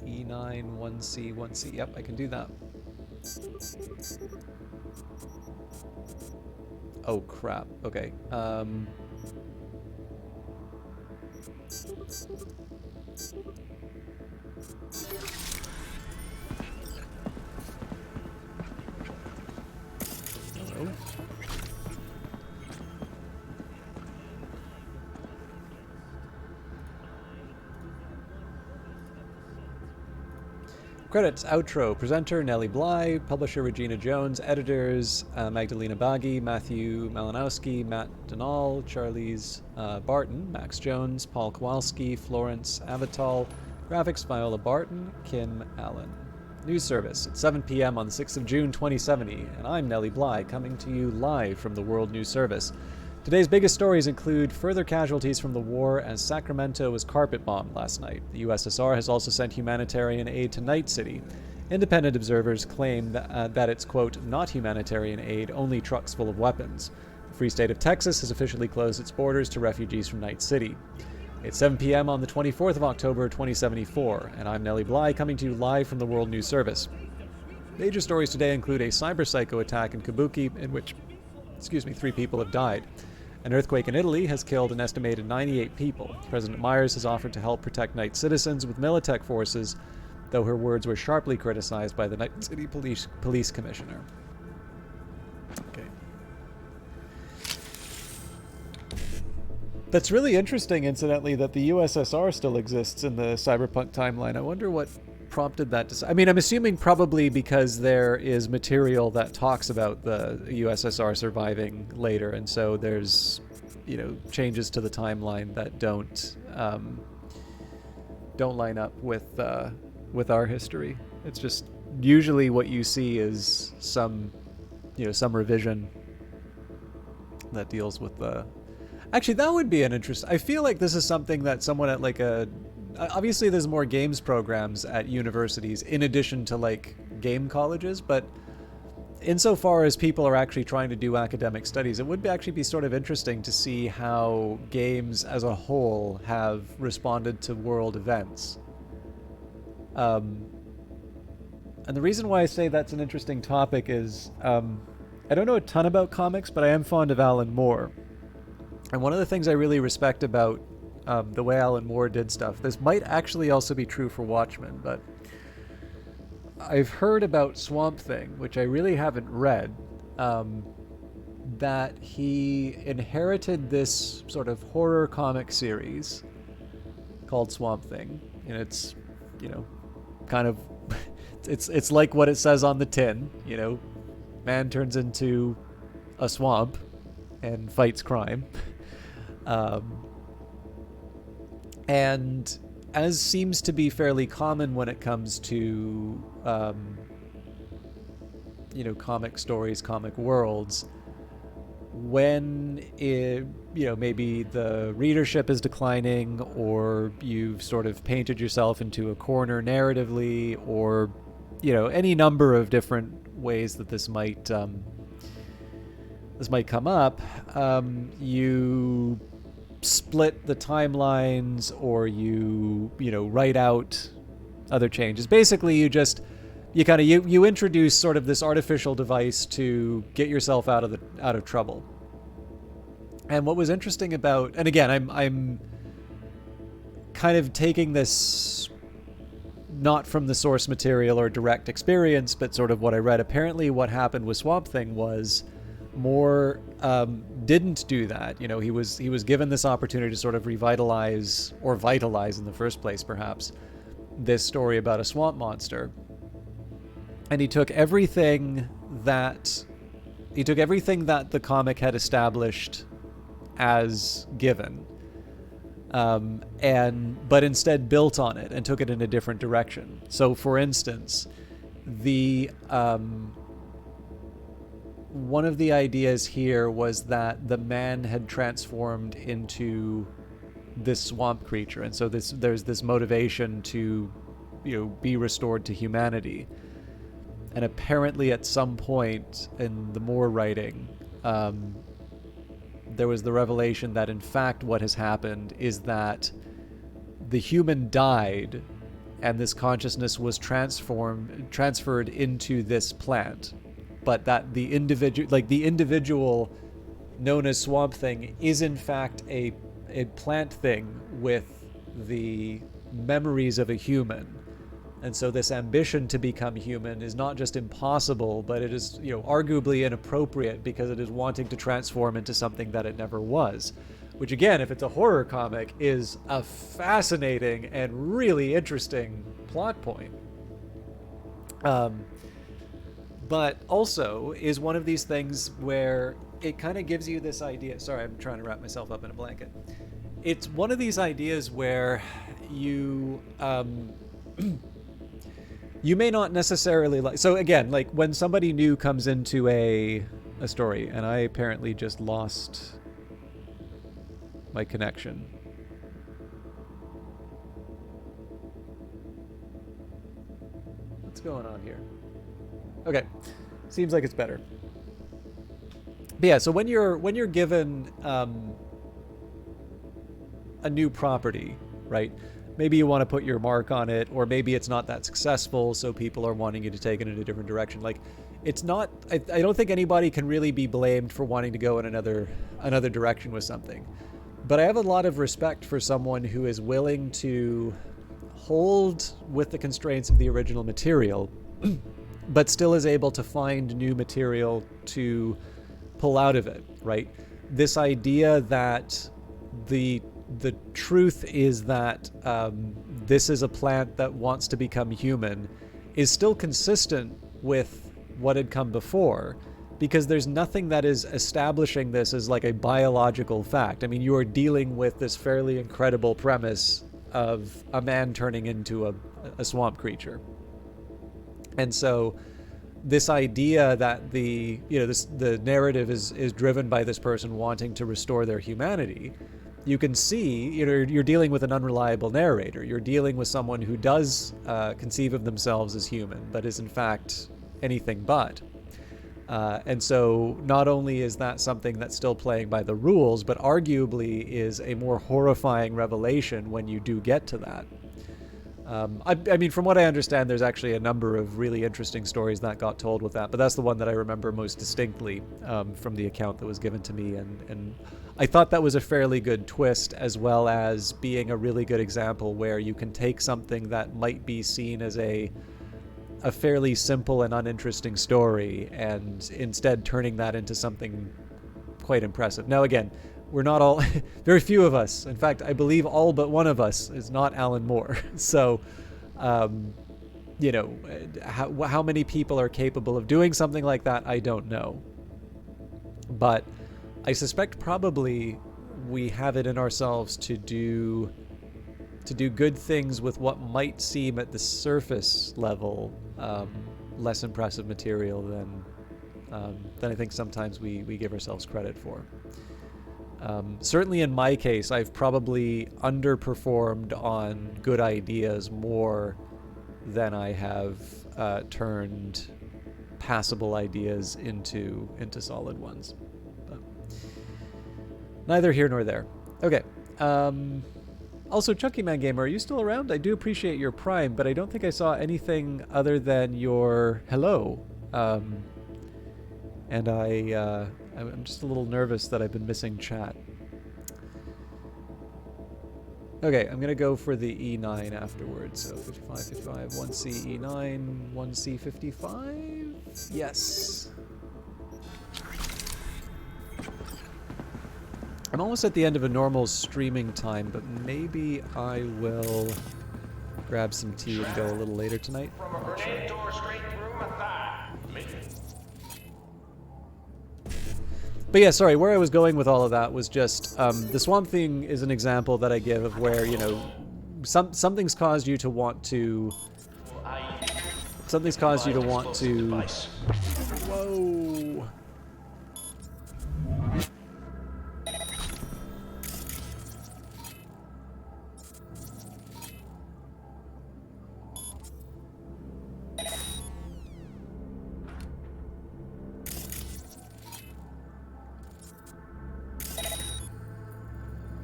S1: E9 1C 1C. Yep, I can do that. Oh crap. Okay. Hello. Credits, outro, presenter Nellie Bly, publisher Regina Jones, editors Magdalena Baggi, Matthew Malinowski, Matt Denal, Charlize Barton, Max Jones, Paul Kowalski, Florence Avital, graphics Viola Barton, Kim Allen. News service at 7 p.m. on the 6th of June 2070, and I'm Nellie Bly, coming to you live from the World News Service. Today's biggest stories include further casualties from the war as Sacramento was carpet-bombed last night. The USSR has also sent humanitarian aid to Night City. Independent observers claim that it's, quote, not humanitarian aid, only trucks full of weapons. The Free State of Texas has officially closed its borders to refugees from Night City. It's 7 p.m. on the 24th of October, 2074, and I'm Nellie Bly, coming to you live from the World News Service. Major stories today include a cyber-psycho attack in Kabuki, in which, 3 people have died. An earthquake in Italy has killed an estimated 98 people. President Myers has offered to help protect Night citizens with Militech forces, though her words were sharply criticized by the Night City Police Commissioner. Okay. That's really interesting, incidentally, that the USSR still exists in the Cyberpunk timeline. I wonder what prompted that to... I mean, I'm assuming probably because there is material that talks about the USSR surviving later, and so there's, you know, changes to the timeline that don't line up with our history. It's just usually what you see is some revision that deals with the... Actually, that would be an interest. I feel like this is something that someone at like a... Obviously, there's more games programs at universities in addition to like game colleges, but insofar as people are actually trying to do academic studies, it would actually be sort of interesting to see how games as a whole have responded to world events. And the reason why I say that's an interesting topic is I don't know a ton about comics, but I am fond of Alan Moore. And one of the things I really respect about the way Alan Moore did stuff, this might actually also be true for Watchmen, but I've heard about Swamp Thing, which I really haven't read, that he inherited this sort of horror comic series called Swamp Thing, and it's, you know, kind of, it's like what it says on the tin, you know, man turns into a swamp and fights crime. And as seems to be fairly common when it comes to, comic stories, comic worlds, when maybe the readership is declining, or you've sort of painted yourself into a corner narratively, or, any number of different ways that this might come up, you split the timelines, or you write out other changes. Basically, you introduce sort of this artificial device to get yourself out of trouble. And what was interesting about, and again, I'm kind of taking this not from the source material or direct experience, but sort of what I read. Apparently, what happened with Swamp Thing was Moore didn't do that. He was given this opportunity to sort of revitalize, or vitalize in the first place, perhaps, this story about a swamp monster. And he took everything that the comic had established as given, but instead built on it and took it in a different direction. So, for instance, one of the ideas here was that the man had transformed into this swamp creature, and so there's this motivation to, be restored to humanity. And apparently, at some point in the Moore writing, there was the revelation that, in fact, what has happened is that the human died, and this consciousness was transferred into this plant. But that the individual known as Swamp Thing is in fact a plant thing with the memories of a human. And so this ambition to become human is not just impossible, but it is, arguably inappropriate because it is wanting to transform into something that it never was. Which again, if it's a horror comic, is a fascinating and really interesting plot point. But also is one of these things where it kind of gives you this idea. Sorry, I'm trying to wrap myself up in a blanket. It's one of these ideas where you you may not necessarily like. So again, like when somebody new comes into a story, and I apparently just lost my connection. What's going on here? Okay, seems like it's better. But yeah, so when you're given a new property, right? Maybe you want to put your mark on it, or maybe it's not that successful, so people are wanting you to take it in a different direction. Like, it's not. I don't think anybody can really be blamed for wanting to go in another direction with something. But I have a lot of respect for someone who is willing to hold with the constraints of the original material, but still is able to find new material to pull out of it, right? This idea that the truth is that this is a plant that wants to become human is still consistent with what had come before, because there's nothing that is establishing this as like a biological fact. I mean, you are dealing with this fairly incredible premise of a man turning into a swamp creature. And so this idea that the narrative is driven by this person wanting to restore their humanity, you can see, you're dealing with an unreliable narrator. You're dealing with someone who does conceive of themselves as human, but is in fact anything but. And so not only is that something that's still playing by the rules, but arguably is a more horrifying revelation when you do get to that. I mean, from what I understand, there's actually a number of really interesting stories that got told with that, but that's the one that I remember most distinctly from the account that was given to me, and I thought that was a fairly good twist, as well as being a really good example where you can take something that might be seen as a fairly simple and uninteresting story, and instead turning that into something quite impressive. Now again, we're not all, very few of us, in fact, I believe all but one of us is not Alan Moore. So, how many people are capable of doing something like that, I don't know. But I suspect probably we have it in ourselves to do good things with what might seem at the surface level less impressive material than I think sometimes we give ourselves credit for. Certainly in my case, I've probably underperformed on good ideas more than I have turned passable ideas into solid ones. But neither here nor there. Okay. Also, Chunky Man Gamer, are you still around? I do appreciate your Prime, but I don't think I saw anything other than your hello. And I'm just a little nervous that I've been missing chat. Okay, I'm going to go for the E9 afterwards. So 55, 55, 1C E9, 1C 55? Yes. I'm almost at the end of a normal streaming time, but maybe I will grab some tea and go a little later tonight. I'm not sure. But yeah, sorry, where I was going with all of that was just, the Swamp Thing is an example that I give of where, something's caused you to want to... Something's caused you to want to... Whoa!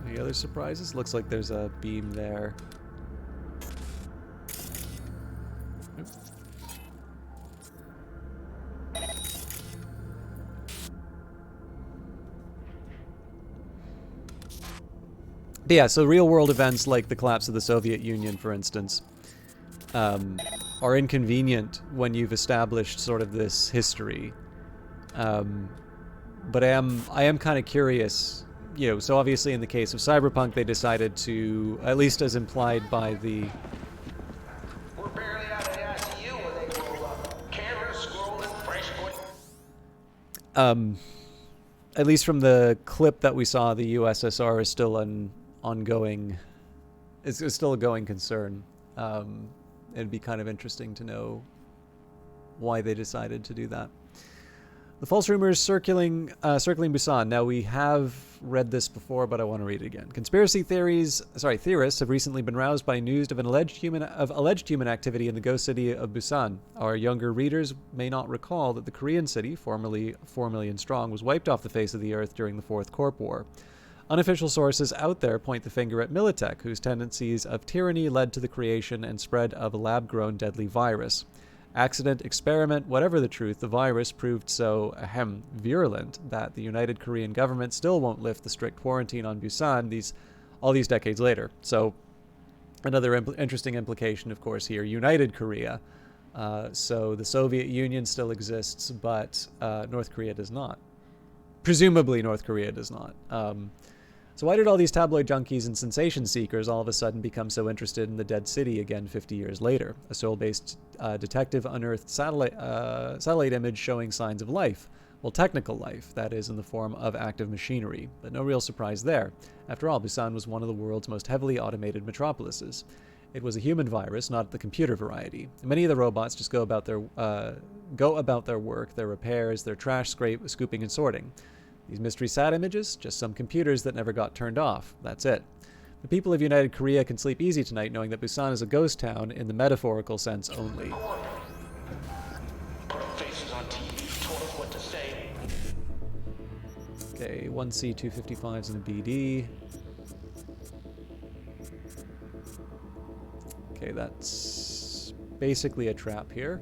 S1: Any other surprises? Looks like there's a beam there. Nope. But yeah, so real-world events like the collapse of the Soviet Union, for instance, are inconvenient when you've established sort of this history. But I am kind of curious, you know, so obviously in the case of Cyberpunk, they decided to, at least as implied by the...
S12: We're barely out of the ICU when they roll up. Cameras scrolling, fresh
S1: at least from the clip that we saw, the USSR is still an ongoing, it's still a going concern. It'd be kind of interesting to know why they decided to do that. The false rumors circling Busan. Now, we have read this before, but I want to read it again. Conspiracy theorists have recently been roused by news of alleged human activity in the ghost city of Busan. Our younger readers may not recall that the Korean city, formerly 4 million strong, was wiped off the face of the earth during the Fourth Corp War. Unofficial sources out there point the finger at Militech, whose tendencies of tyranny led to the creation and spread of a lab-grown deadly virus. Accident, experiment, whatever the truth, the virus proved so virulent that the United Korean government still won't lift the strict quarantine on Busan all these decades later. So another interesting implication, of course, here, United Korea. So the Soviet Union still exists, but North Korea does not. Presumably North Korea does not. So why did all these tabloid junkies and sensation seekers all of a sudden become so interested in the dead city again 50 years later? A Seoul-based detective unearthed satellite image showing signs of life. Well, technical life, that is, in the form of active machinery. But no real surprise there. After all, Busan was one of the world's most heavily automated metropolises. It was a human virus, not the computer variety. Many of the robots just go about their work, their repairs, their trash scooping and sorting. These mystery sat images, just some computers that never got turned off. That's it. The people of United Korea can sleep easy tonight knowing that Busan is a ghost town in the metaphorical sense only.
S12: Put faces on TV, told us what to say.
S1: Okay, 1C 255s and a BD. Okay, that's basically a trap here.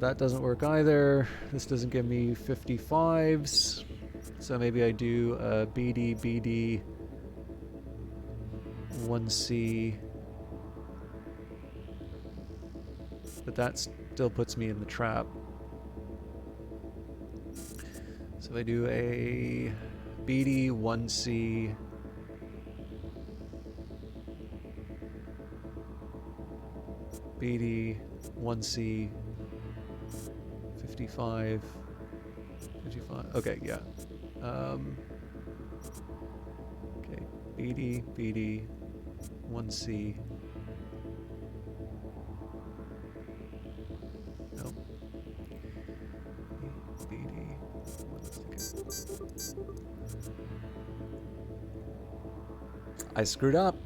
S1: That doesn't work either. This doesn't give me 55s. So maybe I do a BD, 1C. But that still puts me in the trap. So if I do a BD, 1C. BD, 1C. 55. Okay, yeah. Okay, BD, 1C. No. BD, 1C. I screwed up.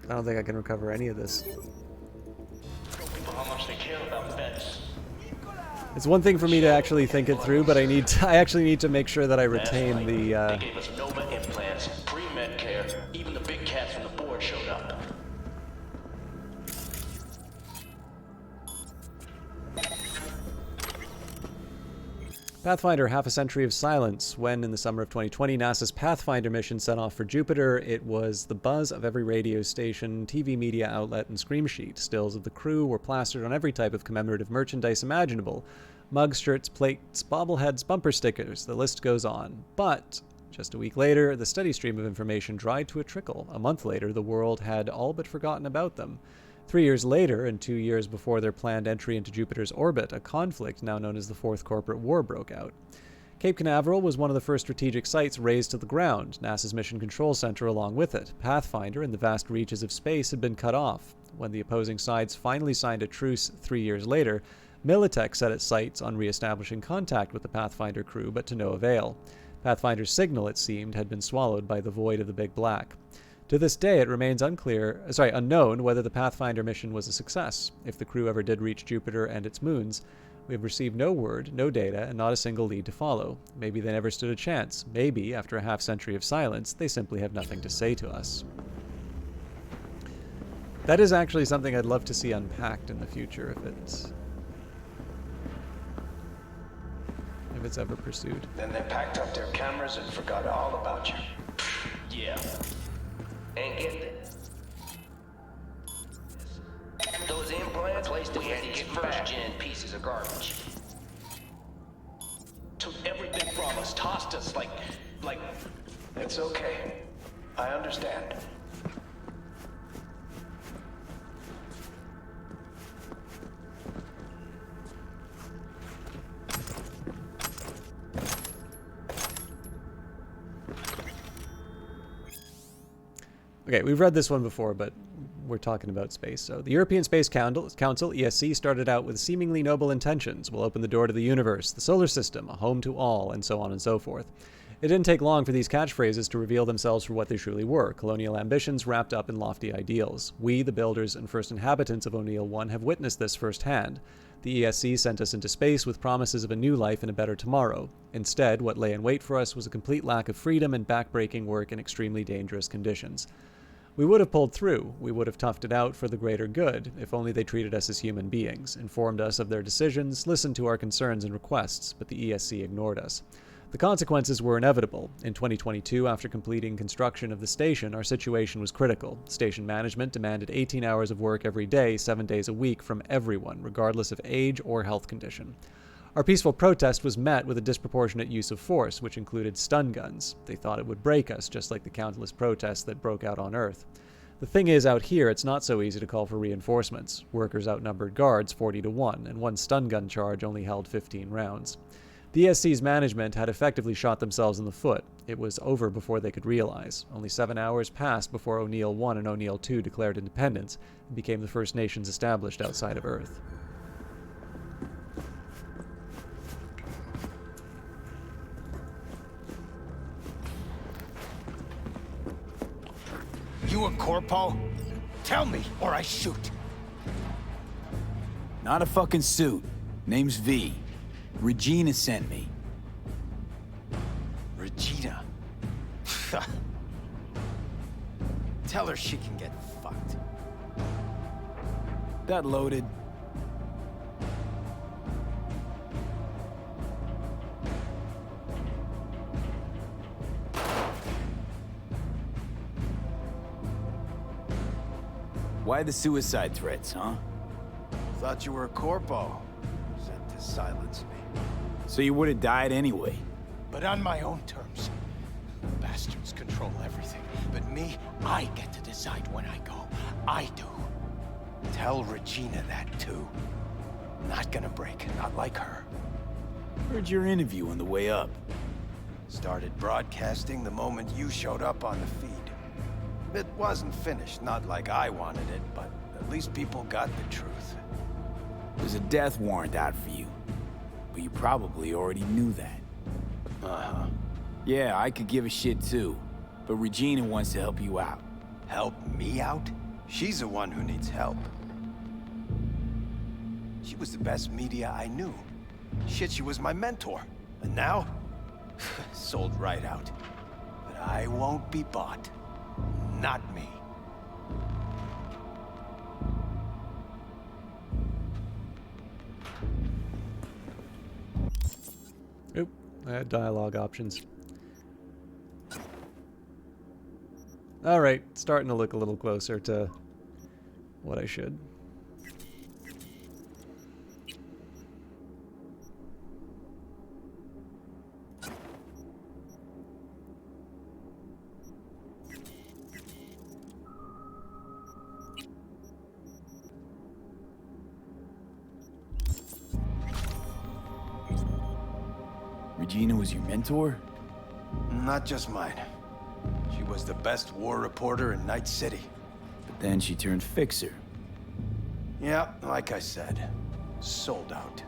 S1: I don't think I can recover any of this.
S12: How much they care about bets.
S1: It's one thing for me to actually think it through, but I actually need to make sure that I retain the.
S12: They gave us Nova implants, pre-med care. Even the big cats from the board showed up.
S1: Pathfinder, half a century of silence. When, in the summer of 2020, NASA's Pathfinder mission set off for Jupiter, it was the buzz of every radio station, TV media outlet, and scream sheet. Stills of the crew were plastered on every type of commemorative merchandise imaginable. Mugs, shirts, plates, bobbleheads, bumper stickers, the list goes on. But just a week later, the steady stream of information dried to a trickle. A month later, the world had all but forgotten about them. 3 years later, and 2 years before their planned entry into Jupiter's orbit, a conflict now known as the Fourth Corporate War broke out. Cape Canaveral was one of the first strategic sites razed to the ground, NASA's Mission Control Center along with it. Pathfinder and the vast reaches of space had been cut off. When the opposing sides finally signed a truce 3 years later, Militech set its sights on re-establishing contact with the Pathfinder crew, but to no avail. Pathfinder's signal, it seemed, had been swallowed by the void of the Big Black. To this day, it remains unknown whether the Pathfinder mission was a success. If the crew ever did reach Jupiter and its moons, we have received no word, no data, and not a single lead to follow. Maybe they never stood a chance. Maybe, after a half-century of silence, they simply have nothing to say to us. That is actually something I'd love to see unpacked in the future if it's ever pursued.
S12: Then they packed up their cameras and forgot all about you. Yeah. And get this. Those implants placed we had to get first-gen pieces of garbage.
S10: Took everything from us, tossed us like...
S12: It's okay. I understand.
S1: Okay, we've read this one before, but we're talking about space. So, the European Space Council, ESC, started out with seemingly noble intentions. We'll open the door to the universe, the solar system, a home to all, and so on and so forth. It didn't take long for these catchphrases to reveal themselves for what they truly were, colonial ambitions wrapped up in lofty ideals. We, the builders and first inhabitants of O'Neill 1, have witnessed this firsthand. The ESC sent us into space with promises of a new life and a better tomorrow. Instead, what lay in wait for us was a complete lack of freedom and backbreaking work in extremely dangerous conditions. We would have pulled through, we would have toughed it out for the greater good, if only they treated us as human beings, informed us of their decisions, listened to our concerns and requests, but the ESC ignored us. The consequences were inevitable. In 2022, after completing construction of the station, our situation was critical. Station management demanded 18 hours of work every day, 7 days a week, from everyone, regardless of age or health condition. Our peaceful protest was met with a disproportionate use of force, which included stun guns. They thought it would break us, just like the countless protests that broke out on Earth. The thing is, out here, it's not so easy to call for reinforcements. Workers outnumbered guards 40-1, and one stun gun charge only held 15 rounds. The ESC's management had effectively shot themselves in the foot. It was over before they could realize. Only 7 hours passed before O'Neill 1 and O'Neill 2 declared independence and became the first nations established outside of Earth.
S5: You a corpo? Tell me, or I shoot. Not a fucking suit. Name's V. Regina sent me.
S15: Regina? Tell her she can get fucked.
S5: That loaded. Why the suicide threats, huh?
S15: Thought you were a corpo. Sent to silence me.
S5: So you would have died anyway.
S15: But on my own terms. Bastards control everything. But me, I get to decide when I go. I do. Tell Regina that too. Not gonna break, not like her.
S5: Heard your interview on the way up.
S15: Started broadcasting the moment you showed up on the feed. It wasn't finished, not like I wanted it, but at least people got the truth.
S5: There's a death warrant out for you. But you probably already knew that.
S15: Uh-huh.
S5: Yeah, I could give a shit too. But Regina wants to help you out.
S15: Help me out? She's the one who needs help. She was the best media I knew. Shit, she was my mentor. And now? Sold right out. But I won't be bought. Not me.
S1: Oop, I had dialogue options. Alright, starting to look a little closer to what I should.
S5: Regina was your mentor?
S15: Not just mine. She was the best war reporter in Night City.
S5: But then she turned fixer.
S15: Yeah, like I said. Sold out.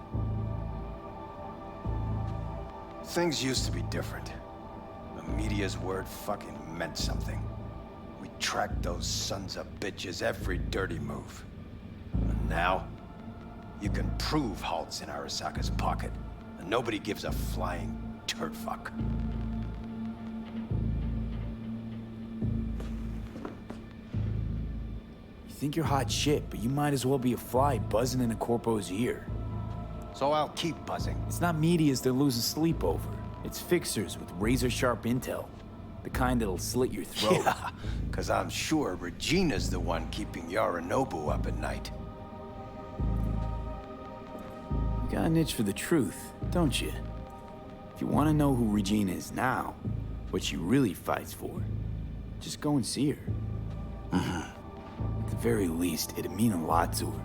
S15: Things used to be different. The media's word fucking meant something.
S5: We tracked those sons of bitches every dirty move. And now, you can prove Halt's in Arasaka's pocket, and nobody gives a flying turd fuck.
S15: You think you're hot shit, but you might as well be a fly buzzing in a corpo's ear.
S5: So I'll keep buzzing.
S15: It's not medias they're losing sleep over. It's fixers with razor-sharp intel. The kind that'll slit your throat.
S5: Yeah, because I'm sure Regina's the one keeping Yorinobu up at night.
S15: You got an itch for the truth, don't you? If you want to know who Regina is now, what she really fights for, just go and see her. At the very least, it'd mean a lot to her.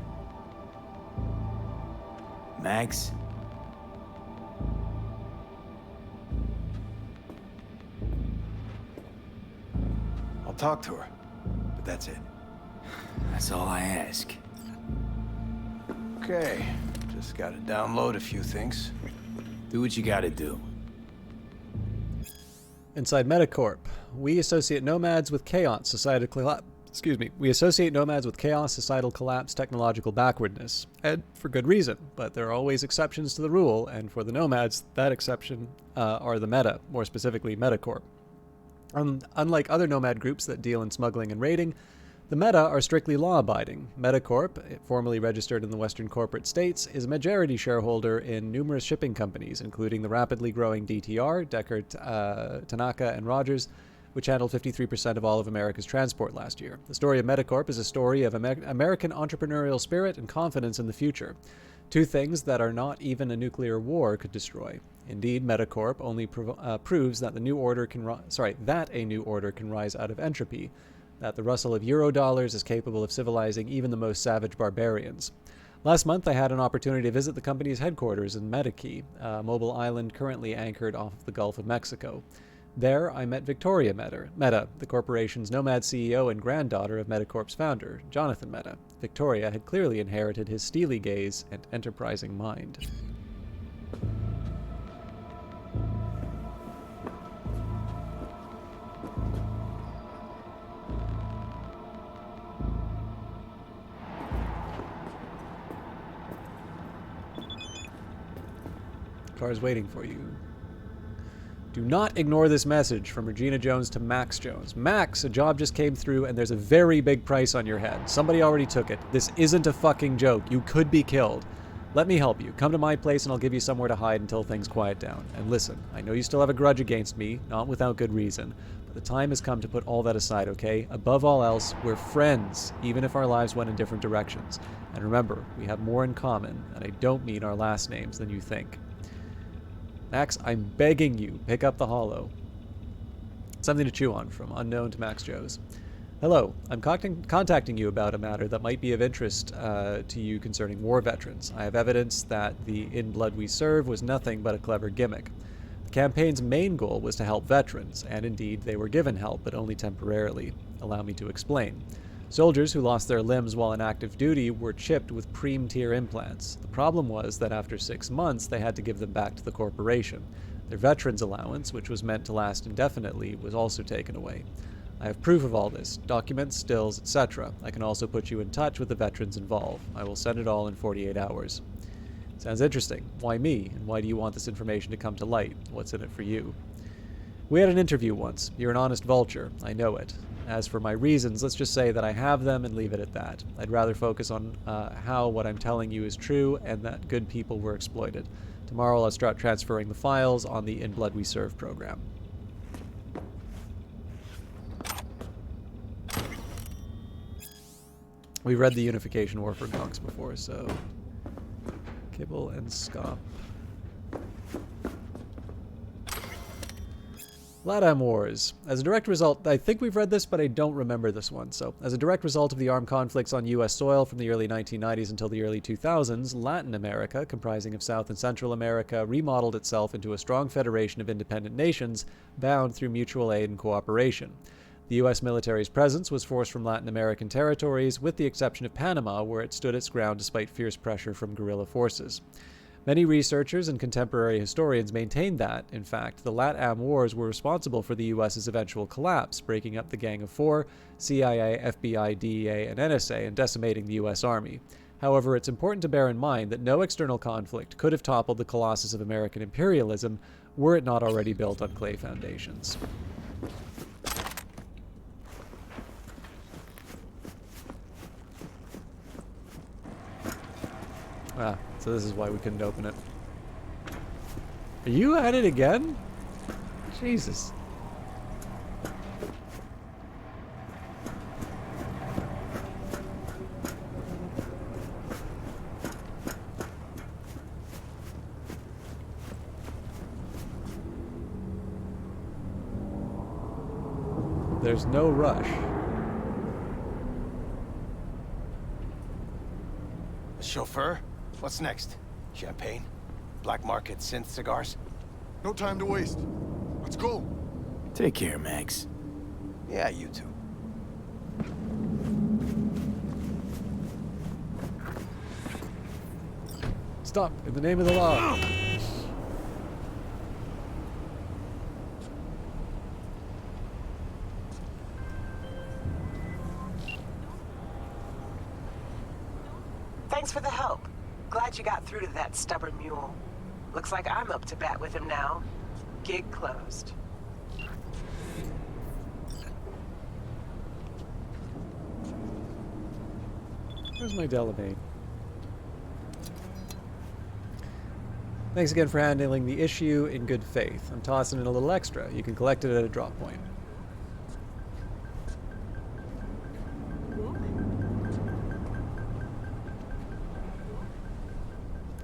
S15: Max?
S5: I'll talk to her, but that's it.
S15: That's all I ask.
S5: Okay, just gotta download a few things.
S15: Do what you gotta do.
S1: Inside Metacorp, we associate nomads with chaos, societal collapse. We associate nomads with chaos, societal collapse, technological backwardness, and for good reason. But there are always exceptions to the rule, and for the nomads, that exception are the Meta, more specifically Metacorp. Unlike other nomad groups that deal in smuggling and raiding, the Meta are strictly law-abiding. Metacorp, formerly registered in the Western corporate states, is a majority shareholder in numerous shipping companies, including the rapidly growing DTR, Deckard, Tanaka, and Rogers, which handled 53% of all of America's transport last year. The story of Metacorp is a story of American entrepreneurial spirit and confidence in the future. Two things that are not even a nuclear war could destroy. Indeed, Metacorp only proves that a new order can rise out of entropy, that the rustle of Eurodollars is capable of civilizing even the most savage barbarians. Last month, I had an opportunity to visit the company's headquarters in Medikey, a mobile island currently anchored off the Gulf of Mexico. There, I met Victoria Meta, the corporation's nomad CEO and granddaughter of Metacorp's founder, Jonathan Meta. Victoria had clearly inherited his steely gaze and enterprising mind. Car's waiting for you. Do not ignore this message from Regina Jones to Max Jones. Max, a job just came through and there's a very big price on your head. Somebody already took it. This isn't a fucking joke. You could be killed. Let me help you. Come to my place and I'll give you somewhere to hide until things quiet down. And listen, I know you still have a grudge against me, not without good reason, but the time has come to put all that aside, okay? Above all else, we're friends, even if our lives went in different directions. And remember, we have more in common, and I don't mean our last names, than you think. Max, I'm begging you, pick up the holo. Something to chew on from unknown to Max Joes. Hello, I'm contacting you about a matter that might be of interest to you concerning war veterans. I have evidence that the In Blood We Serve was nothing but a clever gimmick. The campaign's main goal was to help veterans, and indeed they were given help, but only temporarily. Allow me to explain. Soldiers who lost their limbs while in active duty were chipped with preem-tier implants. The problem was that after 6 months, they had to give them back to the corporation. Their veterans allowance, which was meant to last indefinitely, was also taken away. I have proof of all this, documents, stills, etc. I can also put you in touch with the veterans involved. I will send it all in 48 hours. Sounds interesting. Why me? And why do you want this information to come to light? What's in it for you? We had an interview once. You're an honest vulture. I know it. As for my reasons, let's just say that I have them and leave it at that. I'd rather focus on how what I'm telling you is true and that good people were exploited. Tomorrow I'll start transferring the files on the In Blood We Serve program. We've read the Unification War for Gonks before, so... Kibble and Scop. Latam Wars. As a direct result, I think we've read this, but I don't remember this one. So, as a direct result of the armed conflicts on U.S. soil from the early 1990s until the early 2000s, Latin America, comprising of South and Central America, remodeled itself into a strong federation of independent nations bound through mutual aid and cooperation. The U.S. military's presence was forced from Latin American territories, with the exception of Panama, where it stood its ground despite fierce pressure from guerrilla forces. Many researchers and contemporary historians maintain that, in fact, the LatAm Wars were responsible for the US's eventual collapse, breaking up the Gang of Four, CIA, FBI, DEA, and NSA, and decimating the US Army. However, it's important to bear in mind that no external conflict could have toppled the colossus of American imperialism were it not already built on clay foundations. Ah, so this is why we couldn't open it. Are you at it again? Jesus. There's no rush.
S5: Chauffeur? What's next? Champagne? Black market synth cigars?
S16: No time to waste. Let's go.
S5: Take care, Max. Yeah, you too.
S1: Stop, in the name of the law.
S8: Thanks for the help. Glad you got through to that stubborn mule. Looks like I'm up to bat with him now. Gig closed.
S1: Where's my Delamade? Thanks again for handling the issue in good faith. I'm tossing in a little extra. You can collect it at a drop point.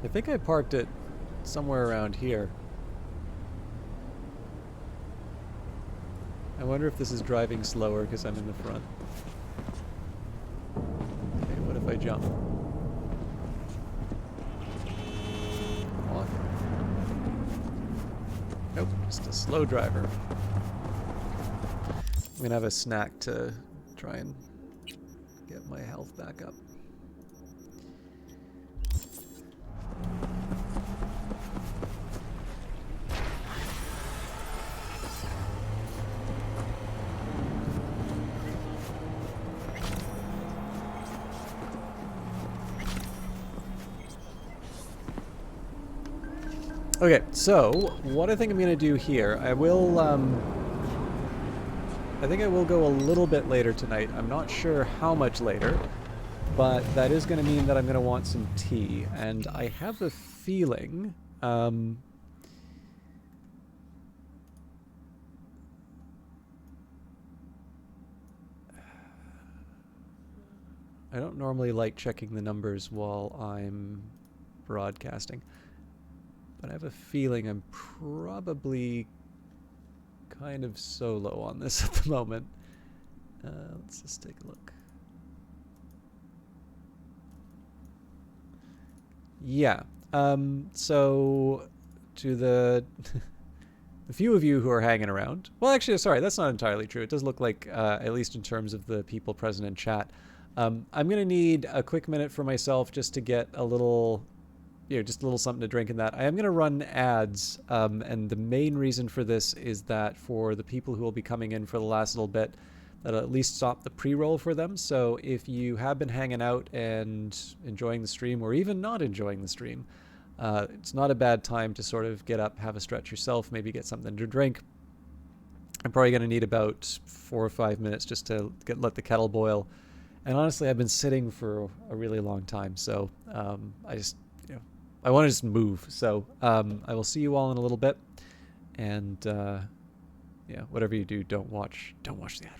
S1: I think I parked it somewhere around here. I wonder if this is driving slower because I'm in the front. Okay, what if I jump? Come on. Nope, just a slow driver. I'm gonna have a snack to try and get my health back up. Okay, so what I think I'm going to do here, I think I will go a little bit later tonight. I'm not sure how much later, but that is going to mean that I'm going to want some tea, and I have a feeling, I don't normally like checking the numbers while I'm broadcasting. But I have a feeling I'm probably kind of solo on this at the moment. Let's just take a look. Yeah. So to the the few of you who are hanging around. Well, actually, sorry, that's not entirely true. It does look like, at least in terms of the people present in chat. I'm going to need a quick minute for myself just to get a little... just a little something to drink in that. I am going to run ads, and the main reason for this is that for the people who will be coming in for the last little bit, that'll at least stop the pre-roll for them. So if you have been hanging out and enjoying the stream, or even not enjoying the stream, it's not a bad time to sort of get up, have a stretch yourself, maybe get something to drink. I'm probably going to need about 4 or 5 minutes just to let the kettle boil. And honestly, I've been sitting for a really long time, so I just... I want to just move, so I will see you all in a little bit, and yeah, whatever you do, don't watch the advertising.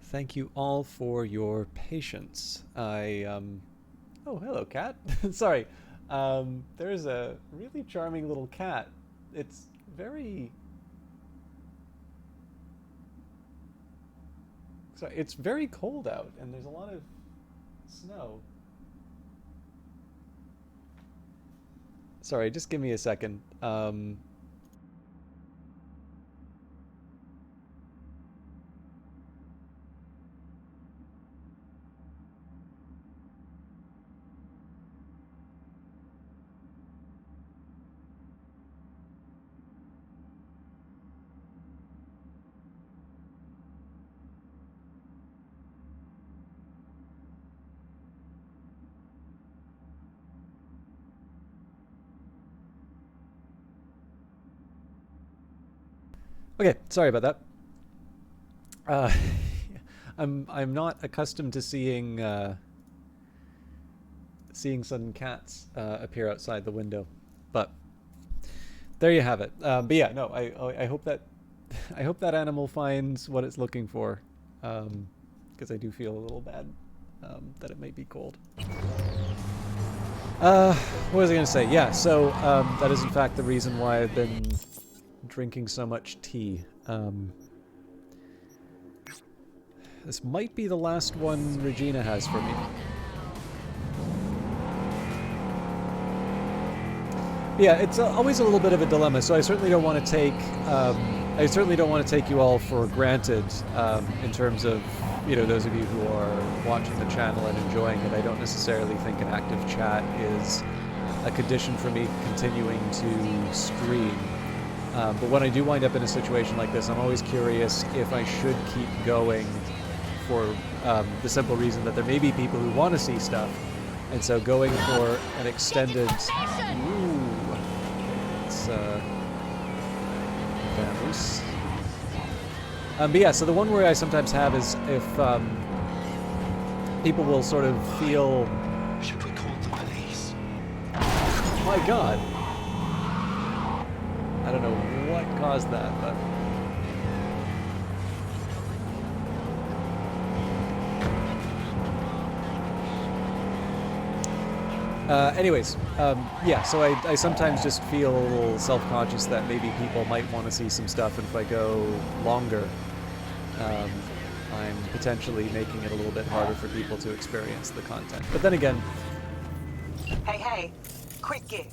S1: Thank you all for your patience. Oh, hello, cat. Sorry. There's a really charming little cat. It's very... Sorry, it's very cold out, and there's a lot of snow. Sorry, just give me a second. Okay, sorry about that. I'm not accustomed to seeing seeing sudden cats appear outside the window, but there you have it. But yeah, no, I hope that I hope that animal finds what it's looking for, because I do feel a little bad that it might be cold. What was I going to say? Yeah, so that is in fact the reason why I've been drinking so much tea. This might be the last one Regina has for me. Yeah, it's always a little bit of a dilemma. So I certainly don't want to take you all for granted in terms of, you know, those of you who are watching the channel and enjoying it. I don't necessarily think an active chat is a condition for me continuing to stream. But when I do wind up in a situation like this, I'm always curious if I should keep going for the simple reason that there may be people who want to see stuff. And so going for an extended... Ooh. It's, vamos. But yeah, so the one worry I sometimes have is if people will sort of feel...
S13: Should we call the police?
S1: Oh my god. I don't know what caused that, but... anyways, yeah, so I sometimes just feel a little self-conscious that maybe people might want to see some stuff, and if I go longer, I'm potentially making it a little bit harder for people to experience the content. But then again...
S8: Hey, quick gig.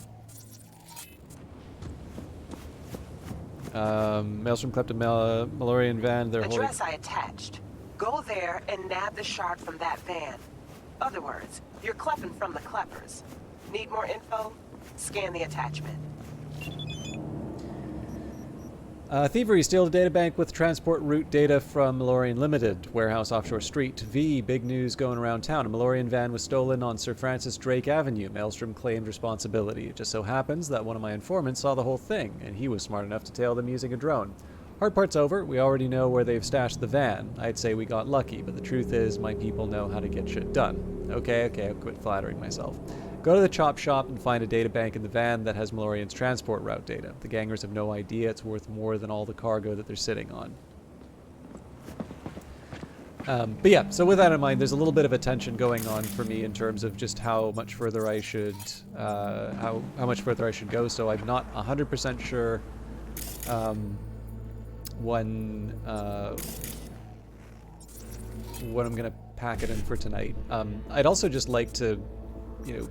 S1: Maelstrom Klepton Malorian van, they're holding...
S8: Address I attached. Go there and nab the shard from that van. Other words, you're klepping from the kleppers. Need more info? Scan the attachment.
S1: Thievery, steal the databank with transport route data from Malorian Limited, warehouse offshore street. V, big news going around town. A Malorian van was stolen on Sir Francis Drake Avenue. Maelstrom claimed responsibility. It just so happens that one of my informants saw the whole thing, and he was smart enough to tail them using a drone. Hard part's over. We already know where they've stashed the van. I'd say we got lucky, but the truth is my people know how to get shit done. Okay, I'll quit flattering myself. Go to the chop shop and find a databank in the van that has Malorian's transport route data. The gangers have no idea it's worth more than all the cargo that they're sitting on. But yeah, so with that in mind, there's a little bit of a tension going on for me in terms of just how much further I should, how much further I should go. So I'm not 100% sure when I'm gonna pack it in for tonight. I'd also just like to, you know,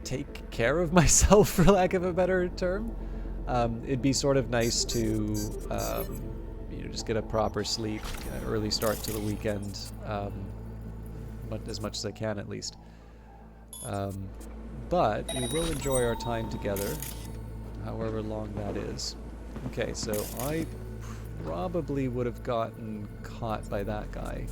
S1: take care of myself, for lack of a better term. It'd be sort of nice to, you know, just get a proper sleep, an early start to the weekend, but as much as I can at least. But we will enjoy our time together, however long that is. Okay, so I probably would have gotten caught by that guy.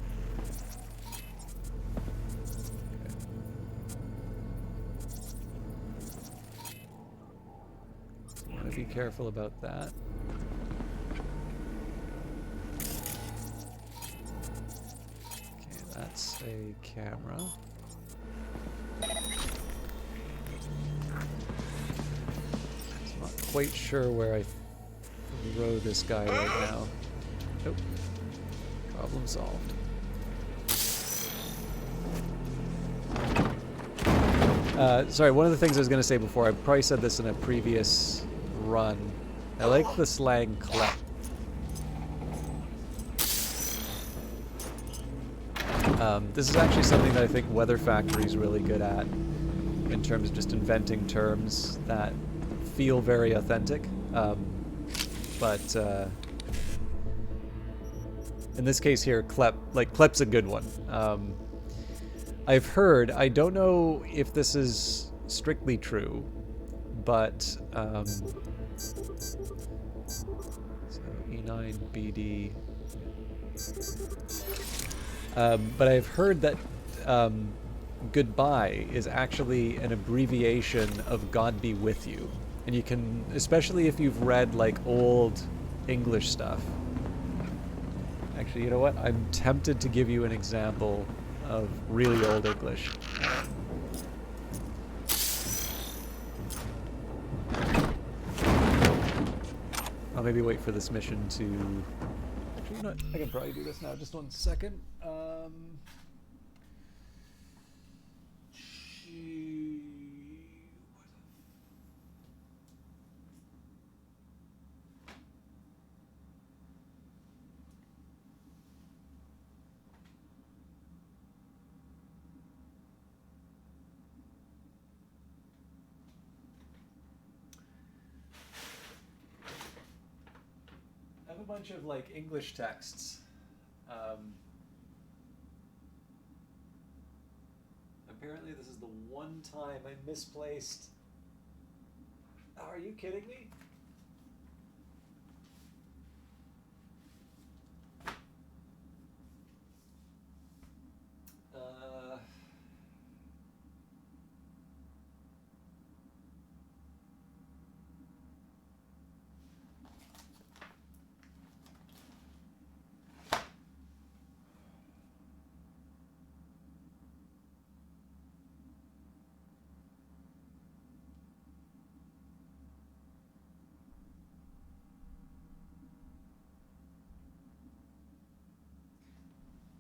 S1: Be careful about that. Okay, that's a camera. I'm not quite sure where I throw this guy right now. Nope. Problem solved. Sorry, one of the things I was going to say before, I probably said this in a previous run. I like the slang "klep." This is actually something that I think Weather Factory is really good at in terms of just inventing terms that feel very authentic. But in this case here, klep, like klep's a good one. I've heard, I don't know if this is strictly true, but so E9BD. But I've heard that goodbye is actually an abbreviation of God be with you. And you can, especially if you've read like old English stuff. Actually, you know what? I'm tempted to give you an example of really old English. I'll maybe wait for this mission to... Actually, you know what? I can probably do this now. Just 1 second. I have a bunch of like English texts. Apparently this is the one time I misplaced... Are you kidding me?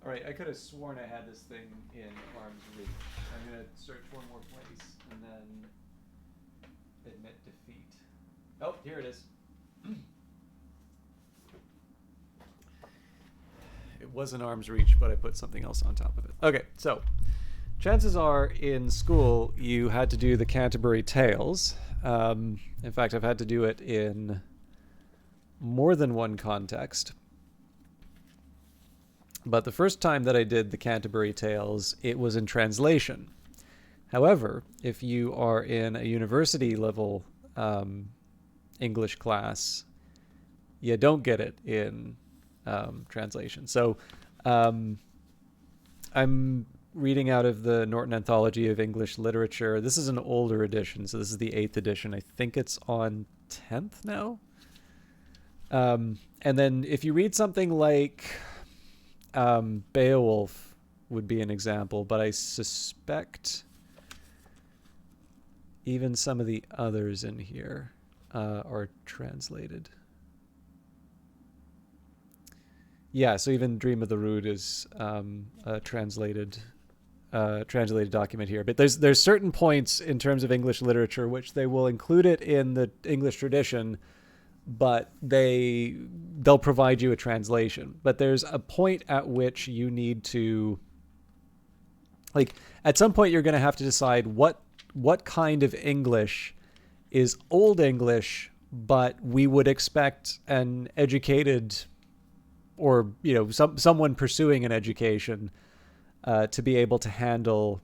S1: Alright, I could have sworn I had this thing in arm's reach. I'm going to search one more place and then admit defeat. Oh, here it is. It was in arm's reach, but I put something else on top of it. Okay, so chances are in school you had to do the Canterbury Tales. In fact, I've had to do it in more than one context. But the first time that I did the Canterbury Tales, it was in translation. However, if you are in a university level English class, you don't get it in translation. So I'm reading out of the Norton Anthology of English Literature. This is an older edition, so this is the 8th edition. I think it's on 10th now. And then if you read something like... Beowulf would be an example, but I suspect even some of the others in here are translated. Yeah, so even Dream of the Rood is a translated document here. But there's certain points in terms of English literature which they will include it in the English tradition, but they'll provide you a translation. But there's a point at which you need to, like, at some point you're going to have to decide what kind of English is Old English, but we would expect an educated, or someone pursuing an education to be able to handle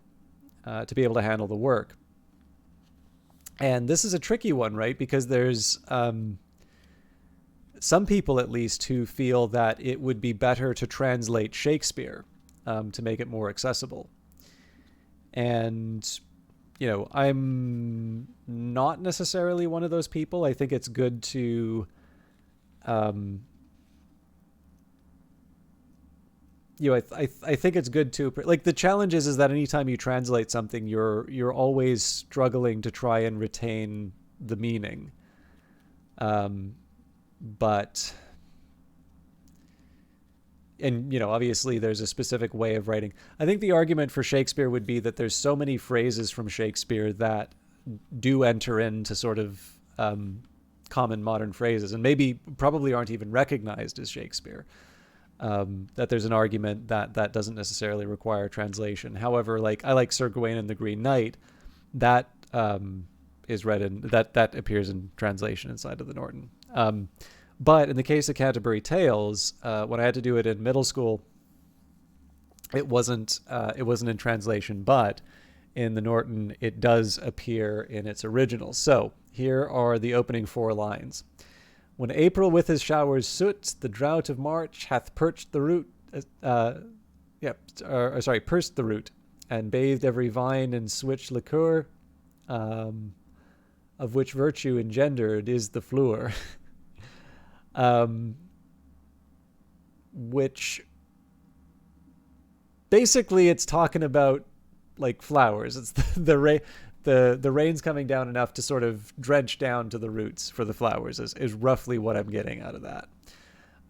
S1: the work. And this is a tricky one, right? Because there's some people, at least, who feel that it would be better to translate Shakespeare to make it more accessible. And, I'm not necessarily one of those people. I think it's good to, I think it's good to, like, the challenge is that anytime you translate something, you're always struggling to try and retain the meaning. But and obviously there's a specific way of writing. I think the argument for Shakespeare would be that there's so many phrases from Shakespeare that do enter into sort of common modern phrases, and probably aren't even recognized as Shakespeare. That there's an argument that doesn't necessarily require translation. However, like I like Sir Gawain and the Green Knight, that is read in that appears in translation inside of the Norton. But in the case of Canterbury Tales, when I had to do it in middle school, it wasn't in translation, but in the Norton it does appear in its original. So here are the opening 4 lines. When April with his showers soot, the drought of March hath pursed the root, pursed the root, and bathed every vine in switch liqueur, of which virtue engendered is the flour. Which basically it's talking about like flowers. It's the rain's coming down enough to sort of drench down to the roots for the flowers is roughly what I'm getting out of that.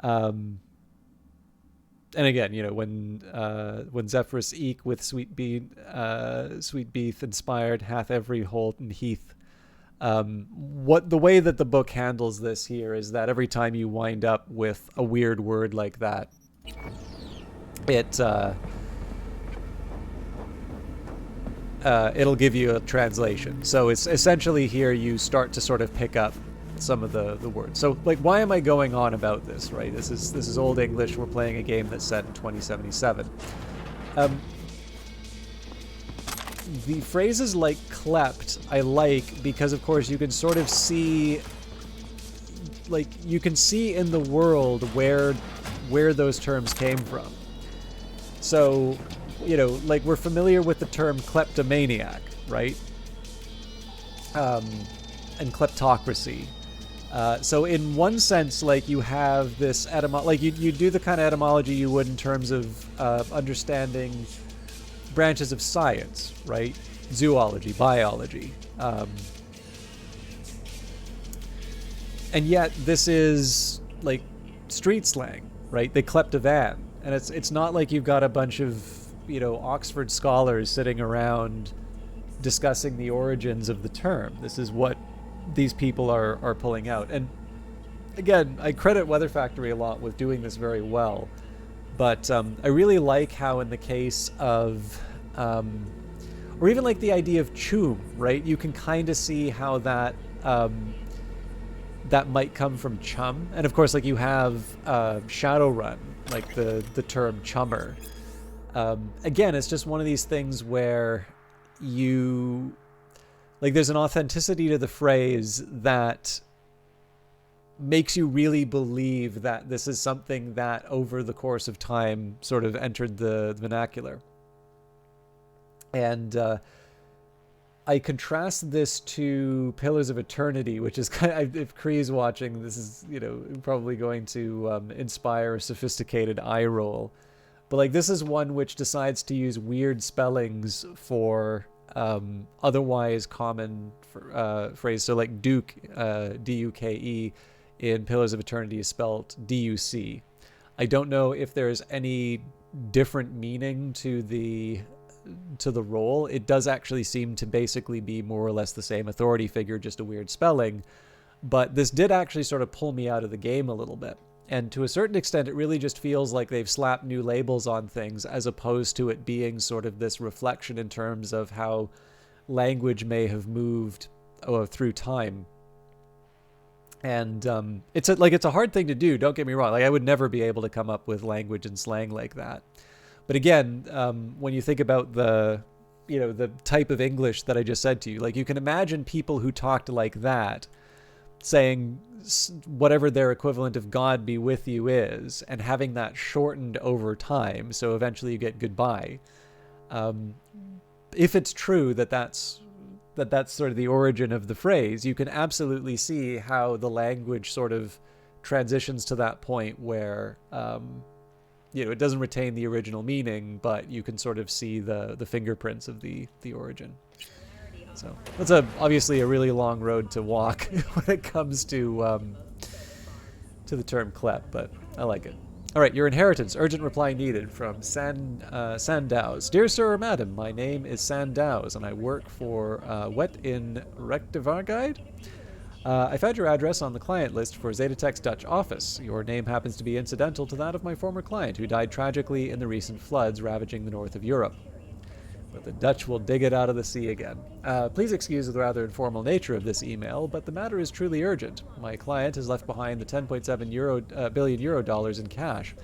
S1: And again, when Zephyrus eke with sweet beef inspired hath every holt and heath. The way that the book handles this here is that every time you wind up with a weird word like that, it'll give you a translation. So it's essentially here you start to sort of pick up some of the words. So like, why am I going on about this, right? This is Old English. We're playing a game that's set in 2077. The phrases like clept I like because, of course, you can sort of see, like, you can see in the world where those terms came from. So, like, we're familiar with the term kleptomaniac, right? And kleptocracy. So in one sense, like, you have this like you do the kind of etymology you would in terms of understanding branches of science, right? Zoology, biology. And yet this is like street slang, right? They clept a van. And it's not like you've got a bunch of, Oxford scholars sitting around discussing the origins of the term. This is what these people are pulling out. And again, I credit Weather Factory a lot with doing this very well. But I really like how in the case of, or even like the idea of chum, right? You can kind of see how that that might come from chum. And of course, like you have Shadowrun, like the term chummer. Again, it's just one of these things where there's an authenticity to the phrase that makes you really believe that this is something that over the course of time sort of entered the vernacular. And I contrast this to Pillars of Eternity, which is kind of, if Kree's watching, this is, probably going to inspire a sophisticated eye roll. But like, this is one which decides to use weird spellings for otherwise common phrase. So like Duke, D-U-K-E, in Pillars of Eternity is spelled D-U-C. I don't know if there's any different meaning to the role. It does actually seem to basically be more or less the same authority figure, just a weird spelling. But this did actually sort of pull me out of the game a little bit. And to a certain extent, it really just feels like they've slapped new labels on things as opposed to it being sort of this reflection in terms of how language may have moved through time. And it's a hard thing to do, don't get me wrong. Like, I would never be able to come up with language and slang like that. But again, when you think about the type of English that I just said to you, like, you can imagine people who talked like that saying whatever their equivalent of God be with you is, and having that shortened over time, so eventually you get goodbye. If it's true that's sort of the origin of the phrase, you can absolutely see how the language sort of transitions to that point where it doesn't retain the original meaning, but you can sort of see the fingerprints of the origin. So that's obviously a really long road to walk when it comes to the term clep, but I like it. All right, your inheritance. Urgent reply needed from Sandows. Dear Sir or Madam, my name is Sandows, and I work for Wet in Rectivarguide. I found your address on the client list for Zetatech's Dutch office. Your name happens to be incidental to that of my former client, who died tragically in the recent floods ravaging the north of Europe. But the Dutch will dig it out of the sea again. Please excuse the rather informal nature of this email, but the matter is truly urgent. My client has left behind the 10.7 billion euro dollars in cash.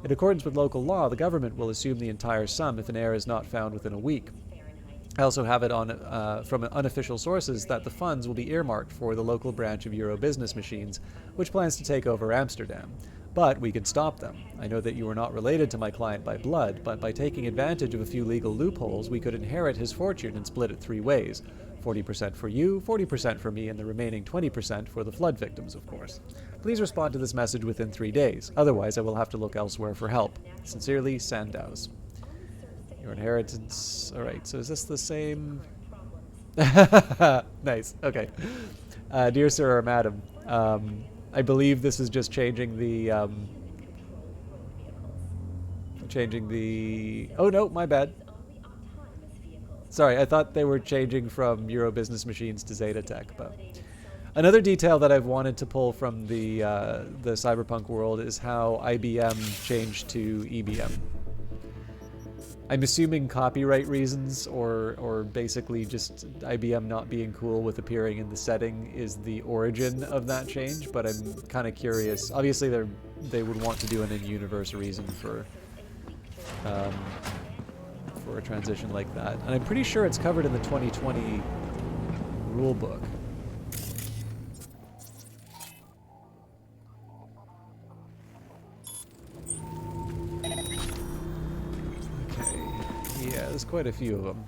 S1: In accordance with local law, the government will assume the entire sum if an heir is not found within a week. I also have it on from unofficial sources that the funds will be earmarked for the local branch of Euro Business Machines, which plans to take over Amsterdam. But we can stop them. I know that you are not related to my client by blood, but by taking advantage of a few legal loopholes, we could inherit his fortune and split it 3 ways. 40% for you, 40% for me, and the remaining 20% for the flood victims, of course. Please respond to this message within 3 days. Otherwise, I will have to look elsewhere for help. Sincerely, Sandows. Your inheritance. Alright, so is this the same? Nice, okay. Dear Sir or Madam, I believe this is just changing the, oh no, my bad. Sorry, I thought they were changing from Euro Business Machines to Zetatech, but... Another detail that I've wanted to pull from the Cyberpunk world is how IBM changed to EBM. I'm assuming copyright reasons, or basically just IBM not being cool with appearing in the setting is the origin of that change, but I'm kind of curious. Obviously, they would want to do an in-universe reason for a transition like that. And I'm pretty sure it's covered in the 2020 rulebook. Yeah, there's quite a few of them.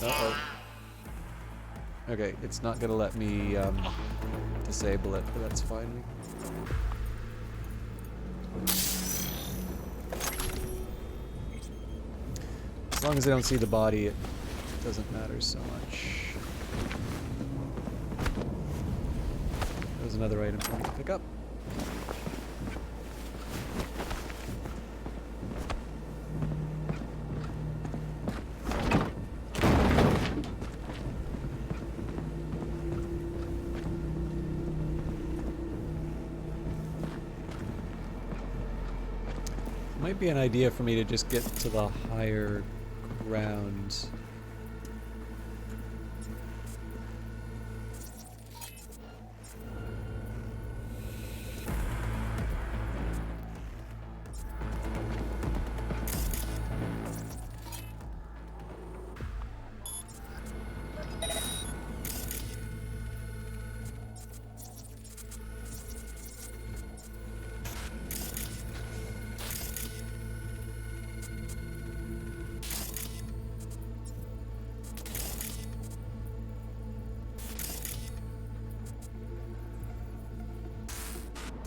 S1: Uh-oh. Okay, it's not gonna let me disable it, but that's fine. As long as I don't see the body, it doesn't matter so much. There's another item for me to pick up. Might be an idea for me to just get to the higher ground.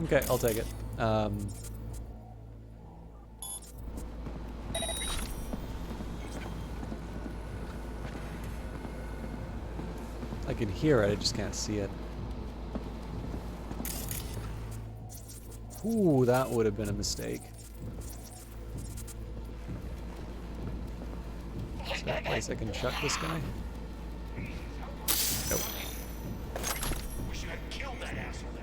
S1: Okay, I'll take it. I can hear it, I just can't see it. Ooh, that would have been a mistake. Is there a place I can chuck this guy? Nope.
S2: We should have killed that asshole now.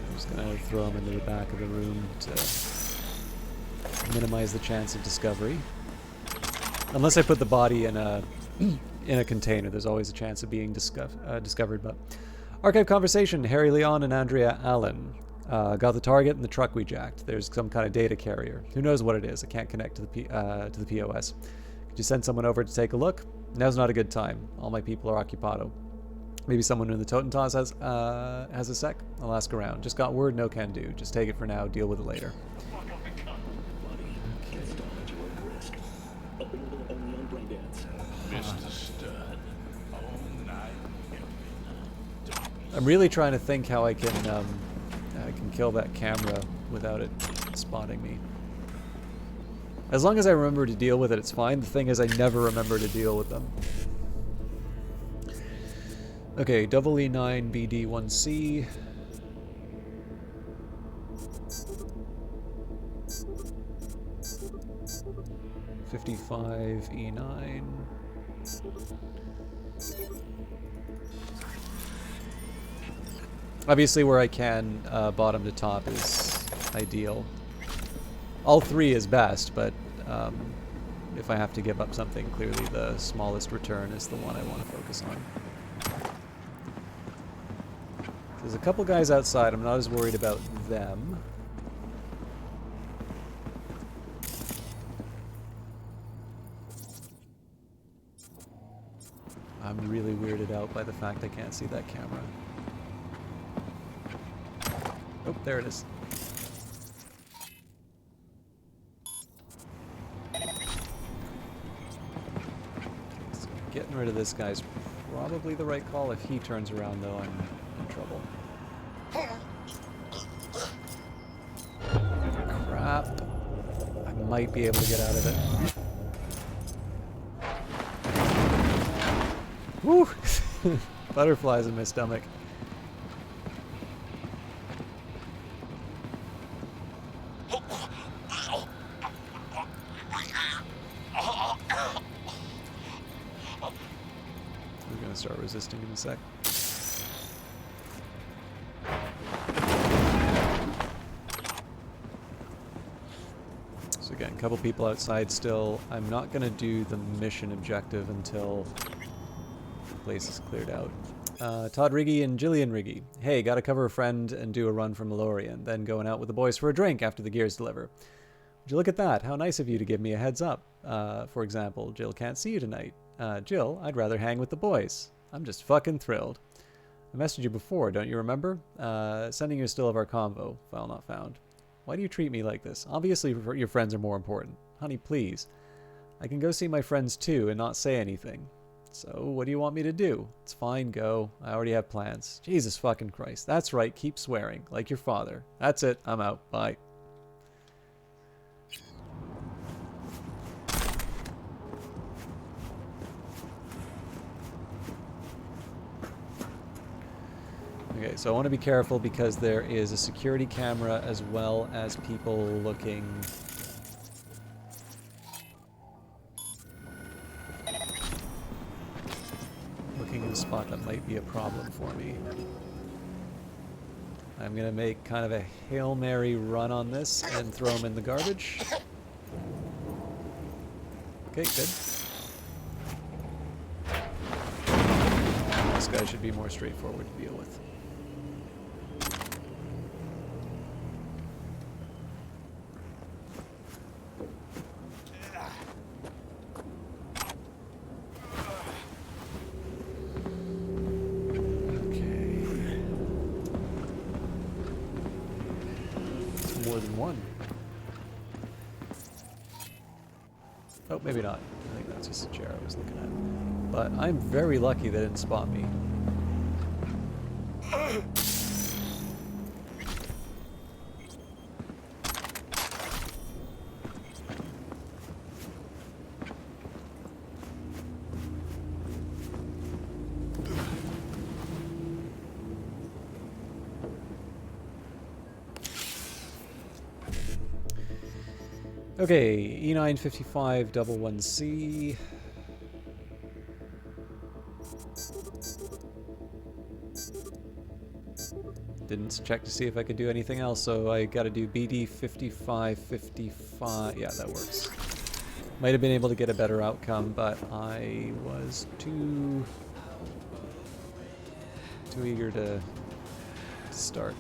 S1: I'm just gonna throw him into the back of the room to minimize the chance of discovery. Unless I put the body in a container, there's always a chance of being discovered. But archive conversation: Harry Leon and Andrea Allen got the target and the truck we jacked. There's some kind of data carrier. Who knows what it is? I can't connect to the POS. Could you send someone over to take a look? Now's not a good time. All my people are occupado. Maybe someone in the Totentas has a sec. I'll ask around. Just got word, no can do. Just take it for now. Deal with it later.
S2: Mr. Stud, all night,
S1: I'm really trying to think how I can kill that camera without it spotting me. As long as I remember to deal with it, it's fine. The thing is, I never remember to deal with them. Okay, double E9 BD1C. E9. Obviously, where I can, bottom to top is ideal. All three is best, but if I have to give up something, clearly the smallest return is the one I want to focus on. There's a couple guys outside. I'm not as worried about them. I'm really weirded out by the fact I can't see that camera. Oh, there it is. So getting rid of this guy's probably the right call. If he turns around, though, I'm in trouble. Crap. I might be able to get out of it. Woo! Butterflies in my stomach. We're gonna start resisting in a sec. So again, a couple people outside still. I'm not gonna do the mission objective until the place is cleared out. Todd Riggy and Jillian Riggy. Hey, gotta cover a friend and do a run from Malorian, then going out with the boys for a drink after the gears deliver. Would you look at that? How nice of you to give me a heads up. For example, Jill can't see you tonight. Jill, I'd rather hang with the boys. I'm just fucking thrilled. I messaged you before, don't you remember? Sending you a still of our convo. File not found. Why do you treat me like this? Obviously your friends are more important. Honey, please. I can go see my friends too and not say anything. So, what do you want me to do? It's fine, go. I already have plans. Jesus fucking Christ. That's right, keep swearing. Like your father. That's it, I'm out. Bye. Okay, so I want to be careful because there is a security camera as well as people looking... in a spot that might be a problem for me. I'm gonna make kind of a Hail Mary run on this and throw him in the garbage. Okay, good. This guy should be more straightforward to deal with. Oh, maybe not. I think that's just a chair I was looking at. But I'm very lucky they didn't spot me. Okay, E955 11C. Didn't check to see if I could do anything else, so I gotta do BD 5555. Yeah, that works. Might have been able to get a better outcome, but I was too eager to start.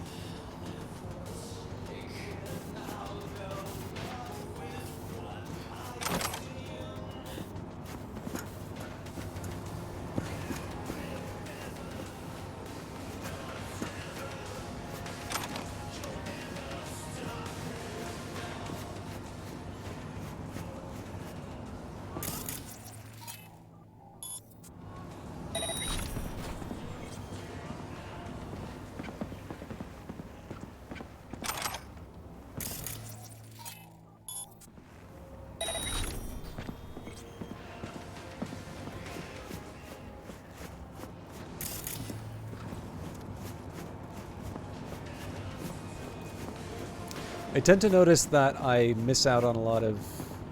S1: I tend to notice that I miss out on a lot of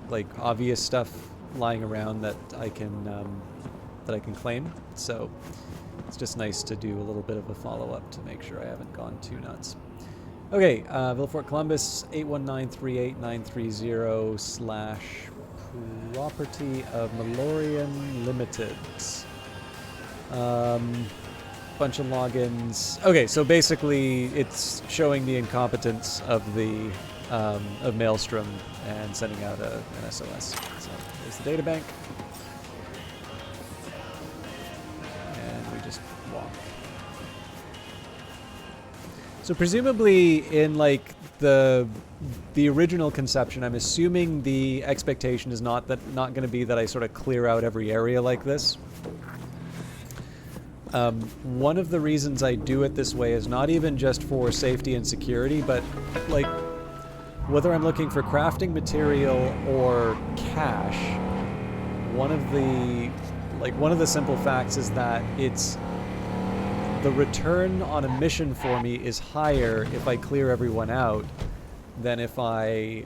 S1: like obvious stuff lying around that I can claim. So it's just nice to do a little bit of a follow-up to make sure I haven't gone too nuts. Okay, Villefort Columbus 819389330/property of Malorian Limited. Bunch of logins. Okay, so basically it's showing the incompetence of the of Maelstrom and sending out an SOS. So there's the data bank. And we just walk. So presumably in like the original conception, I'm assuming the expectation is not going to be that I sort of clear out every area like this. One of the reasons I do it this way is not even just for safety and security, but like whether I'm looking for crafting material or cash, one of the simple facts is that it's the return on a mission for me is higher if I clear everyone out than if I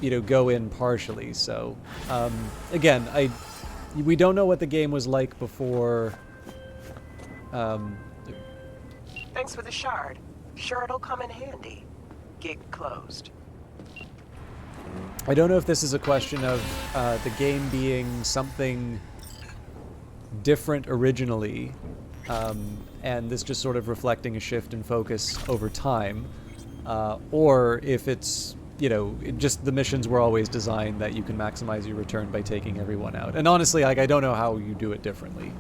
S1: you know, go in partially. So again, we don't know what the game was like before.
S8: Thanks for the shard. Sure it'll come in handy. Gig closed.
S1: I don't know if this is a question of the game being something different originally, and this just sort of reflecting a shift in focus over time, or if it's, you know, just the missions were always designed that you can maximize your return by taking everyone out. And honestly, like, I don't know how you do it differently.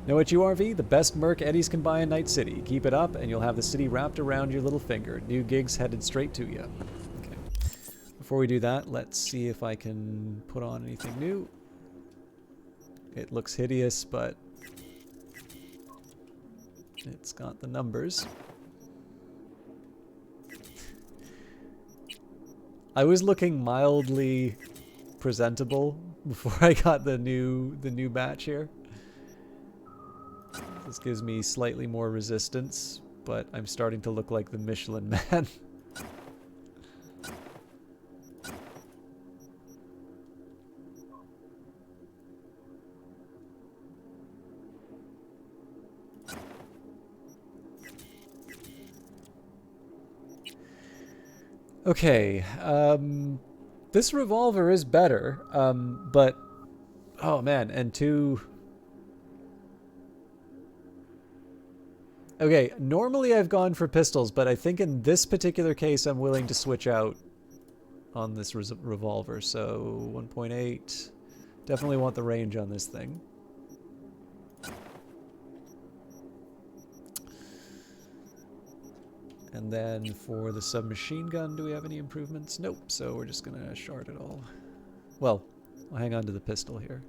S1: Know what you are, V? The best merc Eddies can buy in Night City. Keep it up, and you'll have the city wrapped around your little finger. New gigs headed straight to you. Okay. Before we do that, let's see if I can put on anything new. It looks hideous, but it's got the numbers. I was looking mildly presentable before I got the new batch here. This gives me slightly more resistance, but I'm starting to look like the Michelin Man. Okay, this revolver is better, but oh man, and two. Okay, normally I've gone for pistols, but I think in this particular case I'm willing to switch out on this revolver. So 1.8, definitely want the range on this thing. And then for the submachine gun, do we have any improvements? Nope, so we're just gonna shard it all. Well, I'll hang on to the pistol here.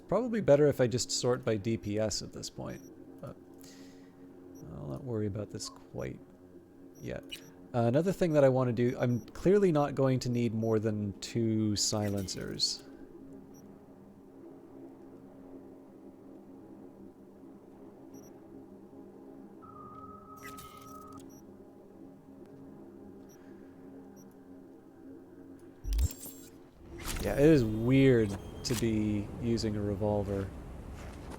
S1: Probably better if I just sort by DPS at this point, but I'll not worry about this quite yet. Another thing that I want to do, I'm clearly not going to need more than 2 silencers. Yeah, it is weird to be using a revolver.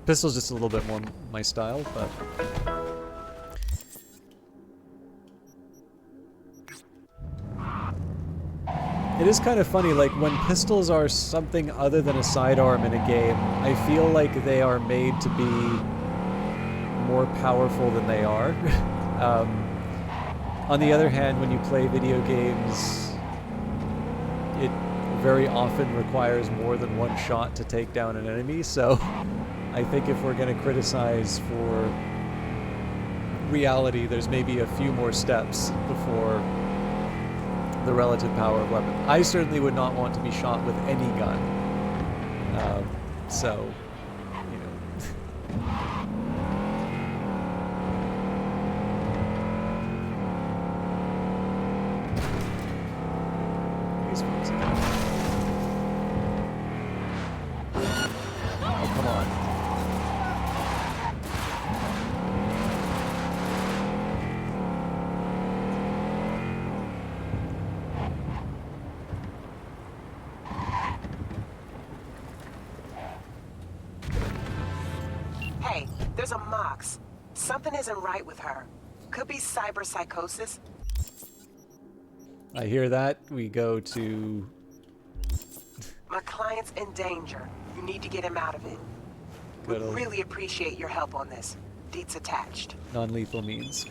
S1: Pistol's just a little bit more my style, but it is kind of funny, like when pistols are something other than a sidearm in a game, I feel like they are made to be more powerful than they are. On the other hand, when you play video games, it very often requires more than one shot to take down an enemy, so I think if we're going to criticize for reality, there's maybe a few more steps before the relative power of weapon. I certainly would not want to be shot with any gun. So, you know. These folks are gonna... Oh, come on.
S8: There's a Mox. Something isn't right with her. Could be cyberpsychosis.
S1: I hear that. We go to...
S8: My client's in danger. You need to get him out of it.
S1: Good.
S8: We'd really appreciate your help on this. Deets attached.
S1: Non-lethal means.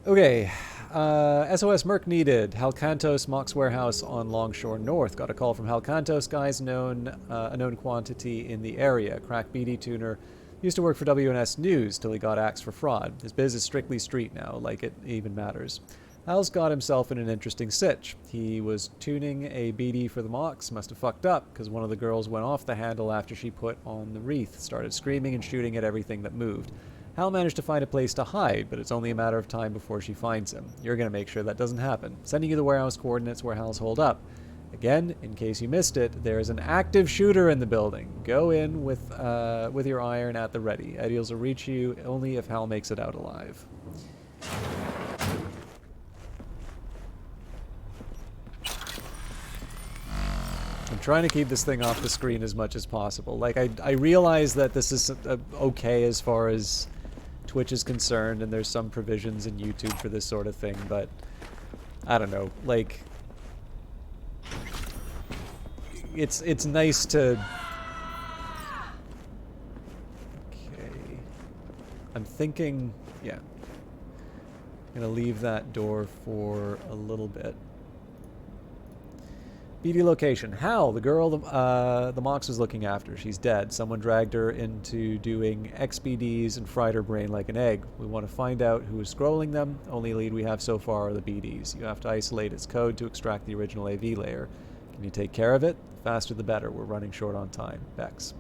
S1: Okay. SOS Merc needed. Halcantos Mox warehouse on Longshore North. Got a call from Halcantos. Guys known, a known quantity in the area. Crack BD tuner. Used to work for WNS News till he got axed for fraud. His biz is strictly street now, like it even matters. Hal's got himself in an interesting sitch. He was tuning a BD for the Mox, must have fucked up, because one of the girls went off the handle after she put on the wreath, started screaming and shooting at everything that moved. Hal managed to find a place to hide, but it's only a matter of time before she finds him. You're going to make sure that doesn't happen. Sending you the warehouse coordinates where Hal's holed up. Again, in case you missed it, there is an active shooter in the building. Go in with your iron at the ready. Edials will reach you only if Hal makes it out alive. I'm trying to keep this thing off the screen as much as possible. Like, I realize that this is okay as far as Twitch is concerned, and there's some provisions in YouTube for this sort of thing, but I don't know, like, it's nice to... Okay. I'm thinking, yeah. I'm gonna leave that door for a little bit. BD location. Hal, the girl the Mox was looking after. She's dead. Someone dragged her into doing XBDs and fried her brain like an egg. We want to find out who is scrolling them. Only lead we have so far are the BDs. You have to isolate its code to extract the original AV layer. Can you take care of it? The faster the better. We're running short on time. Bex.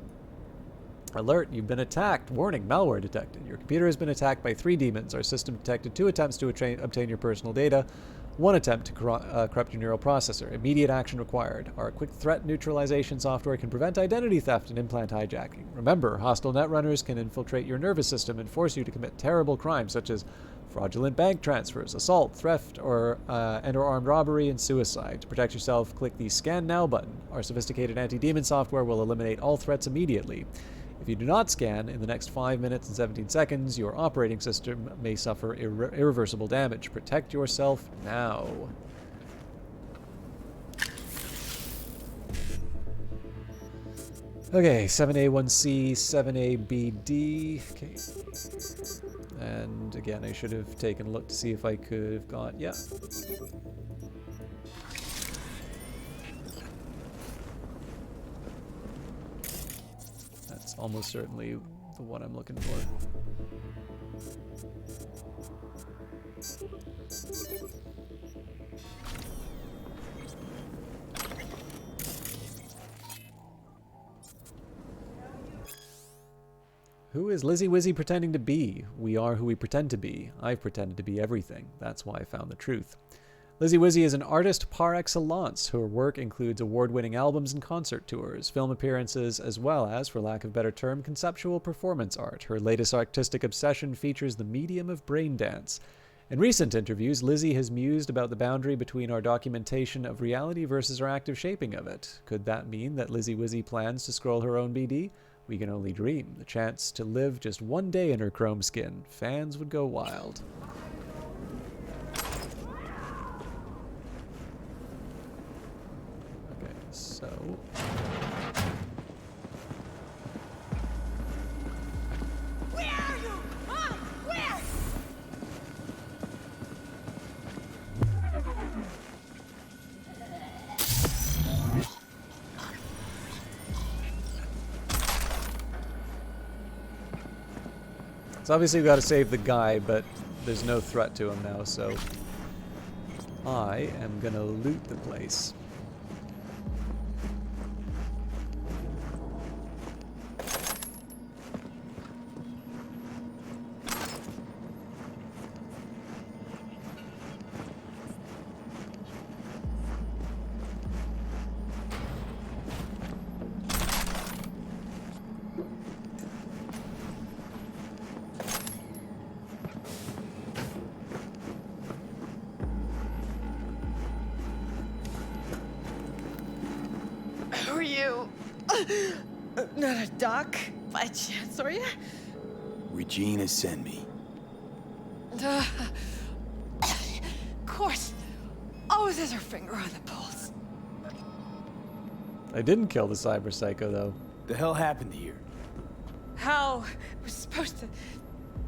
S1: Alert, you've been attacked. Warning, malware detected. Your computer has been attacked by 3 demons. Our system detected 2 attempts to obtain your personal data. 1 attempt to corrupt your neural processor. Immediate action required. Our quick threat neutralization software can prevent identity theft and implant hijacking. Remember, hostile netrunners can infiltrate your nervous system and force you to commit terrible crimes such as fraudulent bank transfers, assault, theft, or armed robbery and suicide. To protect yourself, click the Scan Now button. Our sophisticated anti-demon software will eliminate all threats immediately. If you do not scan in the next 5 minutes and 17 seconds, your operating system may suffer irreversible damage. Protect yourself now. Okay, 7A1C, 7ABD. Okay. And again, I should have taken a look to see if I could have got... Yeah. That's almost certainly the one I'm looking for. Who is Lizzie Wizzy pretending to be? We are who we pretend to be. I've pretended to be everything. That's why I found the truth. Lizzie Wizzy is an artist par excellence. Her work includes award-winning albums and concert tours, film appearances, as well as, for lack of a better term, conceptual performance art. Her latest artistic obsession features the medium of brain dance. In recent interviews, Lizzie has mused about the boundary between our documentation of reality versus our active shaping of it. Could that mean that Lizzie Wizzy plans to scroll her own BD? We can only dream. The chance to live just one day in her chrome skin. Fans would go wild. So...
S4: Where are you? Mom, where?
S1: So obviously we got to save the guy, but there's no threat to him now, so I am gonna loot the place.
S4: Who are you? Not a doc, by chance, are you?
S15: Regina sent me.
S4: Of course. Always has her finger on the pulse.
S1: I didn't kill the cyber psycho though.
S15: The hell happened here?
S4: Hal was supposed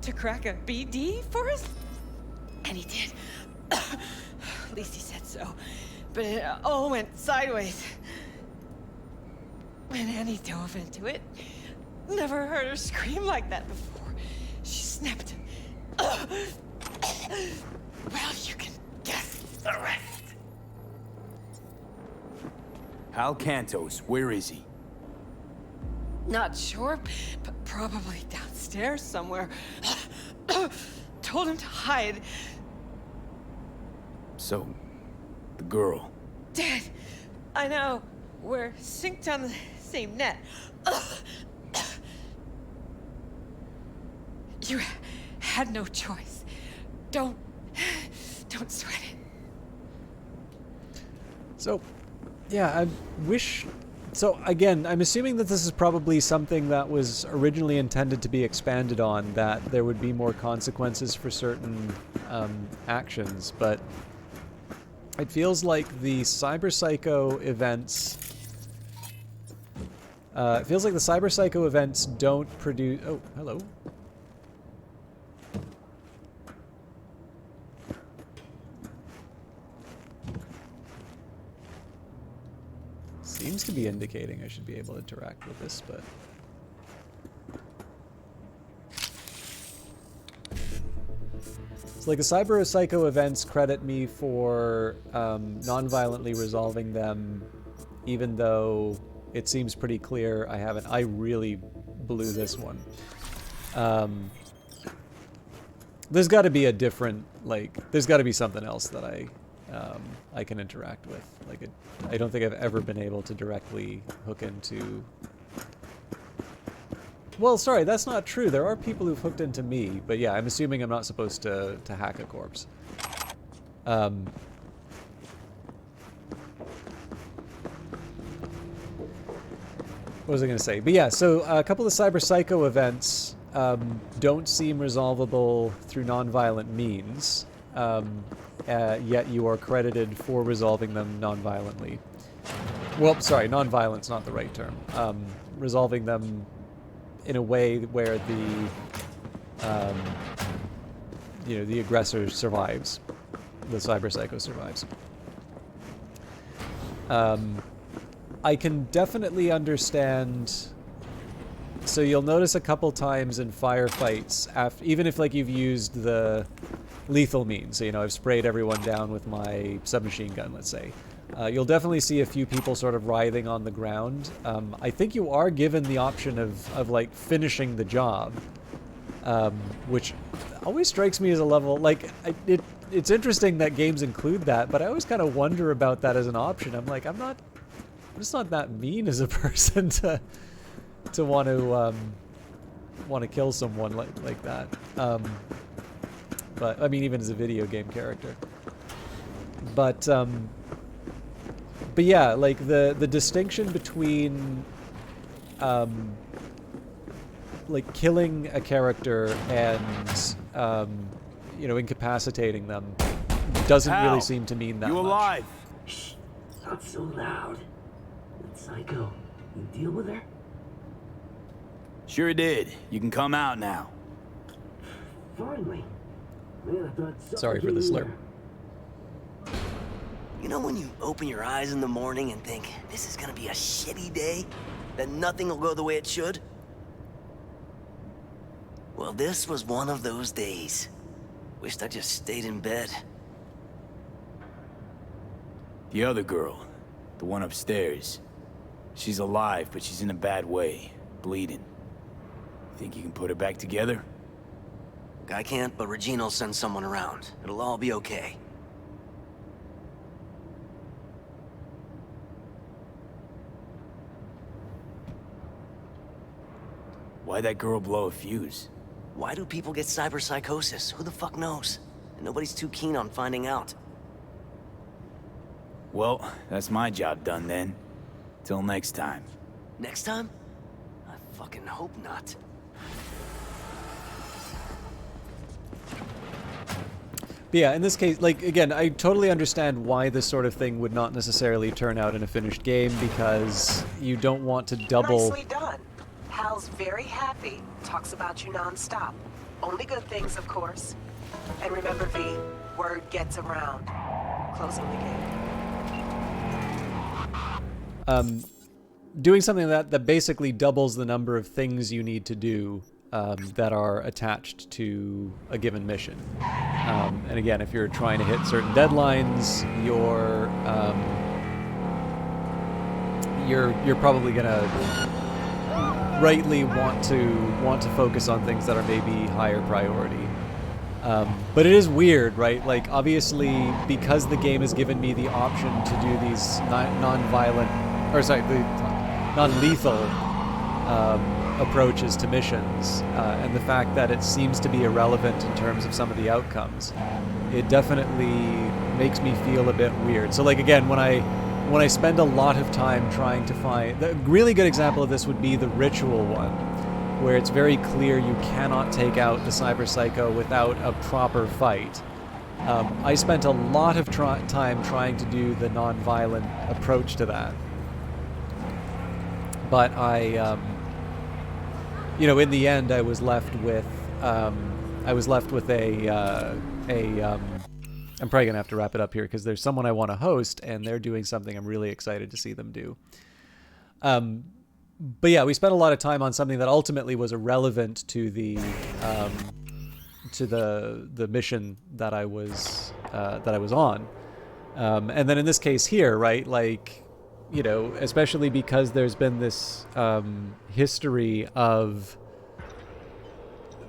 S4: to crack a BD for us? And he did. At least he said so. But it all went sideways. When Annie dove into it, never heard her scream like that before. She snapped. Well, you can guess the rest.
S15: Hal Cantos, where is he?
S4: Not sure, but probably downstairs somewhere. Told him to hide.
S15: So, the girl.
S4: Dead. I know. We're synced on the same net. You had no choice. Don't sweat it.
S1: So, yeah, I wish... So, again, I'm assuming that this is probably something that was originally intended to be expanded on, that there would be more consequences for certain actions, but it feels like the Cyber Psycho events... it feels like the Cyber Psycho events don't produce... Oh, hello. Seems to be indicating I should be able to interact with this, but... So, like, the Cyber Psycho events credit me for non-violently resolving them, even though it seems pretty clear I haven't. I really blew this one. There's got to be a different, like, there's got to be something else that I can interact with. Like, I don't think I've ever been able to directly hook into... Well, sorry, that's not true. There are people who've hooked into me, but yeah, I'm assuming I'm not supposed to hack a corpse. What was I going to say? But yeah, so a couple of Cyber Psycho events don't seem resolvable through non-violent means, yet you are credited for resolving them non-violently. Well, sorry, non-violent's not the right term. Resolving them in a way where the aggressor survives, the Cyber Psycho survives. I can definitely understand. So you'll notice a couple times in firefights, even if like you've used the lethal means, so, you know, I've sprayed everyone down with my submachine gun, let's say. You'll definitely see a few people sort of writhing on the ground. I think you are given the option of like finishing the job, which always strikes me as a level, like, it's interesting that games include that, but I always kind of wonder about that as an option. I'm like, I'm just not that mean as a person to want to kill someone like that. But I mean, even as a video game character. But yeah, like the distinction between like killing a character and you know, incapacitating them doesn't really seem to mean that much.
S17: You alive? Shh, not so loud. That psycho, you deal with her?
S15: Sure did. You can come out now.
S17: Finally. Man, I thought
S1: Sorry for the slurp.
S18: You know when you open your eyes in the morning and think, this is gonna be a shitty day? That nothing will go the way it should? Well, this was one of those days. Wished I just stayed in bed.
S19: The other girl, the one upstairs. She's alive, but she's in a bad way. Bleeding. Think you can put her back together?
S18: I can't, but Regina'll send someone around. It'll all be okay.
S19: Why'd that girl blow a fuse?
S18: Why do people get cyberpsychosis? Who the fuck knows? And nobody's too keen on finding out.
S19: Well, that's my job done then. Till next time.
S18: Next time? I fucking hope not.
S1: But yeah, in this case, like, again, I totally understand why this sort of thing would not necessarily turn out in a finished game, because you don't want to double...
S8: Nicely done. Hal's very happy. Talks about you non-stop. Only good things, of course. And remember, V, word gets around. Closing the game.
S1: Doing something that basically doubles the number of things you need to do that are attached to a given mission. And again, if you're trying to hit certain deadlines, you're probably gonna rightly want to focus on things that are maybe higher priority. But it is weird, right? Like, obviously, because the game has given me the option to do these non-lethal approaches to missions, and the fact that it seems to be irrelevant in terms of some of the outcomes, it definitely makes me feel a bit weird. So, like, again, when I spend a lot of time trying to find... The really good example of this would be the ritual one, where it's very clear you cannot take out the Cyber Psycho without a proper fight. I spent a lot of time trying to do the non-violent approach to that. But in the end, I was left with I'm probably gonna have to wrap it up here because there's someone I want to host, and they're doing something I'm really excited to see them do. But yeah, we spent a lot of time on something that ultimately was irrelevant to the mission that I was on. And then in this case here, right, like, you know, especially because there's been this history of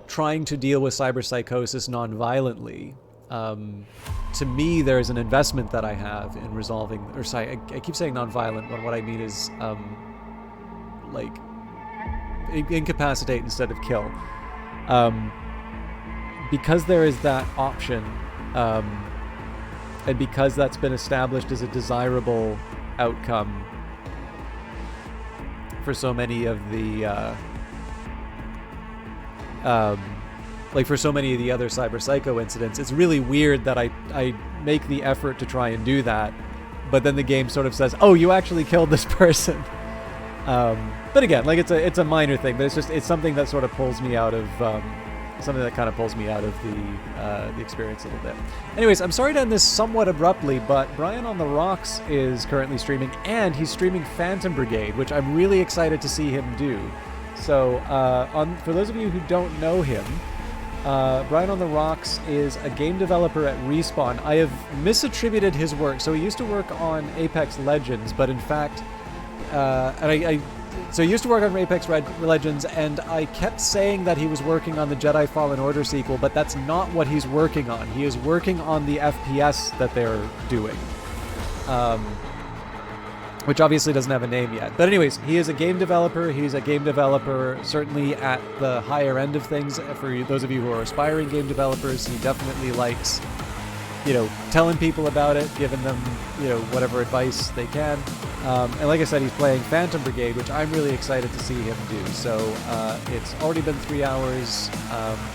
S1: trying to deal with cyberpsychosis non-violently. To me, there's an investment that I have in resolving, or sorry, I keep saying non-violent, but what I mean is like incapacitate instead of kill. Because there is that option, and because that's been established as a desirable outcome for so many of the for so many of the other Cyber Psycho incidents, it's really weird that I make the effort to try and do that, but then the game sort of says, "Oh, you actually killed this person." But again, like, it's a minor thing, but it's something that sort of pulls me out of something that kind of pulls me out of the experience a little bit. Anyways, I'm sorry to end this somewhat abruptly, but Brian on the Rocks is currently streaming, and he's streaming Phantom Brigade, which I'm really excited to see him do. So, for those of you who don't know him, Brian on the Rocks is a game developer at Respawn. I have misattributed his work. So he used to work on Apex Legends, but in fact, so he used to work on Apex Legends, and I kept saying that he was working on the Jedi Fallen Order sequel, but that's not what he's working on. He is working on the FPS that they're doing, which obviously doesn't have a name yet. But anyways, he is a game developer. He's a game developer certainly at the higher end of things. For those of you who are aspiring game developers, he definitely likes, you know, telling people about it, giving them, you know, whatever advice they can. And like I said, he's playing Phantom Brigade, which I'm really excited to see him do. So it's already been 3 hours.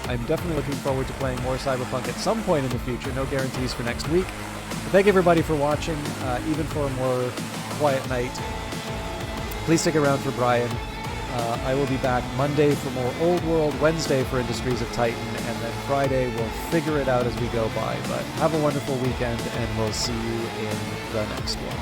S1: I'm definitely looking forward to playing more Cyberpunk at some point in the future. No guarantees for next week. But thank everybody for watching, even for a more quiet night. Please stick around for Brian. I will be back Monday for more Old World, Wednesday for Industries of Titan, and then Friday we'll figure it out as we go by. But have a wonderful weekend, and we'll see you in the next one.